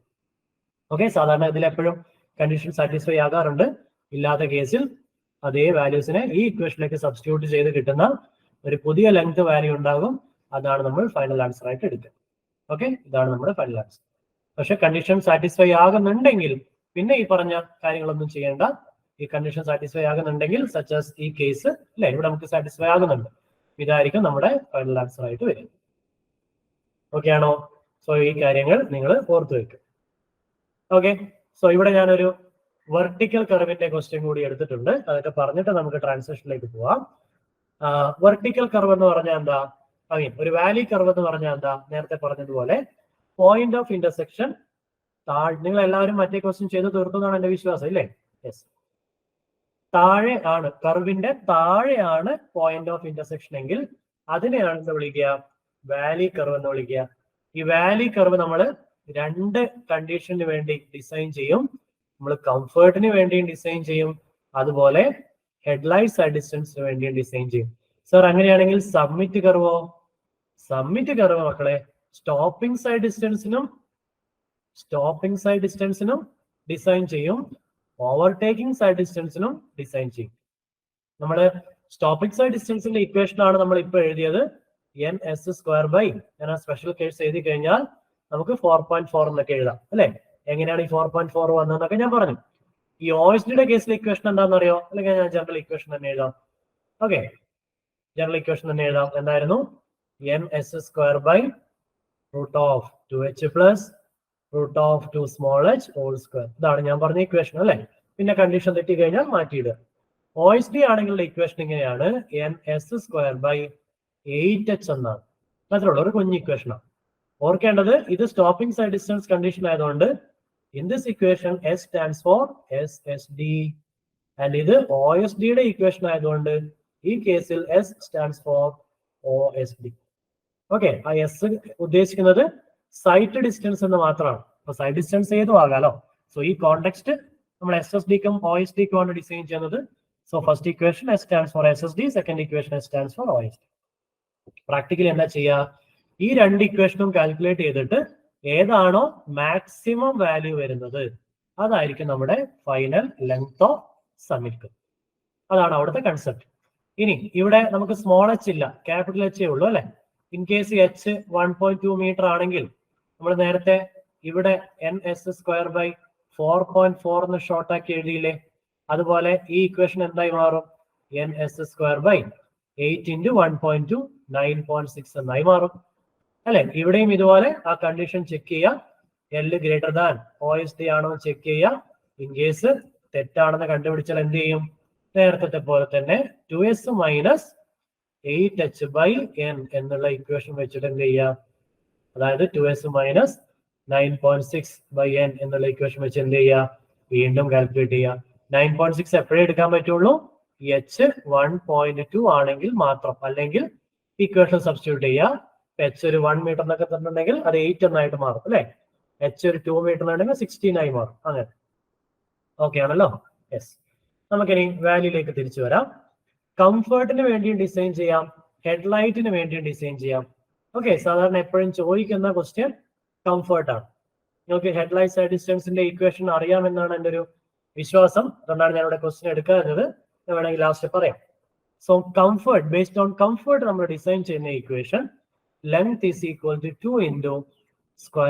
ഓക്കെ, സാധാരണ ഇതിൽ എപ്പോഴും കണ്ടീഷൻ സാറ്റിസ്ഫൈ ആകാറുണ്ട്. ഇല്ലാത്ത കേസിൽ അതേ വാല്യൂസിനെ ഈ ഇക്വേഷനിലേക്ക് സബ്സ്റ്റിറ്റ്യൂട്ട് ചെയ്ത് കിട്ടുന്ന ഒരു പുതിയ ലെങ്ത് വാല്യൂ ഉണ്ടാകും. അതാണ് നമ്മൾ ഫൈനൽ ആൻസർ ആയിട്ട് എടുക്കുക. ഓക്കെ, ഇതാണ് നമ്മുടെ ഫൈനൽ ആൻസർ. പക്ഷെ കണ്ടീഷൻ സാറ്റിസ്ഫൈ ആകുന്നുണ്ടെങ്കിൽ പിന്നെ ഈ പറഞ്ഞ കാര്യങ്ങളൊന്നും ചെയ്യേണ്ട. ഈ കണ്ടീഷൻ സാറ്റിസ്ഫൈ ആകുന്നുണ്ടെങ്കിൽ സച്ചാസ് ഈ കേസ് അല്ലെ, ഇവിടെ നമുക്ക് സാറ്റിസ്ഫൈ ആകുന്നുണ്ട്, ഇതായിരിക്കും നമ്മുടെ ഫൈനൽ ആൻസർ ആയിട്ട് വരും. ഓക്കെ ആണോ? സോ ഈ കാര്യങ്ങൾ നിങ്ങൾ ഓർത്തു വെക്കും. ഓക്കെ, സോ ഇവിടെ ഞാനൊരു വെർട്ടിക്കൽ കർവിന്റെ ക്വസ്റ്റ്യൻ കൂടി എടുത്തിട്ടുണ്ട്. അതൊക്കെ പറഞ്ഞിട്ട് നമുക്ക് ട്രാൻസാക്ഷനിലേക്ക് പോവാം. വെർട്ടിക്കൽ കർവ് എന്ന് പറഞ്ഞാൽ എന്താ? ഒരു വാലി കർവ് എന്ന് പറഞ്ഞാൽ എന്താ? നേരത്തെ പറഞ്ഞതുപോലെ പോയിന്റ് ഓഫ് ഇന്റർസെക്ഷൻ നിങ്ങൾ എല്ലാവരും മറ്റേ ക്വസ്റ്റ്യൻ ചെയ്ത് തീർത്തുന്നാണ് എന്റെ വിശ്വാസം, ഇല്ലേ? യെസ്, താഴെ ആണ്, കർവിന്റെ താഴെയാണ് പോയിന്റ് ഓഫ് ഇന്റർസെക്ഷൻ എങ്കിൽ അതിനെയാണ് എന്താ വിളിക്കുക? വാലി കർവ് എന്ന് വിളിക്കുക. ഈ വാലി കർവ് നമ്മൾ രണ്ട് കണ്ടീഷന് വേണ്ടി ഡിസൈൻ ചെയ്യും. നമ്മൾ കംഫേർട്ടിന് വേണ്ടിയും ഡിസൈൻ ചെയ്യും, അതുപോലെ ഹെഡ്ലൈറ്റ് സൈഡ് ഡിസ്റ്റൻസിന് വേണ്ടിയും ഡിസൈൻ ചെയ്യും. സർ അങ്ങനെയാണെങ്കിൽ സബ്മിറ്റ് കർവോ? സബ്മിറ്റ് കർവ് മക്കളെ സ്റ്റോപ്പിംഗ് സൈഡ് ഡിസ്റ്റൻസിനും ഡിസൈൻ ചെയ്യും, ഓവർടേക്കിംഗ് സൈഡ് ഡിസ്റ്റൻസിനും ഡിസൈൻ ചെയ്യും. നമ്മൾ സ്റ്റോപ്പിംഗ് സൈഡ് ഡിസ്റ്റൻസിന്റെ ഇക്വേഷൻ ആണ് നമ്മൾ ഇപ്പൊ എഴുതിയത്. n(s²) ഞാൻ ആ സ്പെഷ്യൽ കേസ് എഴുതി കഴിഞ്ഞാൽ നമുക്ക് 4.4 എന്നൊക്കെ എഴുതാം, അല്ലെ? എങ്ങനെയാണ് ഈ 4.4 വന്നതെന്നൊക്കെ ഞാൻ പറഞ്ഞു. ഈ OSDയുടെ കേസിലെ ഇക്വേഷൻ എന്താണെന്ന് അറിയോ? അല്ലെങ്കിൽ ഞാൻ ജനറൽ ഇക്വേഷൻ തന്നെ എഴുതാം. ഓക്കെ, ജനറൽ ഇക്വേഷൻ തന്നെ എഴുതാം. എന്തായിരുന്നു? n(s²) √2h + √2h². ഇതാണ് ഞാൻ പറഞ്ഞ ഇക്വേഷൻ, അല്ലെ? പിന്നെ കണ്ടീഷൻ തെറ്റി കഴിഞ്ഞാൽ മാറ്റിയിടുക. OSD ആണെങ്കിലുള്ള ഇക്വേഷൻ ഇങ്ങനെയാണ്, n(s²) 8h എന്നാണ്. മാത്രമല്ല ഒരു കുഞ്ഞ് ഇക്വേഷനാണ്. ഓർക്കേണ്ടത് ഇത് സ്റ്റോപ്പിംഗ് സൈഡ് ഡിസ്റ്റൻസ് കണ്ടീഷൻ ആയതുകൊണ്ട് in this equation S stands four SSD, and ഇത് OSDയുടെ ഇക്വേഷൻ ആയതുകൊണ്ട് ഈ കേസിൽ S stands four OSD. Okay, ആ S ഉദ്ദേശിക്കുന്നത് സൈറ്റ് ഡിസ്റ്റൻസ് എന്ന് മാത്രമാണ്. അപ്പൊ സൈഡ് ഡിസ്റ്റൻസ് ഏതും ആകാലോ. സോ ഈ കോണ്ടെക്സ്റ്റ് നമ്മൾ SSDക്കും OSDക്കും ആണ് ഡിസൈൻ ചെയ്യുന്നത്. So first equation S stands four SSD, second equation S stands four OSD. Practically എന്താ ചെയ്യുക? ഈ രണ്ട് ഇക്വേഷനും കാൽക്കുലേറ്റ് ചെയ്തിട്ട് ഏതാണോ മാക്സിമം വാല്യൂ വരുന്നത് അതായിരിക്കും നമ്മുടെ ഫൈനൽ ലെങ്ത് ഓഫ് സബ്മിറ്റ്. അതാണ് അവിടുത്തെ കൺസെപ്റ്റ്. ഇനി ഇവിടെ നമുക്ക് സ്മോൾ h ഇല്ല, ക്യാപിറ്റൽ H ഉള്ളൂ, അല്ലെ? ഇൻ കേസ് h 1.2 മീറ്റർ ആണെങ്കിൽ നമ്മൾ നേരത്തെ ഇവിടെ n(s²) 4.4 എന്ന് ഷോർട്ട് ആക്കി എഴുതിയില്ലേ? അതുപോലെ ഈ ഇക്വേഷൻ എന്തായി മാറും? n(s²) 8 × 1.2 9.6 എന്നായി മാറും, അല്ലെ? ഇവിടെയും ഇതുപോലെ ആ കണ്ടീഷൻ ചെക്ക് ചെയ്യുക. L ഗ്രേറ്റർ ദാൻ OSD ആണോ ചെക്ക് ചെയ്യുക. ഇൻ കേസ് തെറ്റാണെന്ന് കണ്ടുപിടിച്ചാൽ എന്ത് ചെയ്യും? നേരത്തെ പോലെ തന്നെ 2s - 8h/n എന്നുള്ള ഇക്വേഷൻ വെച്ചിട്ട് എന്ത് ചെയ്യുക? അതായത് 2s - 9.6/n എന്നുള്ള ഇക്വേഷൻ വെച്ച് എന്ത് ചെയ്യുക? വീണ്ടും കാൽക്കുലേറ്റ് ചെയ്യുക. 9.6 എപ്പോഴേ എടുക്കാൻ പറ്റുള്ളൂ? h 1.2 ആണെങ്കിൽ മാത്രം, അല്ലെങ്കിൽ ഇക്വേഷൻ സബ്സ്റ്റിറ്റ്യൂട്ട് ചെയ്യുക. h ഒരു 1 മീറ്റർ എന്നൊക്കെ തന്നിട്ടുണ്ടെങ്കിൽ അത് 8 എന്നായിട്ട് മാറും, അല്ലെ? h ഒരു 2 മീറ്റർ എന്നുണ്ടെങ്കിൽ 16 ആയി മാറും. അങ്ങനെ ഓക്കെ ആണല്ലോ? യെസ്, നമുക്കിനി വാല്യൂയിലേക്ക് തിരിച്ചു വരാം. കംഫേർട്ടിന് വേണ്ടിയും ഡിസൈൻ ചെയ്യാം, ഹെഡ്ലൈറ്റിന് വേണ്ടിയും ഡിസൈൻ ചെയ്യാം. ഓക്കെ, സാധാരണ എപ്പോഴും ചോദിക്കുന്ന ക്വസ്റ്റ്യൻ കംഫേർട്ട് ആണ്. നിങ്ങൾക്ക് ഹെഡ്ലൈറ്റ് സൈഡ് ഡിസ്റ്റൻസിന്റെ ഇക്വേഷൻ അറിയാമെന്നാണ് എൻ്റെ ഒരു വിശ്വാസം. അതുകൊണ്ടാണ് ഞാൻ ഇവിടെ ക്വസ്റ്റ്യൻ എടുക്കാറുള്ളത്. ഞാൻ വേണമെങ്കിൽ ലാസ്റ്റ് പറയാം. So comfort, based on comfort നമ്മൾ ഡിസൈൻ ചെയ്യുന്ന equation length is equal to 2 ×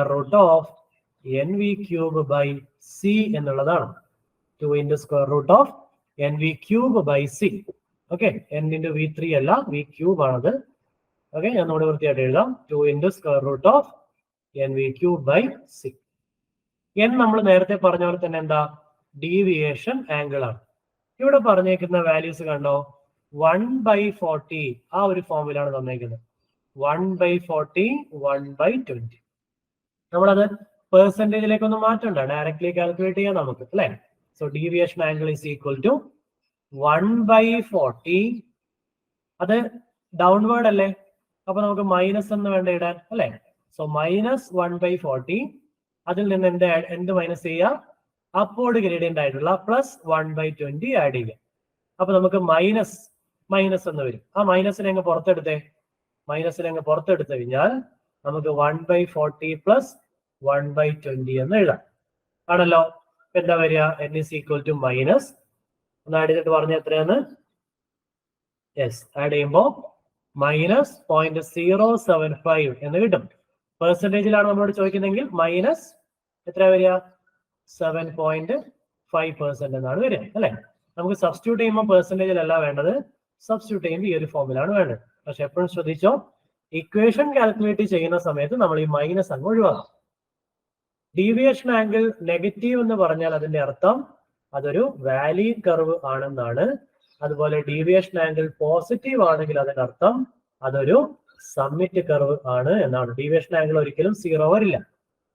(√(nv³/c) എന്നുള്ളതാണ്. 2 × (√(nv³/c). ഓക്കെ, n × v3 അല്ല, v³ ആണത്. ഓക്കെ, ഞാൻ ഇവിടെ വൃത്തിയായിട്ട് എഴുതാം. 2 × (√(nv³/c). n നമ്മൾ നേരത്തെ പറഞ്ഞ പോലെ തന്നെ എന്താ? ഡീവിയേഷൻ ആംഗിൾ ആണ്. ഇവിടെ പറഞ്ഞേക്കുന്ന വാല്യൂസ് കണ്ടോ? 1/40 ആ ഒരു ഫോമിലാണ് തന്നേക്കുന്നത്. 1/40, 1/20. നമ്മളത് പെർസെന്റേജിലേക്കൊന്നും മാറ്റണ്ട, ഡയറക്ട്ലി കാൽക്കുലേറ്റ് ചെയ്യാം നമുക്ക്, അല്ലെ? So deviation angle is equal to 1/40. അത് ഡൗൺവേർഡ് അല്ലേ? അപ്പൊ നമുക്ക് മൈനസ് എന്ന് വേണ്ട ഇടാൻ, അല്ലെ? സോ -1/40. അതിൽ നിന്ന് എന്ത് മൈനസ് ചെയ്യുക? അപ്വേർഡ് ഗ്രേഡിയന്റ് ആയിട്ടുള്ള +1/20 ആഡ് ചെയ്യുക. അപ്പൊ നമുക്ക് മൈനസ് എന്ന് വരും. ആ മൈനസിനെ അങ്ങ് പുറത്തെടുത്ത് കഴിഞ്ഞാൽ നമുക്ക് 1/40 + 1/20 എന്ന് എഴുതാം, ആണല്ലോ? എന്താ വരിക? n is equal to minus ഒന്ന് ആഡ് ചെയ്തിട്ട് പറഞ്ഞ എത്രയാണ്? യെസ്, ആഡ് ചെയ്യുമ്പോൾ -0.075 എന്ന് കിട്ടും. പെർസെന്റേജിലാണ് നമ്മളോട് ചോദിക്കുന്നതെങ്കിൽ മൈനസ് എത്ര വരിക? 7.5% എന്നാണ് വരിക അല്ലെ. നമുക്ക് സബ്സ്റ്റിറ്റ്യൂട്ട് ചെയ്യുമ്പോൾ പെർസെന്റേജിലല്ല വേണ്ടത്, സബ്സ്റ്റിറ്റ്യൂട്ട് ചെയ്യുമ്പോൾ ഈ ഒരു ഫോമിലാണ് വേണ്ടത്. പക്ഷെ എപ്പോഴും ശ്രദ്ധിച്ചോ, ഇക്വേഷൻ കാൽക്കുലേറ്റ് ചെയ്യുന്ന സമയത്ത് നമ്മൾ ഈ മൈനസ് അങ്ങ് ഒഴിവാക്കും. ഡീവിയേഷൻ ആംഗിൾ നെഗറ്റീവ് എന്ന് പറഞ്ഞാൽ അതിന്റെ അർത്ഥം അതൊരു വാലിഡ് കർവ് ആണെന്നാണ്. അതുപോലെ ഡീവിയേഷൻ ആംഗിൾ പോസിറ്റീവ് ആണെങ്കിൽ അതിന്റെ അർത്ഥം അതൊരു സമ്മിറ്റ് കർവ് ആണ് എന്നാണ്. ഡീവിയേഷൻ ആംഗിൾ ഒരിക്കലും 0 വരില്ല.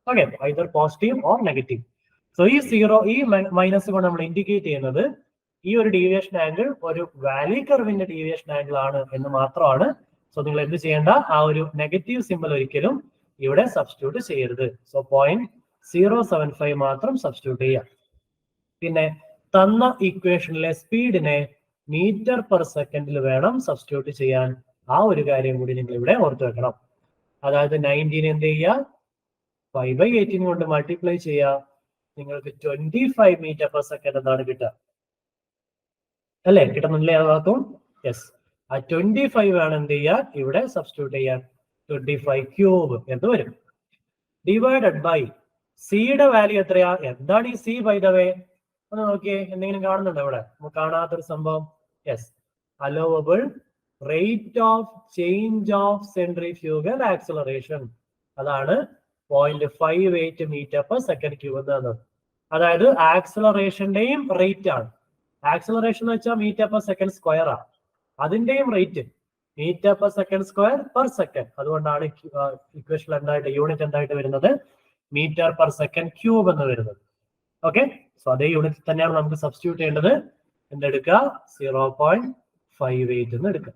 Okay, either positive or negative. So ഈ 0 ഈ മൈനസ് കൊണ്ട് നമ്മൾ ഇൻഡിക്കേറ്റ് ചെയ്യുന്നത് ഈ ഒരു ഡീവിയേഷൻ ആംഗിൾ ഒരു വാലിഡ് കർവിന്റെ ഡീവിയേഷൻ ആംഗിൾ ആണ് എന്ന് മാത്രമാണ്. സോ നിങ്ങൾ എന്ത് ചെയ്യേണ്ട, ആ ഒരു നെഗറ്റീവ് സിമ്പിൾ ഒരിക്കലും ഇവിടെ സബ്സ്റ്റിറ്റ്യൂട്ട് ചെയ്യരുത്. സോ 0.075 മാത്രം സബ്സ്റ്റിറ്റ്യൂട്ട് ചെയ്യാം. പിന്നെ തന്ന ഇക്വേഷനിലെ സ്പീഡിനെ മീറ്റർ പെർ സെക്കൻഡിൽ വേണം സബ്സ്റ്റിറ്റ്യൂട്ട് ചെയ്യാൻ. ആ ഒരു കാര്യം കൂടി നിങ്ങൾ ഇവിടെ ഓർത്ത് വെക്കണം. അതായത് 19 എന്ത് ചെയ്യുക, 5/18 കൊണ്ട് മൾട്ടിപ്ലൈ ചെയ്യുക, നിങ്ങൾക്ക് 25 മീറ്റർ പെർ സെക്കൻഡ് എന്നാണ് കിട്ടുക അല്ലെ. കിട്ടുന്നില്ലേ ആ ഭാഗത്തും? യെസ്, ആ 25 ആണ് എന്ത് ചെയ്യുക ഇവിടെ സബ്സ്റ്റിറ്റ്യൂട്ട് ചെയ്യാൻ. 25 ക്യൂബ് എന്ന് വരും. ഡിവൈഡഡ് ബൈ സിയുടെ വാല്യൂ എത്രയാ? എന്താണ് ഈ സി ബൈ ദ വേ? ഒന്ന് നോക്കിയേ, എന്തെങ്കിലും കാണുന്നുണ്ടോ ഇവിടെ? നമുക്ക് കാണാത്തൊരു സംഭവം. Yes, allowable rate of change of centrifugal acceleration. അതാണ് 0.58 മീറ്റർ പെർ സെക്കൻഡ് ക്യൂബ് എന്നാണ്. അതായത് ആക്സിലറേഷന്റെയും റേറ്റ് ആണ്. ആക്സിലറേഷൻ എന്ന് വെച്ചാൽ മീറ്റർ പെർ സെക്കൻഡ് സ്ക്വയർ ആണ്. അതിന്റെയും rate metre per second square per second. അതുകൊണ്ടാണ് ഇക്വേഷൻ എന്തായിട്ട് യൂണിറ്റ് എന്തായിട്ട് വരുന്നത്? മീറ്റർ പെർ സെക്കൻഡ് ക്യൂബ് എന്ന് വരുന്നത്. ഓക്കെ, സോ അതേ യൂണിറ്റ് തന്നെയാണ് നമുക്ക് സബ്സ്റ്റിറ്റ്യൂട്ട് ചെയ്യേണ്ടത്. എന്തെടുക്കുക? 0.58 എന്ന് എടുക്കുക.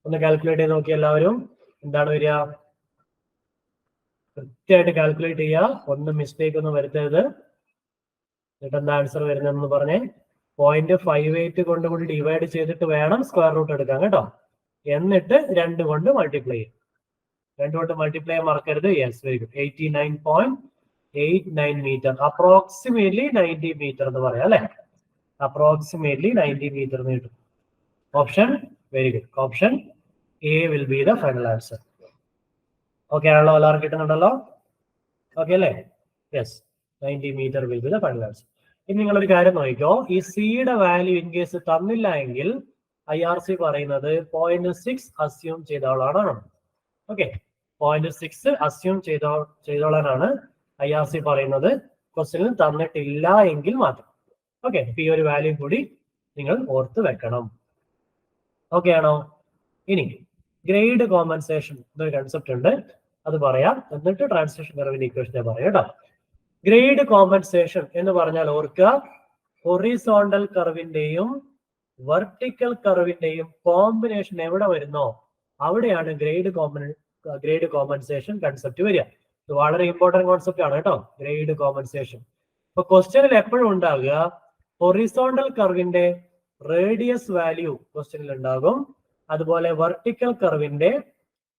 ഒന്ന് കാൽക്കുലേറ്റ് ചെയ്ത് നോക്കി എല്ലാവരും. എന്താണ് വരിക? കൃത്യമായിട്ട് കാൽക്കുലേറ്റ് ചെയ്യുക, ഒന്നും മിസ്റ്റേക്ക് ഒന്നും വരുത്തരുത്. എന്നിട്ട് എന്താ ആൻസർ വരുന്നതെന്ന് പറഞ്ഞേ. 0.58 കൊണ്ട് കൂടി ഡിവൈഡ് ചെയ്തിട്ട് വേണം സ്ക്വയർ റൂട്ട് എടുക്കാൻ കേട്ടോ. എന്നിട്ട് 2 കൊണ്ട് മൾട്ടിപ്ലൈ ചെയ്യും. 2 കൊണ്ട് മൾട്ടിപ്ലൈ ചെയ്യാൻ മറക്കരുത്. Yes, very good. 89.89 metre, approximately 90 metre എന്ന് പറയാം അല്ലെ. അപ്രോക്സിമേറ്റ്ലി 90 മീറ്റർ എന്ന് കിട്ടും. Option very good. Option A will be the final answer. Okay ആണല്ലോ? എല്ലാവർക്കും കിട്ടുന്നുണ്ടല്ലോ? ഓക്കെ അല്ലേ? Yes, 90 metre will be the final answer. ഇനി നിങ്ങളൊരു കാര്യം നോക്കിക്കോ, ഈ സിയുടെ വാല്യൂ ഇൻ കേസ് തന്നില്ല എങ്കിൽ IRC പറയുന്നത് 0.6 അസ്യൂം ചെയ്തോളാനാണ്. ഓക്കെ, 0.6 അസ്യൂം ചെയ്തോളാനാണ് IRC പറയുന്നത്. ക്വസ്റ്റ്യനിൽ തന്നിട്ടില്ല എങ്കിൽ മാത്രം. ഓക്കെ, ഈ ഒരു വാല്യൂ കൂടി നിങ്ങൾ ഓർത്ത് വെക്കണം. ഓക്കെ ആണോ? ഇനി ഗ്രേഡ് കോമ്പൻസേഷൻ എന്നൊരു കൺസെപ്റ്റ് ഉണ്ട്, അത് പറയാം. എന്നിട്ട് ട്രാൻസ്ലേഷൻ കർവിന്റെ ഇക്വേഷനെ പറയാം കേട്ടോ. ഗ്രേഡ് കോമ്പൻസേഷൻ എന്ന് പറഞ്ഞാൽ ഓർക്കുക, ഹൊറിസോണ്ടൽ കർവിന്റെയും വെർട്ടിക്കൽ കർവിന്റെയും കോമ്പിനേഷൻ എവിടെ വരുന്നോ അവിടെയാണ് ഗ്രേഡ് കോമ്പൻസേഷൻ കൺസെപ്റ്റ് വരിക. ഇത് വളരെ ഇമ്പോർട്ടന്റ് കോൺസെപ്റ്റ് ആണ് കേട്ടോ, ഗ്രേഡ് കോമ്പൻസേഷൻ. ഇപ്പൊ ക്വസ്റ്റ്യനിൽ എപ്പോഴും ഉണ്ടാകുക ഹൊറിസോണ്ടൽ കർവിന്റെ റേഡിയസ് വാല്യൂ ക്വസ്റ്റ്യനിൽ ഉണ്ടാകും. അതുപോലെ വെർട്ടിക്കൽ കർവിന്റെ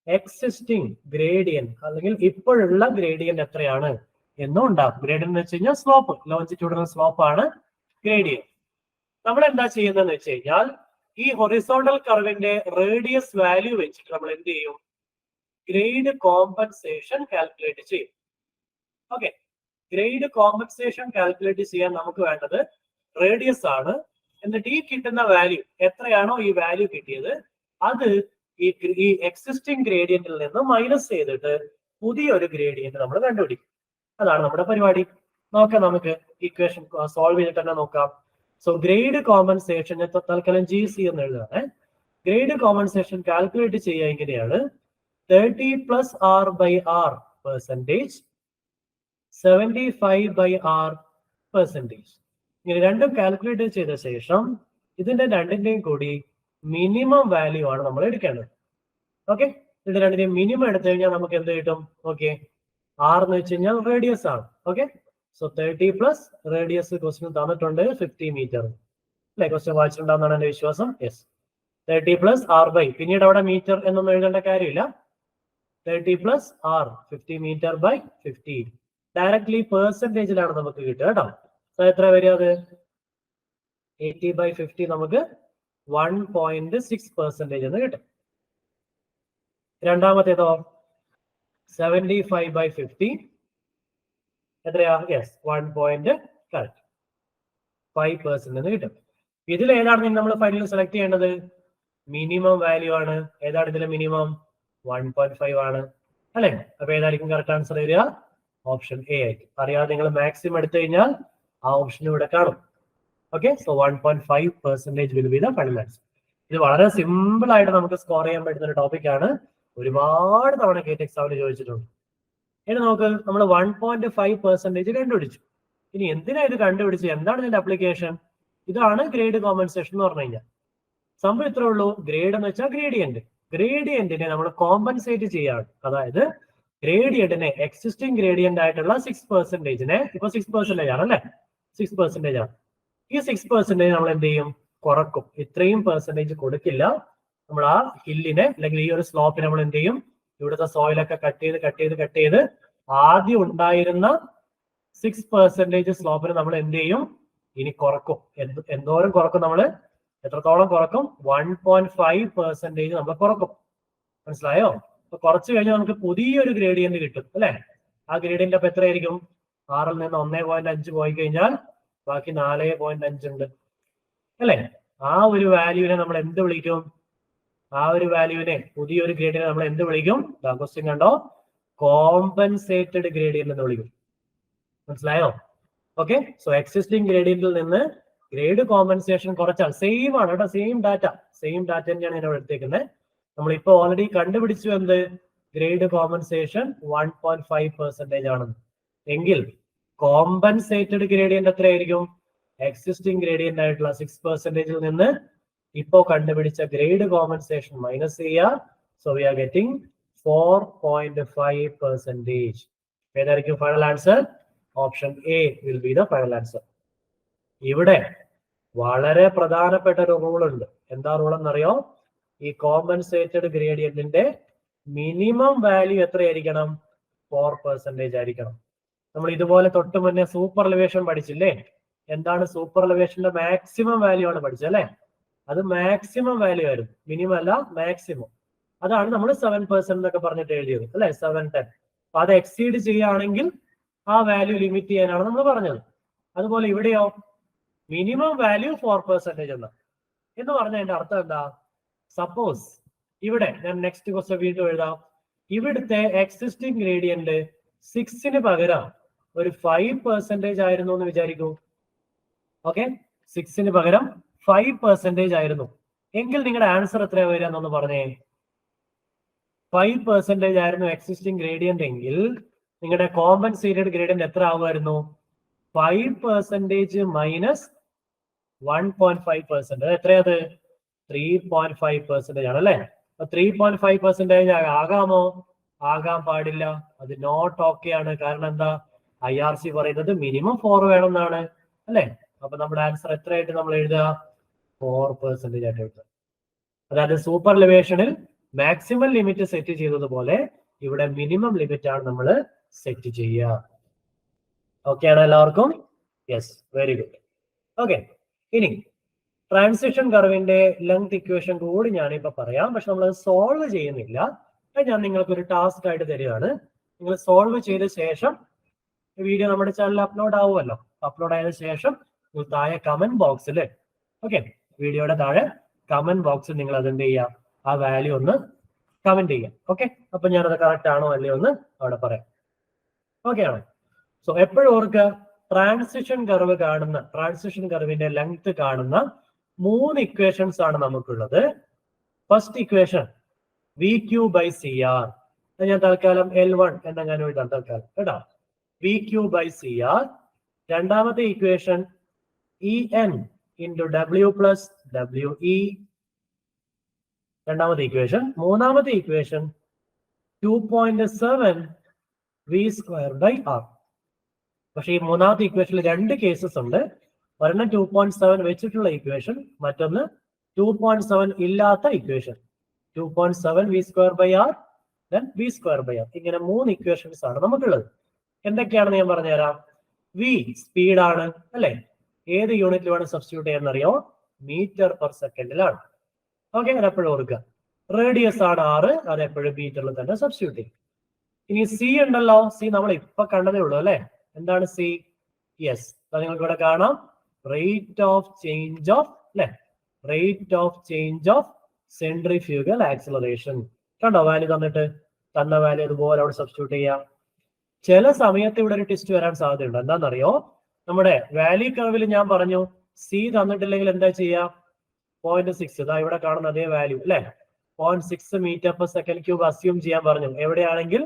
എക്സിസ്റ്റിംഗ് ഗ്രേഡിയന്റ് അല്ലെങ്കിൽ ഇപ്പോഴുള്ള ഗ്രേഡിയന്റ് എത്രയാണ് എന്നും ഉണ്ടാകും. ഗ്രേഡിയന്റ് എന്ന് വെച്ച് കഴിഞ്ഞാൽ സ്ലോപ്പ്, ലോഞ്ചിറ്റ്യൂഡിനൽ സ്ലോപ്പ് ആണ് ഗ്രേഡിയന്റ്. നമ്മൾ എന്താ ചെയ്യുന്നതെന്ന് വെച്ച് കഴിഞ്ഞാൽ ഈ ഹൊറിസോണ്ടൽ കർവിന്റെ റേഡിയസ് വാല്യൂ വെച്ചിട്ട് നമ്മൾ എന്ത് ചെയ്യും? ഗ്രേഡ് കോമ്പൻസേഷൻ കാൽക്കുലേറ്റ് ചെയ്യും. ഓക്കെ, ഗ്രേഡ് കോമ്പൻസേഷൻ കാൽക്കുലേറ്റ് ചെയ്യാൻ നമുക്ക് വേണ്ടത് റേഡിയസ് ആണ്. എന്നിട്ട് ഈ കിട്ടുന്ന വാല്യൂ എത്രയാണോ ഈ വാല്യൂ കിട്ടിയത് അത് ഈ എക്സിസ്റ്റിംഗ് ഗ്രേഡിയന്റിൽ നിന്ന് മൈനസ് ചെയ്തിട്ട് പുതിയൊരു ഗ്രേഡിയന്റ് നമ്മൾ കണ്ടുപിടിക്കും. അതാണ് നമ്മുടെ പരിപാടി. നോക്കാം, നമുക്ക് ഇക്വേഷൻ സോൾവ് ചെയ്തിട്ട് തന്നെ നോക്കാം. സോ ഗ്രേഡ് കോമ്പൻസേഷൻ തൽക്കാലം GC എന്ന് എഴുതാണ്. ഗ്രേഡ് കോമ്പൻസേഷൻ കാൽക്കുലേറ്റ് ചെയ്യുക എങ്ങനെയാണ്? 30 + R/R പെർസെന്റേജ്, 75/R പെർസെന്റേജ്. ഇങ്ങനെ രണ്ടും കാൽക്കുലേറ്റ് ചെയ്ത ശേഷം ഇതിന്റെ രണ്ടിന്റെയും കൂടി മിനിമം വാല്യൂ ആണ് നമ്മൾ എടുക്കേണ്ടത്. ഓക്കെ, ഇതിന്റെ രണ്ടിന്റെയും മിനിമം എടുത്തു കഴിഞ്ഞാൽ നമുക്ക് എന്ത് കിട്ടും? ഓക്കെ, R എന്ന് വെച്ച് കഴിഞ്ഞാൽ റേഡിയസ് ആണ്. Okay, so 30 plus radius question തന്നിട്ടുണ്ട് 50 മീറ്റർ അല്ലെ. ക്വസ്റ്റ്യൻ വായിച്ചിട്ടുണ്ടാവുന്നതാണ് എന്റെ വിശ്വാസം. യെസ്, 30 + R/, പിന്നീട് അവിടെ മീറ്റർ എന്നൊന്നും എഴുതേണ്ട കാര്യമില്ല. 30 + R, 50 മീറ്റർ / 50. ഡയറക്ട്ലി പെർസെന്റേജിലാണ് നമുക്ക് കിട്ടുക കേട്ടോ. എത്ര വരിക അത്? 80/50 നമുക്ക് 1.6% എന്ന് കിട്ടും. രണ്ടാമത്തേതോ 75/50 എത്രയാ? യെസ് 1.5% എന്ന് കിട്ടും. ഇതിൽ ഏതാണ് നമ്മൾ ഫൈനൽ സെലക്ട് ചെയ്യേണ്ടത്? മിനിമം വാല്യൂ ആണ്. ഏതാണ് ഇതിലെ മിനിമം? 1.5 ആണ് അല്ലെ? അപ്പൊ ഏതായിരിക്കും കറക്റ്റ് ആൻസർ വരിക? ഓപ്ഷൻ എ ആയിരിക്കും. അറിയാതെ നിങ്ങൾ മാക്സിമം എടുത്തു കഴിഞ്ഞാൽ ആ ഓപ്ഷൻ ഇവിടെ കാണും. Okay, so 1.5% will be the final answer. ഇത് വളരെ സിമ്പിൾ ആയിട്ട് നമുക്ക് സ്കോർ ചെയ്യാൻ പറ്റുന്ന ഒരു ടോപ്പിക് ആണ്. ഒരുപാട് തവണ ഗേറ്റ് എക്സാമിന് ചോദിച്ചിട്ടുണ്ട്. ഇനി നമുക്ക് നമ്മൾ 1.5% കണ്ടുപിടിച്ചു. ഇനി എന്തിനാ ഇത് കണ്ടുപിടിച്ച്? എന്താണ് ഇതിന്റെ അപ്ലിക്കേഷൻ? ഇതാണ് ഗ്രേഡ് കോമ്പൻസേഷൻ എന്ന് പറഞ്ഞു കഴിഞ്ഞാൽ. സംഭവം ഇത്രേ ഉള്ളൂ. ഗ്രേഡ് എന്ന് വെച്ചാൽ ഗ്രേഡിയന്റ്. ഗ്രേഡിയന്റിനെ നമ്മൾ കോമ്പൻസേറ്റ് ചെയ്യാണ്. അതായത് ഗ്രേഡിയന്റിനെ എക്സിസ്റ്റിംഗ് ഗ്രേഡിയന്റ് ആയിട്ടുള്ള 6%നെ, ഇപ്പൊ 6% ആണ് അല്ലെ? 6% ആണ്. ഈ 6% നമ്മൾ എന്ത് ചെയ്യും? കുറക്കും. ഇത്രയും പെർസെന്റേജ് കൊടുക്കില്ല. നമ്മൾ ആ ഹില്ലിനെ അല്ലെങ്കിൽ ഈ ഒരു സ്ലോപ്പിനെ നമ്മൾ എന്ത് ചെയ്യും? ഇവിടുത്തെ സോയിലൊക്കെ കട്ട് ചെയ്ത് ആദ്യം ഉണ്ടായിരുന്ന 6% സ്ലോപ്പിന് നമ്മൾ എന്ത് ചെയ്യും? ഇനി കുറക്കും. എന്തോരം കുറക്കും? നമ്മൾ എത്രത്തോളം കുറക്കും? 1.5% നമ്മൾ കുറക്കും. മനസ്സിലായോ? അപ്പൊ കുറച്ച് കഴിഞ്ഞാൽ നമുക്ക് പുതിയൊരു ഗ്രേഡിയന്റ് കിട്ടും അല്ലെ? ആ ഗ്രേഡിയന്റ് അപ്പൊ എത്രയായിരിക്കും? 6ൽ നിന്ന് 1.5 പോയി കഴിഞ്ഞാൽ ബാക്കി 4.5 ഉണ്ട് അല്ലെ? ആ ഒരു വാല്യൂവിനെ നമ്മൾ എന്ത് വിളിക്കും? ആ ഒരു വാല്യൂവിനെ, പുതിയൊരു ഗ്രേഡിയന്റ് നമ്മൾ എന്ത് വിളിക്കും? ക്വസ്റ്റ്യൻ കണ്ടോ? കോമ്പൻസേറ്റഡ് ഗ്രേഡിയന്റ് എന്ന് വിളിക്കും. മനസ്സിലായോ? ഓക്കെ, സോ എക്സിസ്റ്റിംഗ് ഗ്രേഡിയന്റിൽ നിന്ന് ഗ്രേഡ് കോമ്പൻസേഷൻ കുറച്ചാൽ സെയിം ആണ് കേട്ടോ. സെയിം ഡാറ്റ തന്നെയാണ് ഞാൻ ഇവിടെ എടുത്തേക്കുന്നത്. നമ്മളിപ്പോ ഓൾറെഡി കണ്ടുപിടിച്ചു എന്ത്? ഗ്രേഡ് കോമ്പൻസേഷൻ 1.5% ആണെന്ന്. എങ്കിൽ കോമ്പൻസേറ്റഡ് ഗ്രേഡിയന്റ് എത്രയായിരിക്കും? എക്സിസ്റ്റിംഗ് ഗ്രേഡിയന്റ് ആയിട്ടുള്ള 6%ൽ നിന്ന് ഇപ്പോ കണ്ടുപിടിച്ച ഗ്രേഡ് കോമ്പൻസേഷൻ മൈനസ് ചെയ്യുക. So we are getting 4.5%. ഏതായിരിക്കും final answer? Option A will be the final answer. ഇവിടെ വളരെ പ്രധാനപ്പെട്ട ഒരു റൂൾ ഉണ്ട്. എന്താ റൂൾ എന്നറിയോ? ഈ കോമ്പൻസേറ്റഡ് ഗ്രേഡിയന്റിന്റെ മിനിമം വാല്യൂ എത്രയായിരിക്കണം? 4% ആയിരിക്കണം. നമ്മൾ ഇതുപോലെ തൊട്ട് മുന്നേ സൂപ്പർലിവേഷൻ പഠിച്ചില്ലേ? എന്താണ് സൂപ്പർലിവേഷന്റെ മാക്സിമം വാല്യൂ ആണ് പഠിച്ചത് അല്ലെ? അത് മാക്സിമം വാല്യൂ ആയിരുന്നു, മിനിമം അല്ല മാക്സിമം. അതാണ് നമ്മൾ 7% എന്നൊക്കെ പറഞ്ഞിട്ട് എഴുതിയത് അല്ലെ? 7-10. അപ്പൊ അത് എക്സീഡ് ചെയ്യുകയാണെങ്കിൽ ആ വാല്യൂ ലിമിറ്റ് ചെയ്യാനാണ് നമ്മൾ പറഞ്ഞത്. അതുപോലെ ഇവിടെയോ മിനിമം വാല്യൂ 4% എന്ന് പറഞ്ഞാൽ അതിന്റെ അർത്ഥം എന്താ? സപ്പോസ് ഇവിടെ ഞാൻ നെക്സ്റ്റ് ക്വസ്റ്റ്യൻ വീണ്ടും എഴുതാം. ഇവിടുത്തെ എക്സിസ്റ്റിംഗ് ഗ്രേഡിയന്റ് 6ന് പകരം ഒരു 5% ആയിരുന്നു എന്ന് വിചാരിക്കൂ. ഓക്കെ, 6ന് പകരം 5% ആയിരുന്നു എങ്കിൽ നിങ്ങളുടെ ആൻസർ എത്രയാ വരിക എന്നൊന്ന് പറഞ്ഞേ. 5% ആയിരുന്നു എക്സിസ്റ്റിംഗ് ഗ്രേഡിയന്റ് എങ്കിൽ നിങ്ങളുടെ കോമ്പൻസേറ്റഡ് ഗ്രേഡിയന്റ് എത്ര ആവുമായിരുന്നു? 5% മൈനസ് 1.5%. എത്രയത്? 3.5% ആണ് അല്ലെ? 3.5% ആകാമോ? ആകാൻ പാടില്ല. അത് നോട്ട് ഓക്കെ ആണ്. കാരണം എന്താ? IRC പറയുന്നത് മിനിമം 4 വേണം എന്നാണ് അല്ലെ? അപ്പൊ നമ്മുടെ ആൻസർ എത്രയായിട്ട് നമ്മൾ എഴുതുക? 4% ആയിട്ട് എഴുതുക. അതായത് സൂപ്പർലിവേഷനിൽ മാക്സിമം ലിമിറ്റ് സെറ്റ് ചെയ്തതുപോലെ ഇവിടെ മിനിമം ലിമിറ്റ് ആണ് നമ്മൾ സെറ്റ് ചെയ്യുക. ഓക്കെ ആണ് എല്ലാവർക്കും? Yes, very good. ഓക്കെ, ഇനി ട്രാൻസിഷൻ കർവിന്റെ ലെങ്ത് ഇക്വേഷൻ കൂടി ഞാനിപ്പോ പറയാം. പക്ഷെ നമ്മൾ സോൾവ് ചെയ്യുന്നില്ല. ഞാൻ നിങ്ങൾക്ക് ഒരു ടാസ്ക് ആയിട്ട് തരികയാണ്. നിങ്ങൾ സോൾവ് ചെയ്ത ശേഷം വീഡിയോ നമ്മുടെ ചാനലിൽ അപ്ലോഡ് ആവുമല്ലോ. അപ്ലോഡ് ആയതിനു ശേഷം താഴെ കമന്റ് ബോക്സിൽ, ഓക്കെ, വീഡിയോയുടെ താഴെ കമന്റ് ബോക്സിൽ നിങ്ങൾ അതെന്ത് ചെയ്യാം? ആ വാല്യൂ ഒന്ന് കമന്റ് ചെയ്യാം. ഓക്കെ, അപ്പൊ ഞാനത് കറക്റ്റ് ആണോ അല്ലയോ എന്ന് അവിടെ പറയാം. ഓക്കെ ആണോ? സോ എപ്പോഴും ഓർക്കുക, ട്രാൻസിഷൻ കർവിന്റെ ലെങ്ത് കാണുന്ന 3 ഇക്വേഷൻസ് ആണ് നമുക്കുള്ളത്. First equation VQ/CR. ഞാൻ തൽക്കാലം L1 എന്ന ഞാൻ എഴുതാം തൽക്കാലം കേട്ടോ. VQ/CR. രണ്ടാമത്തെ ഇക്വേഷൻ EN × W + WE. രണ്ടാമത്തെ ഇക്വേഷൻ. മൂന്നാമത്തെ ഇക്വേഷൻ 2.7 V²/R. പക്ഷെ ഈ മൂന്നാമത്തെ ഇക്വേഷനിൽ 2 കേസസ് ഉണ്ട്. ഒരെണ്ണം 2.7 വെച്ചിട്ടുള്ള ഇക്വേഷൻ, മറ്റൊന്ന് 2.7 ഇല്ലാത്ത ഇക്വേഷൻ. 2.7 V²/R, then V²/R. ഇങ്ങനെ 3 ഇക്വേഷൻസ് ആണ് നമുക്കുള്ളത്. എന്തൊക്കെയാണെന്ന് ഞാൻ പറഞ്ഞുതരാം. വി സ്പീഡാണ് അല്ലെ, ഏത് യൂണിറ്റിൽ വേണം സബ്സ്റ്റിറ്റ്യൂട്ട് ചെയ്യാന്നറിയോ? മീറ്റർ പെർ സെക്കൻഡിലാണ്. ഓക്കെ, അത് എപ്പോഴും ഓർക്കുക. റേഡിയസ് ആണ് 6, അത് എപ്പോഴും മീറ്ററിൽ തന്നെ സബ്സ്റ്റിറ്റ്യൂട്ട് ചെയ്യും. ഇനി സി ഉണ്ടല്ലോ, സി നമ്മൾ ഇപ്പൊ കണ്ടതേ ഉള്ളൂ അല്ലെ. എന്താണ് സി? യെസ്, നിങ്ങൾക്ക് ഇവിടെ കാണാം റേറ്റ് ഓഫ് ചേഞ്ച് ഓഫ് അല്ലെ, rate of change of centrifugal acceleration. കണ്ടോ വാല്യൂ തന്നിട്ട്, തന്ന വാല്യൂ അതുപോലെ അവിടെ സബ്സ്റ്റിറ്റ്യൂട്ട് ചെയ്യാം. ചില സമയത്ത് ഇവിടെ ഒരു ട്വിസ്റ്റ് വരാൻ സാധ്യതയുണ്ട്. എന്താണെന്നറിയോ? നമ്മുടെ വാല്യൂ കർവിൽ ഞാൻ പറഞ്ഞു സി തന്നിട്ടില്ലെങ്കിൽ എന്താ ചെയ്യാ? 0.6, ഇതാ ഇവിടെ കാണുന്ന അതേ വാല്യൂ അല്ലെ, 0.6 metre per second cube assume ചെയ്യാൻ പറഞ്ഞു. എവിടെയാണെങ്കിൽ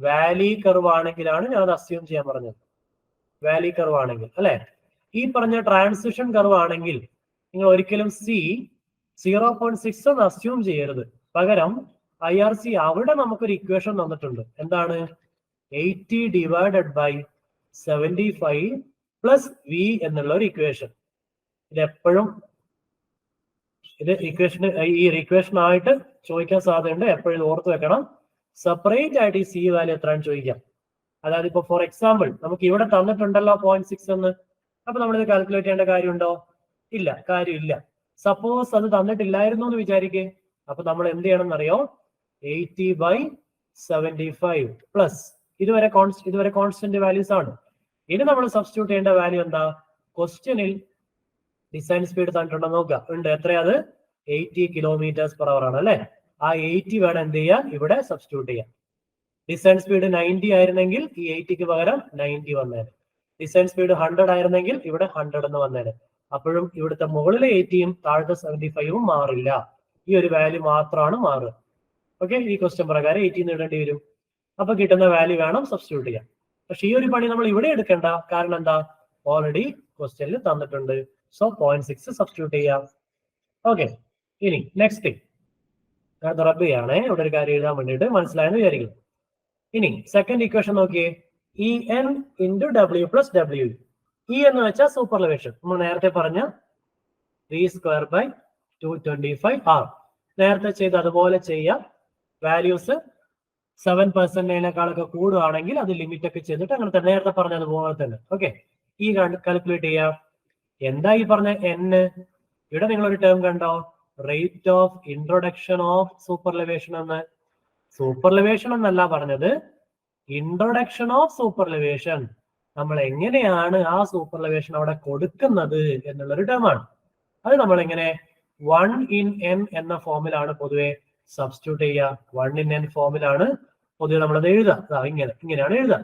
വാലി കർവ് ആണെങ്കിലാണ് ഞാൻ അത് അസ്യൂം ചെയ്യാൻ പറഞ്ഞത്. വാലി കർവ് ആണെങ്കിൽ അല്ലെ, ഈ പറഞ്ഞ ട്രാൻസിഷൻ കർവ് ആണെങ്കിൽ നിങ്ങൾ ഒരിക്കലും സി 0.6 എന്ന് അസ്യൂം ചെയ്യരുത്. പകരം IRC അവിടെ നമുക്കൊരു ഇക്വേഷൻ തന്നിട്ടുണ്ട്. എന്താണ്? 80 ഡിവൈഡഡ് ബൈ 75 പ്ലസ് വി എന്നുള്ള ഒരു ഇക്വേഷൻ. ഇതെപ്പോഴും ഈ ഇക്വേഷൻ ആയിട്ട് ചോദിക്കാൻ സാധ്യതയുണ്ട്. എപ്പോഴും ഓർത്ത് വെക്കണം. സെപ്പറേറ്റ് ആയിട്ട് ഈ സി വാല്യൂ എത്രയാണെന്ന് ചോദിക്കാം. അതായത് ഇപ്പൊ ഫോർ എക്സാമ്പിൾ നമുക്ക് ഇവിടെ തന്നിട്ടുണ്ടല്ലോ 0.6 എന്ന്, അപ്പൊ നമ്മളിത് കാൽക്കുലേറ്റ് ചെയ്യേണ്ട കാര്യമുണ്ടോ? ഇല്ല, കാര്യമില്ല. സപ്പോസ് അത് തന്നിട്ടില്ലായിരുന്നു എന്ന് വിചാരിക്കേ, അപ്പൊ നമ്മൾ എന്ത് ചെയ്യണം എന്നറിയോ? 80 ബൈ 75 പ്ലസ് ഇതുവരെ കോൺസ്റ്റന്റ് വാല്യൂസ് ആണ്. ഇനി നമ്മൾ സബ്സ്റ്റിറ്റ്യൂട്ട് ചെയ്യേണ്ട വാല്യൂ എന്താ? ക്വസ്റ്റ്യനിൽ ഡിസൈൻ സ്പീഡ് തന്നിട്ടുണ്ടോ നോക്കുക. ഉണ്ട്, എത്രയത്? 80 കിലോമീറ്റേഴ്സ് പെർ അവർ ആണ് അല്ലെ. ആ 80 വേണം എന്ത് ചെയ്യാൻ? ഇവിടെ സബ്സ്റ്റിറ്റ്യൂട്ട് ചെയ്യാം. ഡിസൈൻ സ്പീഡ് 90 ആയിരുന്നെങ്കിൽ ഈ 80ക്ക് പകരം 90 വന്നേനെ. ഡിസൈൻ സ്പീഡ് 100 ആയിരുന്നെങ്കിൽ ഇവിടെ 100 എന്ന് വന്നേനെ. അപ്പോഴും ഇവിടുത്തെ മുകളിലെ 80യും താഴത്തെ 75ഉം മാറില്ല. ഈ ഒരു വാല്യൂ മാത്രമാണ് മാറുക. ഓക്കെ, ഈ ക്വസ്റ്റ്യൻ പ്രകാരം 80 ഇടേണ്ടി വരും. അപ്പൊ കിട്ടുന്ന വാല്യൂ വേണം സബ്സ്റ്റിറ്റ്യൂട്ട് ചെയ്യാം. പക്ഷെ ഈ ഒരു പണി നമ്മൾ ഇവിടെ എടുക്കണ്ട. കാരണം എന്താ? ഓൾറെഡി ക്വസ്റ്റ്യനിൽ തന്നിട്ടുണ്ട്. സോ 0.6 സബ്സ്റ്റിറ്റ്യൂട്ട് ചെയ്യാം. ഓക്കെ, ഇനി നെക്സ്റ്റ് അത് റബ്ബ് ചെയ്യണേ. ഇവിടെ ഒരു കാര്യം എഴുതാൻ വേണ്ടിയിട്ട്, മനസ്സിലായെന്ന് വിചാരിക്കുന്നു. ഇനി സെക്കൻഡ് ഇക്വേഷൻ നോക്കിയേ. E N into W plus W. E എന്ന് വെച്ചാൽ സൂപ്പർ എലിവേഷൻ. നമ്മൾ നേരത്തെ പറഞ്ഞ 3 സ്ക്വയർ ബൈ 225 R. നേരത്തെ ചെയ്ത് അതുപോലെ ചെയ്യാം. വാല്യൂസ് 7%-നേക്കാളൊക്കെ കൂടുകയാണെങ്കിൽ അത് ലിമിറ്റ് ഒക്കെ ചെയ്തിട്ട് അങ്ങനെ തന്നെ നേരത്തെ പറഞ്ഞതുപോലെ തന്നെ. ഓക്കെ, ഈ കാൽക്കുലേറ്റ് ചെയ്യാം. എന്താ ഈ പറഞ്ഞ N? ഇവിടെ നിങ്ങളൊരു ടേം കണ്ടോ? Rate of introduction of super elevation എന്ന്. സൂപ്പർ എലിവേഷൻ എന്നല്ല പറഞ്ഞത്, ഇൻട്രൊഡക്ഷൻ ഓഫ് സൂപ്പർ എലിവേഷൻ. നമ്മൾ എങ്ങനെയാണ് ആ സൂപ്പർ എലിവേഷൻ അവിടെ കൊടുക്കുന്നത് എന്നുള്ളൊരു ടേം ആണ്. അത് നമ്മൾ എങ്ങനെ 1 in n എന്ന ഫോമിലാണ് പൊതുവെ സബ്സ്റ്റിറ്റ്യൂട്ട് ചെയ്യുക. 1 in n ഫോമിലാണ് പൊതുവെ നമ്മളത് എഴുതുക. ഇങ്ങനെയാണ് എഴുതുക.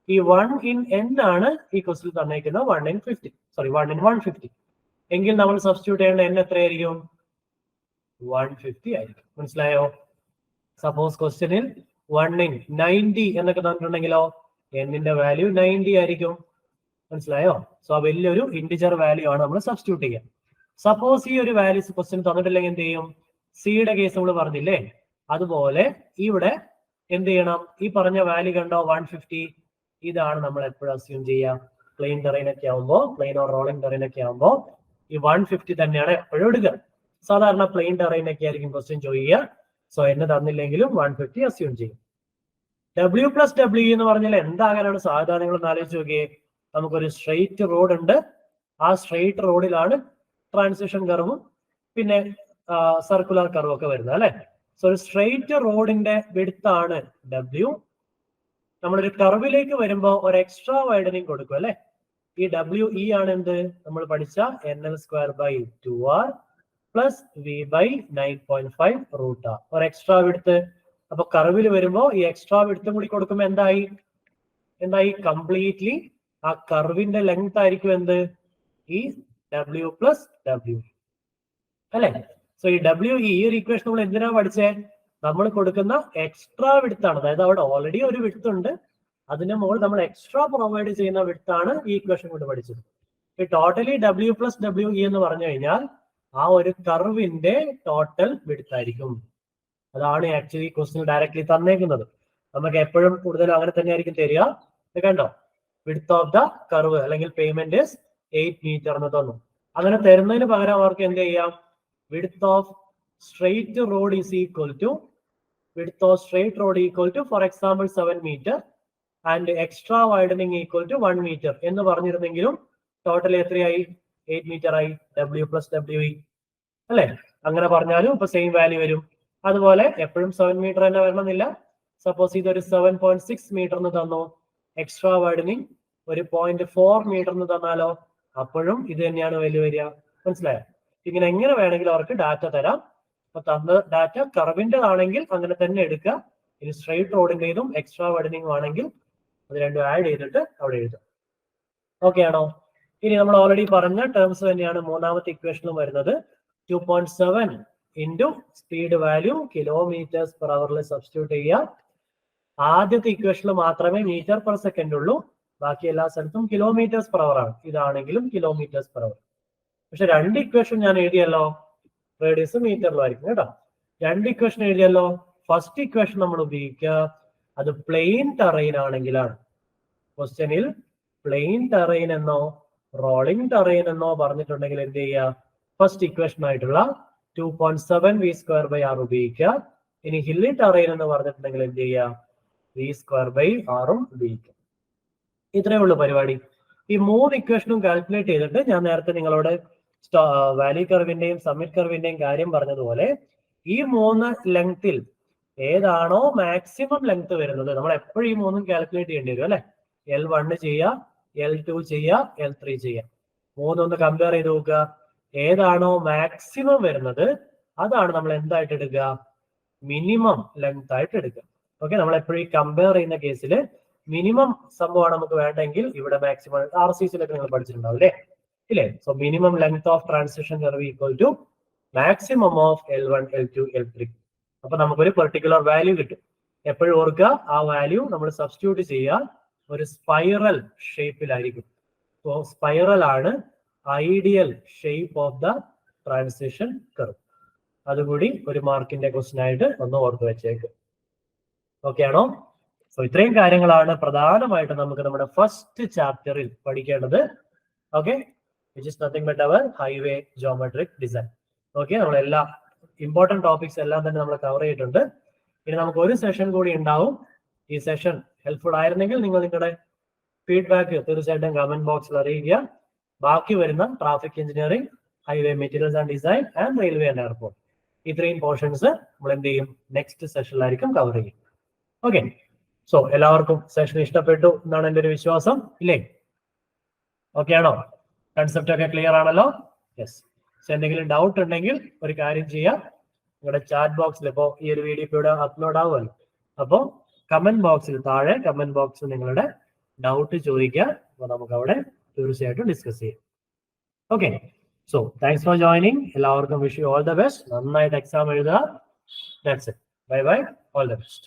ഈ 1 in n ആണ് ഈ ക്വസ്റ്റിൽ തന്നേക്കുന്നത് 1 in 150. എങ്കിൽ നമ്മൾ സബ്സ്റ്റിറ്റ്യൂട്ട് ചെയ്യേണ്ട n എത്രയായിരിക്കും? 150 ആയിരിക്കും. മനസ്സിലായോ? സപ്പോസ് ക്വസ്റ്റ്യനിൽ 1 in 90 എന്നൊക്കെ തന്നിട്ടുണ്ടെങ്കിലോ n-ന്റെ വാല്യൂ 90 ആയിരിക്കും. മനസ്സിലായോ? സോ വലിയൊരു ഇന്റിജർ വാല്യൂ ആണ് നമ്മൾ സബ്സ്റ്റിറ്റ്യൂട്ട് ചെയ്യുക. സപ്പോസ് ഈ ഒരു വാല്യൂസ് ക്വസ്റ്റ്യൻ തന്നിട്ടില്ലെങ്കിൽ എന്ത് ചെയ്യും? സിയുടെ കേസ് നമ്മൾ പറഞ്ഞില്ലേ, അതുപോലെ ഇവിടെ എന്ത് ചെയ്യണം? ഈ പറഞ്ഞ വാല്യൂ കണ്ടോ 150, ഇതാണ് നമ്മൾ എപ്പോഴും അസ്യൂം ചെയ്യുക. പ്ലെയിൻ ടെറൈൻ ഒക്കെ ആവുമ്പോൾ, പ്ലെയിൻ ഓർ റോളിംഗ് ടെറൈൻ ഒക്കെ ആവുമ്പോൾ ഈ 150 തന്നെയാണ് എപ്പോഴും എടുക്കുക. സാധാരണ പ്ലെയിൻ ടെറൈൻ ഒക്കെ ആയിരിക്കും ക്വസ്റ്റ്യൻ ചോദിക്കുക. സോ എന്നെ തന്നില്ലെങ്കിലും 150 അസ്യൂം ചെയ്യും. ഡബ്ല്യു പ്ലസ് ഡബ്ല്യു എന്ന് പറഞ്ഞാൽ എന്താകാനാണ് സാധ്യത? നിങ്ങൾ ആലോചിച്ച് നോക്കിയേ. നമുക്കൊരു സ്ട്രെയിറ്റ് റോഡ് ഉണ്ട്. ആ സ്ട്രെയിറ്റ് റോഡിലാണ് ട്രാൻസിഷൻ കർവും പിന്നെ സർക്കുലർ കർവും ഒക്കെ വരുന്നത് അല്ലെ. സോ ഒരു സ്ട്രെയിറ്റ് റോഡിന്റെ വിഡ്ത്താണ് ഡബ്ല്യു. നമ്മളൊരു കർവിലേക്ക് വരുമ്പോൾ ഒരു എക്സ്ട്രാ വൈഡനിങ് കൊടുക്കും അല്ലെ. ഈ ഡബ്ല്യു ഇ ആണ് എന്ത്? നമ്മൾ പഠിച്ച NL²/2R പ്ലസ് V/9.5 √R. ഒരു എക്സ്ട്രാ വിഡ്ത്ത്. അപ്പൊ കർവിൽ വരുമ്പോ ഈ എക്സ്ട്രാ വിഡ്ത്തും കൂടി കൊടുക്കുമ്പോ എന്തായി? കംപ്ലീറ്റ്ലി ആ കർവിന്റെ ലെങ്ത് ആയിരിക്കും എന്ത്? ഈ ഡബ്ല്യു പ്ലസ് ഡബ്ല്യു അല്ലെ. സോ ഈ ഡബ്ല്യു ഈ ഒരു ഇക്വേഷൻ നമ്മൾ എന്തിനാ പഠിച്ചേ? നമ്മൾ കൊടുക്കുന്ന എക്സ്ട്രാ വിഡ്ത്ത് ആണ്. അതായത് അവിടെ ഓൾറെഡി ഒരു വിഡ്ത്ത് ഉണ്ട്, അതിന്റെ മുകളിൽ നമ്മൾ എക്സ്ട്രാ പ്രൊവൈഡ് ചെയ്യുന്ന വിഡ്ത്ത് ആണ് ഈ ഇക്വേഷൻ കൊണ്ട് പഠിച്ചത്. ഈ totally W plus W E എന്ന് പറഞ്ഞു കഴിഞ്ഞാൽ ആ ഒരു കർവിന്റെ ടോട്ടൽ വിഡ്ത്ത് ആയിരിക്കും. അതാണ് ആക്ച്വലി ക്വസ്റ്റ്യൻ ഡയറക്ട്ലി തന്നേക്കുന്നത്. നമുക്ക് എപ്പോഴും കൂടുതലും അങ്ങനെ തന്നെ ആയിരിക്കും തരിക. കണ്ടോ, വിഡ്ത്ത് ഓഫ് ദ കർവ് അല്ലെങ്കിൽ പേയ്മെന്റ് ഇസ് 8 മീറ്റർ എന്ന് തന്നു. അങ്ങനെ തരുന്നതിന് പകരം അവർക്ക് എന്ത് ചെയ്യാം? Width of straight road is equal to for example 7 metre. And extra widening equal to 1 metre എന്ന് പറഞ്ഞിരുന്നെങ്കിലും ടോട്ടൽ എത്രയായി? 8 മീറ്റർ ആയി. W പ്ലസ് WE അല്ലെ? അങ്ങനെ പറഞ്ഞാലും ഇപ്പൊ സെയിം വാല്യൂ വരും. അതുപോലെ എപ്പോഴും 7 മീറ്റർ തന്നെ വരണമെന്നില്ല. സപ്പോസ് ഇതൊരു 7.6 മീറ്റർ എന്ന് തന്നു, എക്സ്ട്രാ വൈഡനിങ് ഒരു 0.4 മീറ്റർ എന്ന് തന്നാലോ അപ്പോഴും ഇത് തന്നെയാണ് വാല്യൂ വരിക. മനസ്സിലായോ? ഇങ്ങനെ എങ്ങനെ വേണമെങ്കിലും അവർക്ക് ഡാറ്റ തരാം. അപ്പൊ തന്ന ഡാറ്റ കർവിൻ്റെതാണെങ്കിൽ അങ്ങനെ തന്നെ എടുക്കുക. ഇനി സ്ട്രെയിറ്റ് റോഡിൻ്റെതും എക്സ്ട്രാ വൈഡനിങ് ആണെങ്കിൽ അത് രണ്ടും ആഡ് ചെയ്തിട്ട് അവിടെ എഴുതാം. ഓക്കെ ആണോ? ഇനി നമ്മൾ ഓൾറെഡി പറഞ്ഞ ടേംസ് തന്നെയാണ് മൂന്നാമത്തെ ഇക്വേഷനിലും വരുന്നത്. 2.7 into speed value kilometres per അവറിൽ സബ്സ്റ്റിറ്റ്യൂട്ട് ചെയ്യുക. ആദ്യത്തെ ഇക്വേഷനിൽ മാത്രമേ മീറ്റർ പെർ സെക്കൻഡ് ഉള്ളൂ, ബാക്കി എല്ലാ സ്ഥലത്തും കിലോമീറ്റേഴ്സ് പെർ അവർ ആണ്. ഇതാണെങ്കിലും കിലോമീറ്റേഴ്സ് പെർ അവർ. പക്ഷെ രണ്ട് ഇക്വേഷൻ ഞാൻ എഴുതിയല്ലോ, റേഡിയസ് മീറ്ററിലായിരിക്കും കേട്ടോ. രണ്ട് ഇക്വേഷൻ എഴുതിയല്ലോ. ഫസ്റ്റ് ഇക്വേഷൻ നമ്മൾ ഉപയോഗിക്കുക അത് പ്ലെയിൻ ടെറൈൻ ആണെങ്കിലാണ്. ക്വസ്റ്റ്യനിൽ പ്ലെയിൻ ടെറൈൻ എന്നോ റോളിംഗ് ടെറൈൻ എന്നോ പറഞ്ഞിട്ടുണ്ടെങ്കിൽ എന്ത് ചെയ്യുക? ഫസ്റ്റ് ഇക്വേഷൻ ആയിട്ടുള്ള 2.7 v²/r ഉപയോഗിക്കുക. ഇനി ഹില്ലി ടെറൈൻ എന്ന് പറഞ്ഞിട്ടുണ്ടെങ്കിൽ എന്ത് ചെയ്യുക? v²/r ഉപയോഗിക്കുക. ഇത്രയേ ഉള്ളൂ പരിപാടി. ഈ മൂന്ന് ഇക്വേഷനും കാൽക്കുലേറ്റ് ചെയ്തിട്ട് ഞാൻ നേരത്തെ നിങ്ങളോട് വാലി കർവിന്റെയും സമ്മിറ്റ് കർവിന്റെയും കാര്യം പറഞ്ഞതുപോലെ ഈ മൂന്ന് ലെങ്ത്തിൽ ഏതാണോ മാക്സിമം ലെങ്ത് വരുന്നത് നമ്മൾ എപ്പോഴും ഈ മൂന്നും കാൽക്കുലേറ്റ് ചെയ്യേണ്ടി വരും അല്ലെ. L1 ചെയ്യുക, L2 ചെയ്യുക, L3 ചെയ്യുക. മൂന്നൊന്ന് കമ്പയർ ചെയ്ത് നോക്കുക. ഏതാണോ മാക്സിമം വരുന്നത് അതാണ് നമ്മൾ എന്തായിട്ട് എടുക്കുക? മിനിമം ലെങ്ത് ആയിട്ട് എടുക്കുക. ഓക്കെ, നമ്മൾ എപ്പോഴും കമ്പയർ ചെയ്യുന്ന കേസിൽ മിനിമം സംഭവമാണ് നമുക്ക് വേണ്ടെങ്കിൽ ഇവിടെ മാക്സിമം RCCയിലൊക്കെ നിങ്ങൾ പഠിച്ചിട്ടുണ്ടാവും അല്ലേ? ഇല്ലേ? So minimum length of transition curve equal to maximum of L1, L2, L3. അപ്പൊ നമുക്കൊരു പെർട്ടിക്കുലർ വാല്യൂ കിട്ടും. എപ്പോഴും ഓർക്കുക ആ വാല്യൂ നമ്മൾ സബ്സ്റ്റിറ്റ്യൂട്ട് ചെയ്യുക ഒരു സ്പൈറൽ ഷേപ്പിലായിരിക്കും. സോ സ്പൈറൽ ആണ് ideal shape of the transition curve. അതുകൂടി ഒരു മാർക്കിന്റെ ക്വസ്റ്റ്യൻ ആയിട്ട് ഒന്ന് ഓർത്ത് വെച്ചേക്ക്. ഓക്കെ ആണോ? സോ ഇത്രയും കാര്യങ്ങളാണ് പ്രധാനമായിട്ട് നമുക്ക് നമ്മുടെ ഫസ്റ്റ് ചാപ്റ്ററിൽ പഠിക്കേണ്ടത്. Okay, which is nothing but our highway geometric design. Okay, നമ്മളെല്ലാ ഇമ്പോർട്ടന്റ് ടോപ്പിക്സ് എല്ലാം തന്നെ നമ്മൾ കവർ ചെയ്തിട്ടുണ്ട്. ഇനി നമുക്ക് ഒരു സെഷൻ കൂടി ഉണ്ടാവും. ഈ സെഷൻ ഹെൽപ്ഫുൾ ആയിരുന്നെങ്കിൽ നിങ്ങൾ നിങ്ങളുടെ ഫീഡ്ബാക്ക് തീർച്ചയായിട്ടും കമന്റ് ബോക്സിൽ അറിയിക്കുക. ബാക്കി വരുന്ന traffic engineering, highway materials and design and railway and airport ഇത്രയും പോർഷൻസ് നമ്മൾ എന്ത് ചെയ്യും? നെക്സ്റ്റ് സെഷനിലായിരിക്കും കവർ ചെയ്യും. ഓക്കെ, സോ എല്ലാവർക്കും സെഷൻ ഇഷ്ടപ്പെട്ടു എന്നാണ് എൻ്റെ ഒരു വിശ്വാസം, ഇല്ലേ? ഓക്കെ ആണോ? കൺസെപ്റ്റ് ഒക്കെ ക്ലിയർ ആണല്ലോ? യെസ്. സോ എന്തെങ്കിലും ഡൗട്ട് ഉണ്ടെങ്കിൽ ഒരു കാര്യം ചെയ്യാം, നിങ്ങളുടെ ചാറ്റ് ബോക്സിൽ ഇപ്പോൾ ഈ ഒരു വീഡിയോ ഇവിടെ അപ്ലോഡ് ആവുമല്ലോ, അപ്പോൾ കമന്റ് ബോക്സിൽ താഴെ കമന്റ് ബോക്സിൽ നിങ്ങളുടെ ഡൗട്ട് ചോദിക്കുക. അപ്പോൾ നമുക്ക് അവിടെ തീർച്ചയായിട്ടും ഡിസ്കസ് ചെയ്യാം. Okay, so thanks for joining. എല്ലാവർക്കും wish you all the best. നന്നായിട്ട് എക്സാം എഴുതുക. That's it. Bye bye, all the best.